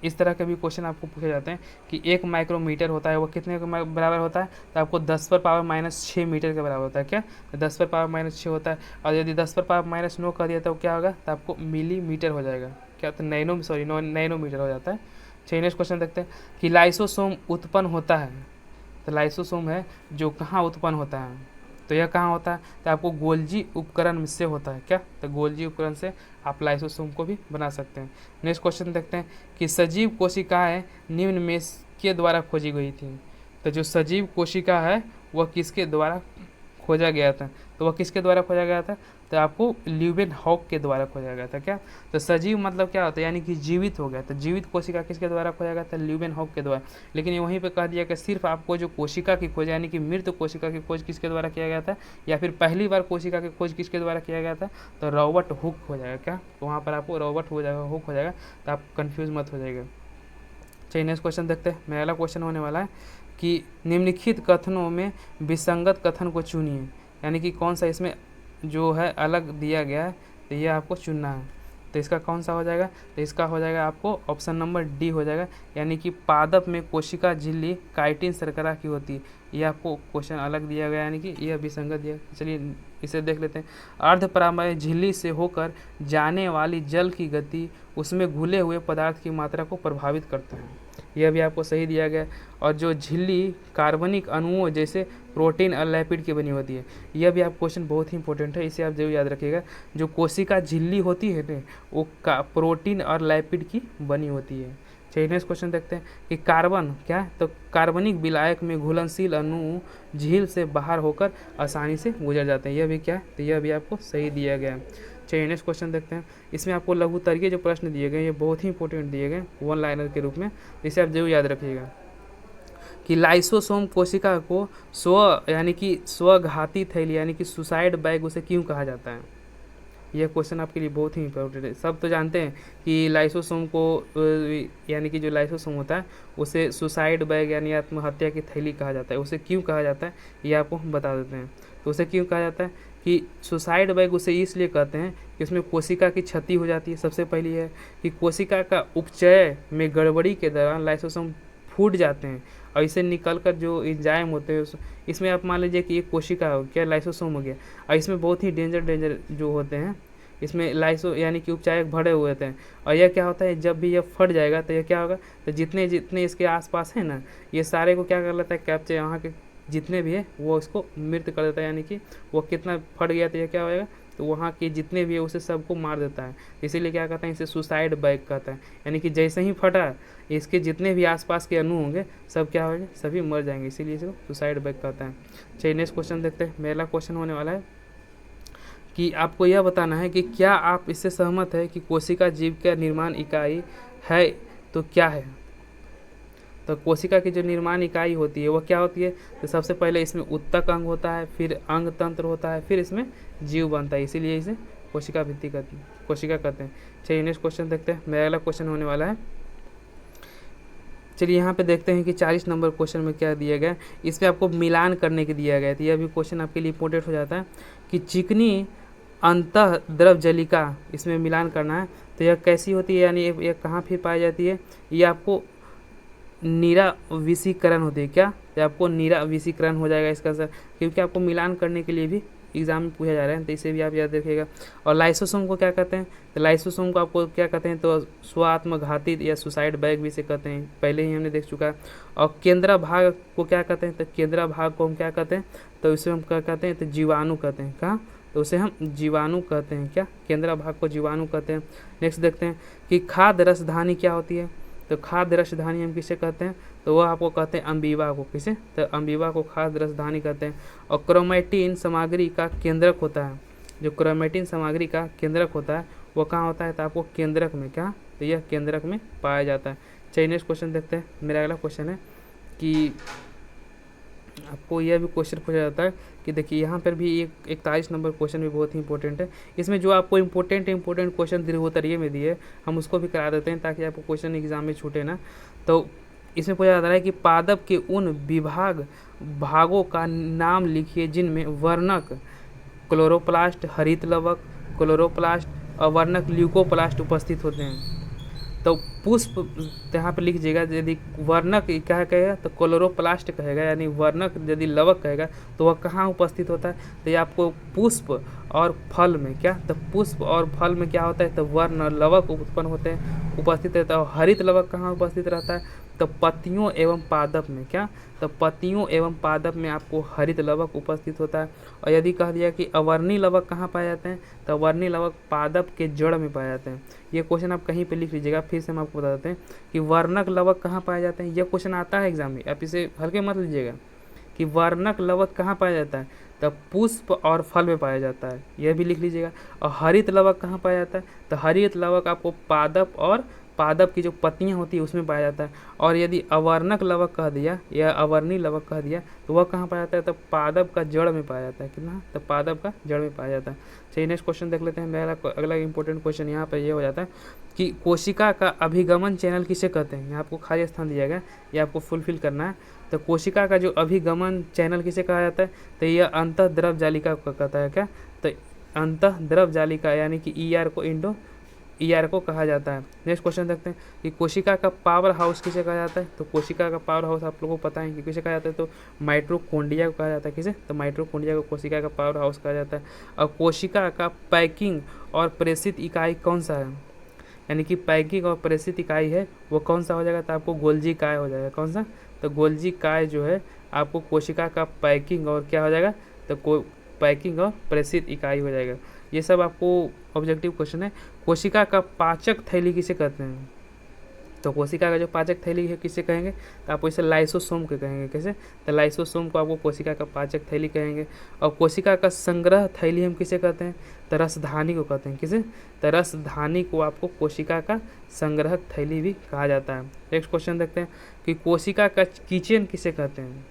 इस तरह के भी क्वेश्चन आपको पूछे जाते हैं कि 1 माइक्रोमीटर होता है, वो कितने के बराबर होता है, तो आपको 10⁻⁻6 मीटर के बराबर होता है। क्या, तो 10⁻⁻6 होता है। और यदि 10⁻⁹ कर दिया तो क्या होगा, तो आपको मिलीमीटर हो जाएगा। क्या, तो नैनोमीटर हो जाता है। चलिए नेक्स्ट क्वेश्चन देखते हैं कि लाइसोसोम उत्पन्न होता है, तो लाइसोसोम है जो कहाँ उत्पन्न होता है, तो यह कहाँ होता है, तो आपको गोल्जी उपकरण से होता है। क्या, तो गोल्जी उपकरण से आप लाइसोसोम को भी बना सकते हैं। नेक्स्ट क्वेश्चन देखते हैं कि सजीव कोशिकाएं निम्न में के द्वारा खोजी गई थी, तो जो सजीव कोशिका है वह किसके द्वारा खोजा गया था, तो वह किसके द्वारा खोजा गया था, तो आपको ल्यूवेनहॉक के द्वारा खोजा गया था। क्या, तो सजीव मतलब क्या होता है, यानी कि जीवित हो गया, तो जीवित कोशिका किसके द्वारा खोजा गया था, ल्यूवेनहॉक के द्वारा। लेकिन वहीं पे कह दिया कि सिर्फ आपको जो कोशिका की खोज यानी कि मृत कोशिका की खोज किसके द्वारा किया गया था, या फिर पहली बार कोशिका की खोज किसके द्वारा किया गया था, तो रॉबर्ट हुक हो जाएगा। क्या, तो वहाँ पर आपको रॉबर्ट हुक हो जाएगा, तो आप कन्फ्यूज मत हो जाएगा। चलिए नेक्स्ट क्वेश्चन देखते हैं। मेरा अगला क्वेश्चन होने वाला है कि निम्नलिखित कथनों में विसंगत कथन को चुनिए, यानी कि कौन सा इसमें जो है अलग दिया गया है, तो ये आपको चुनना है। तो इसका कौन सा हो जाएगा, तो इसका हो जाएगा आपको ऑप्शन नंबर डी हो जाएगा, यानी कि पादप में कोशिका झिल्ली काइटिन शर्करा की होती है। ये आपको क्वेश्चन अलग दिया गया, यानी कि यह विसंगत दिया। चलिए इसे देख लेते हैं। अर्धपरामय झिल्ली से होकर जाने वाली जल की गति उसमें घुले हुए पदार्थ की मात्रा को प्रभावित करता है, यह भी आपको सही दिया गया। और जो झिल्ली कार्बनिक अणुओं जैसे प्रोटीन और लैपिड की बनी होती है, यह भी आप क्वेश्चन बहुत ही इंपॉर्टेंट है, इसे आप जरूर याद रखिएगा। जो कोशिका झिल्ली होती है ना, वो प्रोटीन और लैपिड की बनी होती है। चलिए नेक्स्ट क्वेश्चन देखते हैं कि कार्बन क्या है, तो कार्बनिक विलायक में घुलनशील अणु झील से बाहर होकर आसानी से गुजर जाते हैं, यह भी क्या है, तो यह भी आपको सही दिया गया है। चलिए नेक्स्ट क्वेश्चन देखते हैं। इसमें आपको लघुतरीय जो प्रश्न दिए गए ये बहुत ही इंपॉर्टेंट दिए गए 1 लाइनर के रूप में, इसे आप जरूर याद रखिएगा कि लाइसोसोम कोशिका को यानी कि स्वघाती थैली यानी कि सुसाइड बैग उसे क्यों कहा जाता है। यह क्वेश्चन आपके लिए बहुत ही इंपॉर्टेंट है। सब तो जानते हैं कि लाइसोसोम को यानी कि जो लाइसोसोम होता है उसे सुसाइड बैग यानी आत्महत्या की थैली कहा जाता है। उसे क्यों कहा जाता है ये आपको हम बता देते हैं। तो उसे क्यों कहा जाता है कि सुसाइड बैग उसे इसलिए कहते हैं कि उसमें कोशिका की क्षति हो जाती है। सबसे पहली है कि कोशिका का उपचय में गड़बड़ी के दौरान लाइसोसोम फूट जाते हैं और इसे निकल कर जो एंजाइम होते हैं इसमें आप मान लीजिए कि एक कोशिका हो गया, लाइसोसोम हो गया, और इसमें बहुत ही डेंजर जो होते हैं इसमें लाइसो यानी कि उपचायक भरे हुए होते हैं। और यह क्या होता है, जब भी यह फट जाएगा तो यह क्या होगा, तो जितने जितने इसके आसपास है ना, ये सारे को क्या कर लेता है, कैप्चर यहाँ के जितने भी है वो इसको मृत कर देता है। यानी कि वो कितना फट गया तो यह क्या होएगा, तो वहाँ के जितने भी है उसे सबको मार देता है, इसीलिए क्या कहते हैं, इसे सुसाइड बैग कहता है। यानी कि जैसे ही फटा इसके जितने भी आसपास के अणु होंगे सब क्या होंगे, सभी मर जाएंगे, इसीलिए इसको सुसाइड बैग कहता है। चलिए नेक्स्ट क्वेश्चन देखते हैं। पहला क्वेश्चन होने वाला है कि आपको यह बताना है कि क्या आप इससे सहमत है कि कोशिका जीव का निर्माण इकाई है, तो क्या है। तो कोशिका की जो निर्माण इकाई होती है वो क्या होती है, तो सबसे पहले इसमें उत्तक अंग होता है, फिर अंग तंत्र होता है, फिर इसमें जीव बनता है, इसीलिए इसे कोशिका भित्ति कहते हैं, कोशिका कहते हैं। चलिए नेक्स्ट क्वेश्चन देखते हैं। मेरा अगला क्वेश्चन होने वाला है, चलिए यहाँ पे देखते हैं कि 40 नंबर क्वेश्चन में क्या दिया गया है। इसमें आपको मिलान करने के दिया गया है, तो यह भी क्वेश्चन आपके लिए इंपॉर्टेंट हो जाता है कि चिकनी अंतः द्रव जलिका इसमें मिलान करना है, तो यह कैसी होती है, यानी यह कहाँ फिर पाई जाती है, ये आपको निराविषीकरण होती है। क्या, तो आपको निराविषीकरण हो जाएगा इसका आंसर, क्योंकि आपको मिलान करने के लिए भी एग्जाम में पूछा जा रहा है, तो इसे भी आप याद रखिएगा। और लाइसोसोम को क्या कहते हैं, तो लाइसोसोम को आपको क्या कहते हैं, तो स्वात्मघाती या सुसाइड बैग भी से कहते हैं, पहले ही हमने देख चुका है। और केंद्र भाग को क्या कहते हैं, तो केंद्र भाग को हम क्या कहते हैं, तो इसे हम क्या कहते हैं, तो जीवाणु कहते हैं। कहाँ, तो उसे हम जीवाणु कहते हैं। क्या, केंद्र भाग को जीवाणु कहते हैं। नेक्स्ट देखते हैं कि खाद्य रसधानी क्या होती है, तो खाद्य रसधानी हम किसे कहते हैं, तो वह आपको कहते हैं अम्बीबा को। किसे, तो अम्बीबा को खाद्य रसधानी कहते हैं। और क्रोमेटिन सामग्री का केंद्रक होता है, जो क्रोमेटिन सामग्री का केंद्रक होता है वो कहाँ होता है, तो आपको केंद्रक में, क्या, तो यह केंद्रक में पाया जाता है। चलिए नेक्स्ट क्वेश्चन देखते हैं। मेरा अगला क्वेश्चन है कि आपको यह भी क्वेश्चन पूछा जाता है कि देखिए यहाँ पर भी एक 41 नंबर क्वेश्चन भी बहुत ही इंपॉर्टेंट है। इसमें जो आपको इंपॉर्टेंट क्वेश्चन दीर्घोत्तरीय में दिए हम उसको भी करा देते हैं ताकि आपको क्वेश्चन एग्जाम में छूटे ना। तो इसमें पूछा जाता है कि पादप के उन भागों का नाम लिखिए जिनमें वर्णक क्लोरोप्लास्ट, हरित लवक, क्लोरोप्लास्ट और वर्णक ल्यूकोप्लास्ट उपस्थित होते हैं। तो पुष्प यहाँ पर लिख दीजिएगा, यदि वर्णक क्या कहेगा तो क्लोरोप्लास्ट कहेगा, यानी वर्णक यदि लवक कहेगा तो वह कहाँ उपस्थित होता है, तो ये आपको पुष्प और फल में, क्या, तो पुष्प और फल में क्या होता है, तो वर्ण और लवक उत्पन्न होते हैं, उपस्थित रहता है। और हरित लवक कहाँ उपस्थित रहता है, तो पत्तियों एवं पादप में। क्या, तो पत्तियों एवं पादप में आपको हरित लवक उपस्थित होता है। और यदि कह दिया कि अवर्णी लवक कहाँ पाए जाते हैं, तो अवर्णी लवक पादप के जड़ में पाए जाते हैं। ये क्वेश्चन आप कहीं पे लिख लीजिएगा, फिर से हम आपको बता देते हैं कि वर्णक लवक कहाँ पाए जाते हैं। यह क्वेश्चन आता है एग्जाम में, आप इसे हल्के मत लीजिएगा कि वर्णक लवक कहाँ पाया जाता है, तो पुष्प और फल में पाया जाता है, यह भी लिख लीजिएगा। और हरित लवक कहाँ पाया जाता है, तो हरित लवक आपको पादप और पादप की जो पत्तियां होती है उसमें पाया जाता है। और यदि अवर्णक लवक कह दिया या अवर्णी लवक कह दिया तो वह कहाँ पाया जाता है, तो पादप का जड़ में पाया जाता है। कितना, तो पादप का जड़ में पाया जाता है। चलिए नेक्स्ट क्वेश्चन देख लेते हैं। मेरा अगला इंपॉर्टेंट क्वेश्चन यहाँ पर ये हो जाता है कि कोशिका का अभिगमन चैनल किसे कहते हैं। यहाँ आपको खाली स्थान दिया गया, ये आपको फुलफिल करना है। तो कोशिका का जो अभिगमन चैनल किसे कहा जाता है, तो यह अंतः द्रव जालिका को कहता है। क्या, तो अंतः द्रव जालिका यानी कि ईआर को कहा जाता है। नेक्स्ट क्वेश्चन देखते हैं कि कोशिका का पावर हाउस किसे कहा जाता है। तो कोशिका का पावर हाउस आप लोगों को पता है कि किसे कहा जाता है, तो माइटोकॉन्ड्रिया को कहा जाता है। किसे, तो माइटोकॉन्ड्रिया को कोशिका का पावर हाउस कहा जाता है। और कोशिका का पैकिंग और प्रेषित इकाई कौन सा है, यानी कि पैकिंग और प्रेषित इकाई है वो कौन सा हो जाएगा, तो आपको गोल्जी काय हो जाएगा। कौन सा, तो गोल्जी काय जो है आपको कोशिका का पैकिंग और क्या हो जाएगा, तो पैकिंग और प्रेषित इकाई हो जाएगा। ये सब आपको ऑब्जेक्टिव क्वेश्चन है। कोशिका का पाचक थैली किसे कहते हैं, तो कोशिका का जो पाचक थैली है किसे कहेंगे, तो आप इसे लाइसोसोम के कहेंगे। कैसे, तो लाइसोसोम को आपको कोशिका का पाचक थैली कहेंगे। और कोशिका का संग्रह थैली हम किसे कहते हैं, तो रसधानी को कहते हैं। किसे, तो रसधानी को आपको कोशिका का संग्रह थैली भी कहा जाता है। नेक्स्ट क्वेश्चन देखते हैं कि कोशिका का किचन किसे कहते हैं।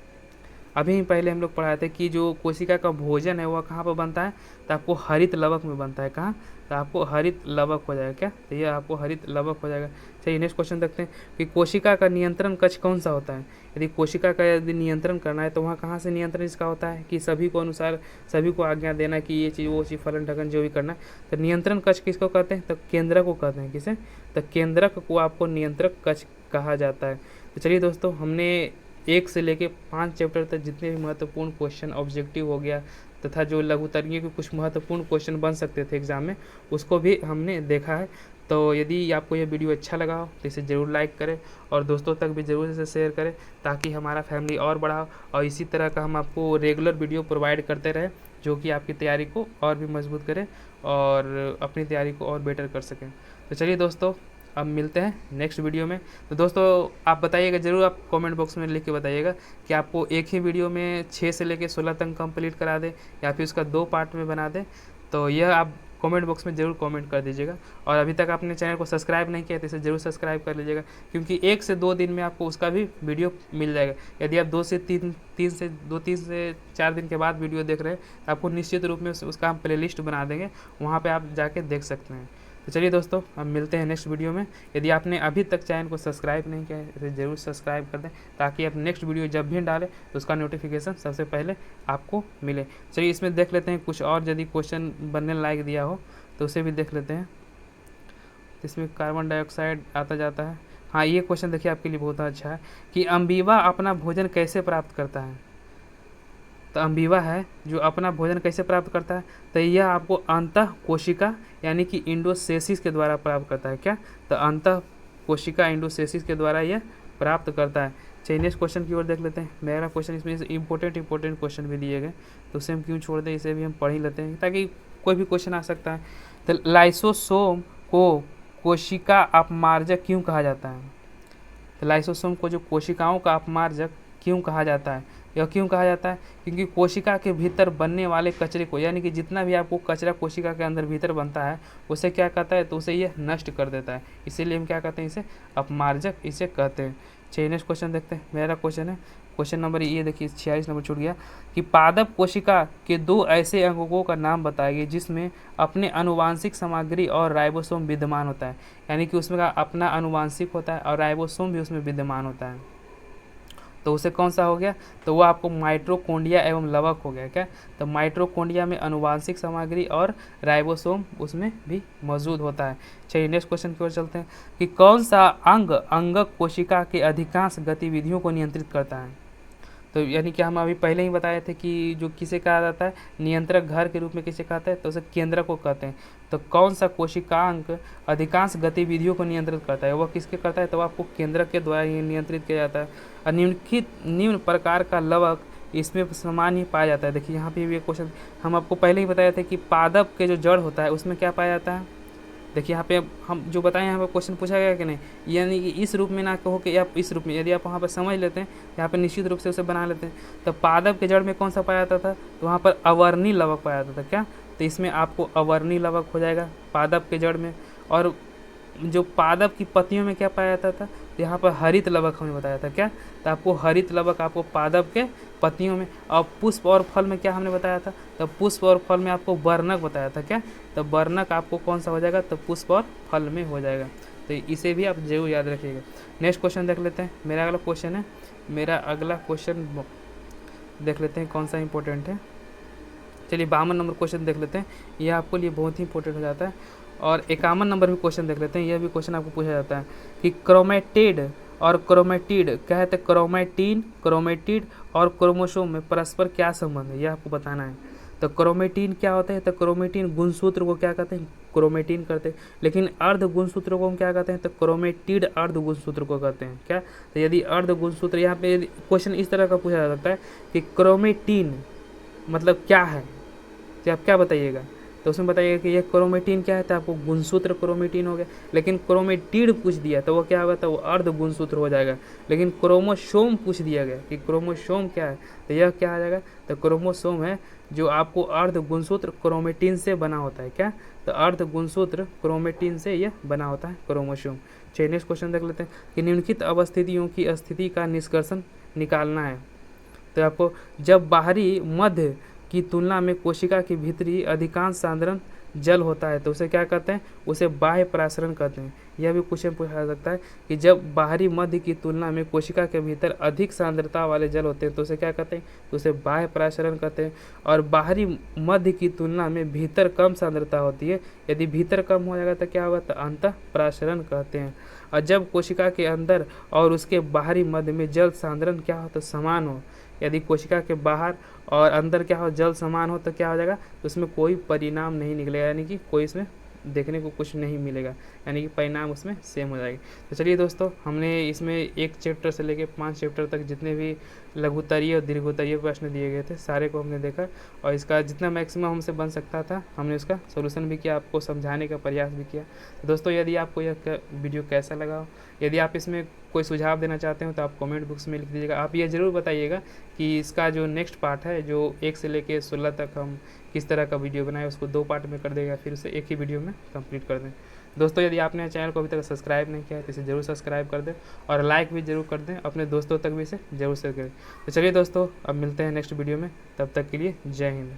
अभी पहले हम लोग पढ़ाए थे कि जो कोशिका का भोजन है वह कहाँ पर बनता है, तो आपको हरित लवक में बनता है। कहाँ, तो आपको हरित लवक हो जाएगा। क्या, तो यह आपको हरित लवक हो जाएगा। चलिए नेक्स्ट क्वेश्चन देखते हैं कि कोशिका का नियंत्रण कक्ष कौन सा होता है। यदि कोशिका का यदि नियंत्रण करना है तो वहाँ कहाँ से नियंत्रण इसका होता है, कि सभी को अनुसार सभी को आज्ञा देना कि ये चीज़ वो चीज़ फलन ढकन जो भी करना है। तो नियंत्रण कक्ष किसको कहते हैं, तो केंद्रक को कहते हैं। किसे, तो केंद्रक को आपको नियंत्रक कक्ष कहा जाता है। तो चलिए दोस्तों, हमने 1 से लेके 5 चैप्टर तक जितने भी महत्वपूर्ण क्वेश्चन ऑब्जेक्टिव हो गया तथा जो लघुतरीय के कुछ महत्वपूर्ण क्वेश्चन बन सकते थे एग्जाम में उसको भी हमने देखा है। तो यदि आपको यह वीडियो अच्छा लगा हो तो इसे ज़रूर लाइक करें और दोस्तों तक भी ज़रूर इसे शेयर करें ताकि हमारा फैमिली और बढ़ा हो और इसी तरह का हम आपको रेगुलर वीडियो प्रोवाइड करते रहें। जो कि आपकी तैयारी को और भी मजबूत करे और अपनी तैयारी को और बेटर कर सकें। तो चलिए दोस्तों, अब मिलते हैं नेक्स्ट वीडियो में। तो दोस्तों आप बताइएगा ज़रूर, आप कमेंट बॉक्स में लिख के बताइएगा कि आपको एक ही वीडियो में 6 से लेकर 16 तक कंप्लीट करा दे या फिर उसका 2 पार्ट में बना दे। तो यह आप कमेंट बॉक्स में ज़रूर कमेंट कर दीजिएगा। और अभी तक आपने चैनल को सब्सक्राइब नहीं किया तो इसे ज़रूर सब्सक्राइब कर लीजिएगा, क्योंकि 1 से 2 दिन में आपको उसका भी वीडियो मिल जाएगा। यदि आप 2 से 3 4 दिन के बाद वीडियो देख रहे हैं, आपको निश्चित रूप में उसका हम प्लेलिस्ट बना देंगे, वहाँ पर आप जाके देख सकते हैं। तो चलिए दोस्तों, हम मिलते हैं नेक्स्ट वीडियो में। यदि आपने अभी तक चैनल को सब्सक्राइब नहीं किया है, इसे ज़रूर सब्सक्राइब कर दें, ताकि आप नेक्स्ट वीडियो जब भी डालें तो उसका नोटिफिकेशन सबसे पहले आपको मिले। चलिए इसमें देख लेते हैं कुछ और, यदि क्वेश्चन बनने लायक दिया हो तो उसे भी देख लेते हैं। इसमें कार्बन डाइऑक्साइड आता जाता है। हाँ, ये क्वेश्चन देखिए आपके लिए बहुत अच्छा है कि अम्बीवा अपना भोजन कैसे प्राप्त करता है। तो अम्बीवा है जो अपना भोजन कैसे प्राप्त करता है, तो यह आपको अंतः कोशिका यानी कि इंडोसेसिस के द्वारा प्राप्त करता है। क्या? तो अंतः कोशिका इंडोसेसिस के द्वारा यह प्राप्त करता है। चलिए नेक्स्ट क्वेश्चन की ओर देख लेते हैं। मेरा क्वेश्चन इसमें इंपॉर्टेंट क्वेश्चन भी दिए गए, तो उसे हम क्यों छोड़ दें, इसे भी हम पढ़ ही लेते हैं ताकि कोई भी क्वेश्चन आ सकता है। तो लाइसोसोम को कोशिका अपमार्जक क्यों कहा जाता है? तो लाइसोसोम को जो कोशिकाओं का अपमार्जक क्यों कहा जाता है? यह क्यों कहा जाता है? क्योंकि कोशिका के भीतर बनने वाले कचरे को, यानी कि जितना भी आपको कचरा कोशिका के अंदर भीतर बनता है, उसे क्या कहता है, तो उसे यह नष्ट कर देता है। इसीलिए हम क्या कहते हैं, इसे अपमार्जक इसे कहते हैं। चलिए नेक्स्ट क्वेश्चन देखते हैं। मेरा क्वेश्चन है, क्वेश्चन नंबर ये देखिए 46 नंबर छूट गया कि पादप कोशिका के 2 ऐसे अंगों का नाम बताइए जिसमें अपने आनुवांशिक सामग्री और राइबोसोम विद्यमान होता है। यानी कि उसमें का अपना आनुवांशिक होता है और राइबोसोम भी उसमें विद्यमान होता है। तो उसे कौन सा हो गया, तो वो आपको माइटोकॉन्ड्रिया एवं लवक हो गया। क्या? तो माइटोकॉन्ड्रिया में आनुवांशिक सामग्री और राइबोसोम उसमें भी मौजूद होता है। चलिए नेक्स्ट क्वेश्चन की ओर चलते हैं कि कौन सा अंग अंगक कोशिका के अधिकांश गतिविधियों को नियंत्रित करता है। तो यानी कि हम अभी पहले ही बताए थे कि जो किसे कहा जाता है, नियंत्रक घर के रूप में किसे कहते हैं, तो उसे केंद्रक को कहते हैं। तो कौन सा कोशिकांग अधिकांश गतिविधियों को नियंत्रित करता है, वह किसके करता है, तो आपको केंद्रक के द्वारा ही नियंत्रित किया जाता है। निम्न प्रकार का लवक इसमें समान ही पाया जाता है। देखिए यहाँ पे भी एक क्वेश्चन हम आपको पहले ही बताए थे कि पादप के जो जड़ होता है उसमें क्या पाया जाता है। देखिए यहाँ पे हम जो बताएं, यहाँ पे क्वेश्चन पूछा गया कि नहीं, यानी कि इस रूप में ना कहो कि आप इस रूप में, यदि आप वहाँ पर समझ लेते हैं, यहाँ पे निश्चित रूप से उसे बना लेते हैं। तो पादप के जड़ में कौन सा पाया जाता था, तो वहाँ पर अवर्णी लवक पाया जाता था। क्या? तो इसमें आपको अवर्णी लवक हो जाएगा पादप के जड़ में। और जो पादप की पत्तियों में क्या पाया जाता था, तो यहाँ पर हरित लवक हमें बताया था। क्या? तो आपको हरित लवक आपको पादप के पत्तियों में, और पुष्प और फल में क्या हमने बताया था, तो पुष्प और फल में आपको वर्णक बताया था। क्या? तो वर्णक आपको कौन सा हो जाएगा, तो पुष्प और फल में हो जाएगा। तो इसे भी आप जरूर याद रखिएगा। नेक्स्ट क्वेश्चन देख लेते हैं। मेरा अगला क्वेश्चन है, मेरा अगला क्वेश्चन देख लेते हैं कौन सा इंपॉर्टेंट है। चलिए 52 नंबर क्वेश्चन देख लेते हैं, यह आपको लिए बहुत ही इंपॉर्टेंट हो जाता है। और 51 नंबर भी क्वेश्चन देख लेते हैं, यह भी क्वेश्चन आपको पूछा जाता है कि क्रोमेटिड और क्रोमेटिड क्या है, तो क्रोमेटिन, क्रोमेटिड और क्रोमोसोम में परस्पर क्या संबंध है, यह आपको बताना है। तो क्रोमेटिन क्या होता है, तो क्रोमेटिन गुणसूत्र को क्या कहते हैं, क्रोमेटिन करते हैं। लेकिन अर्ध गुणसूत्र को हम क्या कहते हैं, तो क्रोमेटिड अर्ध गुणसूत्र को कहते हैं। क्या? तो यदि अर्ध गुणसूत्र, यहाँ पे क्वेश्चन इस तरह का पूछा जा सकता है कि क्रोमेटिन मतलब क्या है, तो आप क्या बताइएगा, तो उसमें बताइएगा कि ये क्रोमेटिन क्या है, तो आपको गुणसूत्र क्रोमेटिन हो गया। लेकिन क्रोमेटिड पूछ दिया तो वो क्या होगा, तो वो अर्ध गुणसूत्र हो जाएगा। लेकिन क्रोमोसोम पूछ दिया गया कि क्रोमोसोम क्या है, तो यह क्या आ जाएगा, तो क्रोमोसोम है जो आपको अर्ध गुणसूत्र क्रोमेटिन से बना होता है। क्या? तो अर्ध गुणसूत्र क्रोमेटिन से यह बना होता है क्रोमोसोम। चलिए नेक्स्ट क्वेश्चन देख लेते हैं कि निम्नलिखित अवस्थितियों की स्थिति का निष्कर्षण निकालना है। तो आपको जब बाहरी मध्य की तुलना में कोशिका के भीतरी अधिकांश सांद्रण जल होता है तो उसे क्या कहते हैं, उसे बाह्य परासरण कहते हैं। यह भी क्वेश्चन पूछा जा सकता है कि जब बाहरी मध्य की तुलना में कोशिका के भीतर अधिक सांद्रता वाले जल होते हैं तो उसे क्या कहते हैं, तो उसे बाह्य परासरण कहते हैं। और बाहरी मध्य की तुलना में भीतर कम सांद्रता होती है, यदि भीतर कम हो जाएगा तो क्या होगा, तो अंतः परासरण कहते हैं। और जब कोशिका के अंदर और उसके बाहरी मध्य में जल सांद्रण क्या हो, तो समान हो, यदि कोशिका के बाहर और अंदर क्या हो, जल समान हो, तो क्या हो जाएगा, तो उसमें कोई परिणाम नहीं निकलेगा, यानी कि कोई इसमें देखने को कुछ नहीं मिलेगा, यानी कि परिणाम उसमें सेम हो जाएगी। तो चलिए दोस्तों, हमने इसमें 1 चैप्टर से लेके 5 चैप्टर तक जितने भी लघुत्तरीय और दीर्घोत्तरीय प्रश्न दिए गए थे सारे को हमने देखा, और इसका जितना मैक्सिमम हमसे बन सकता था हमने उसका सोल्यूशन भी किया, आपको समझाने का प्रयास भी किया। तो दोस्तों, यदि आपको यह वीडियो कैसा लगा हो, यदि आप इसमें कोई सुझाव देना चाहते हो तो आप कमेंट बॉक्स में लिख दीजिएगा। आप ये ज़रूर बताइएगा कि इसका जो नेक्स्ट पार्ट है, जो 1 से लेके 16 तक हम किस तरह का वीडियो बनाए, उसको 2 पार्ट में कर देगा, फिर उसे एक ही वीडियो में कंप्लीट कर दें। दोस्तों, यदि आपने चैनल को अभी तक सब्सक्राइब नहीं किया है तो इसे ज़रूर सब्सक्राइब कर दें, और लाइक भी ज़रूर कर दें, अपने दोस्तों तक भी इसे ज़रूर शेयर करें। तो चलिए दोस्तों, अब मिलते हैं नेक्स्ट वीडियो में, तब तक के लिए जय हिंद।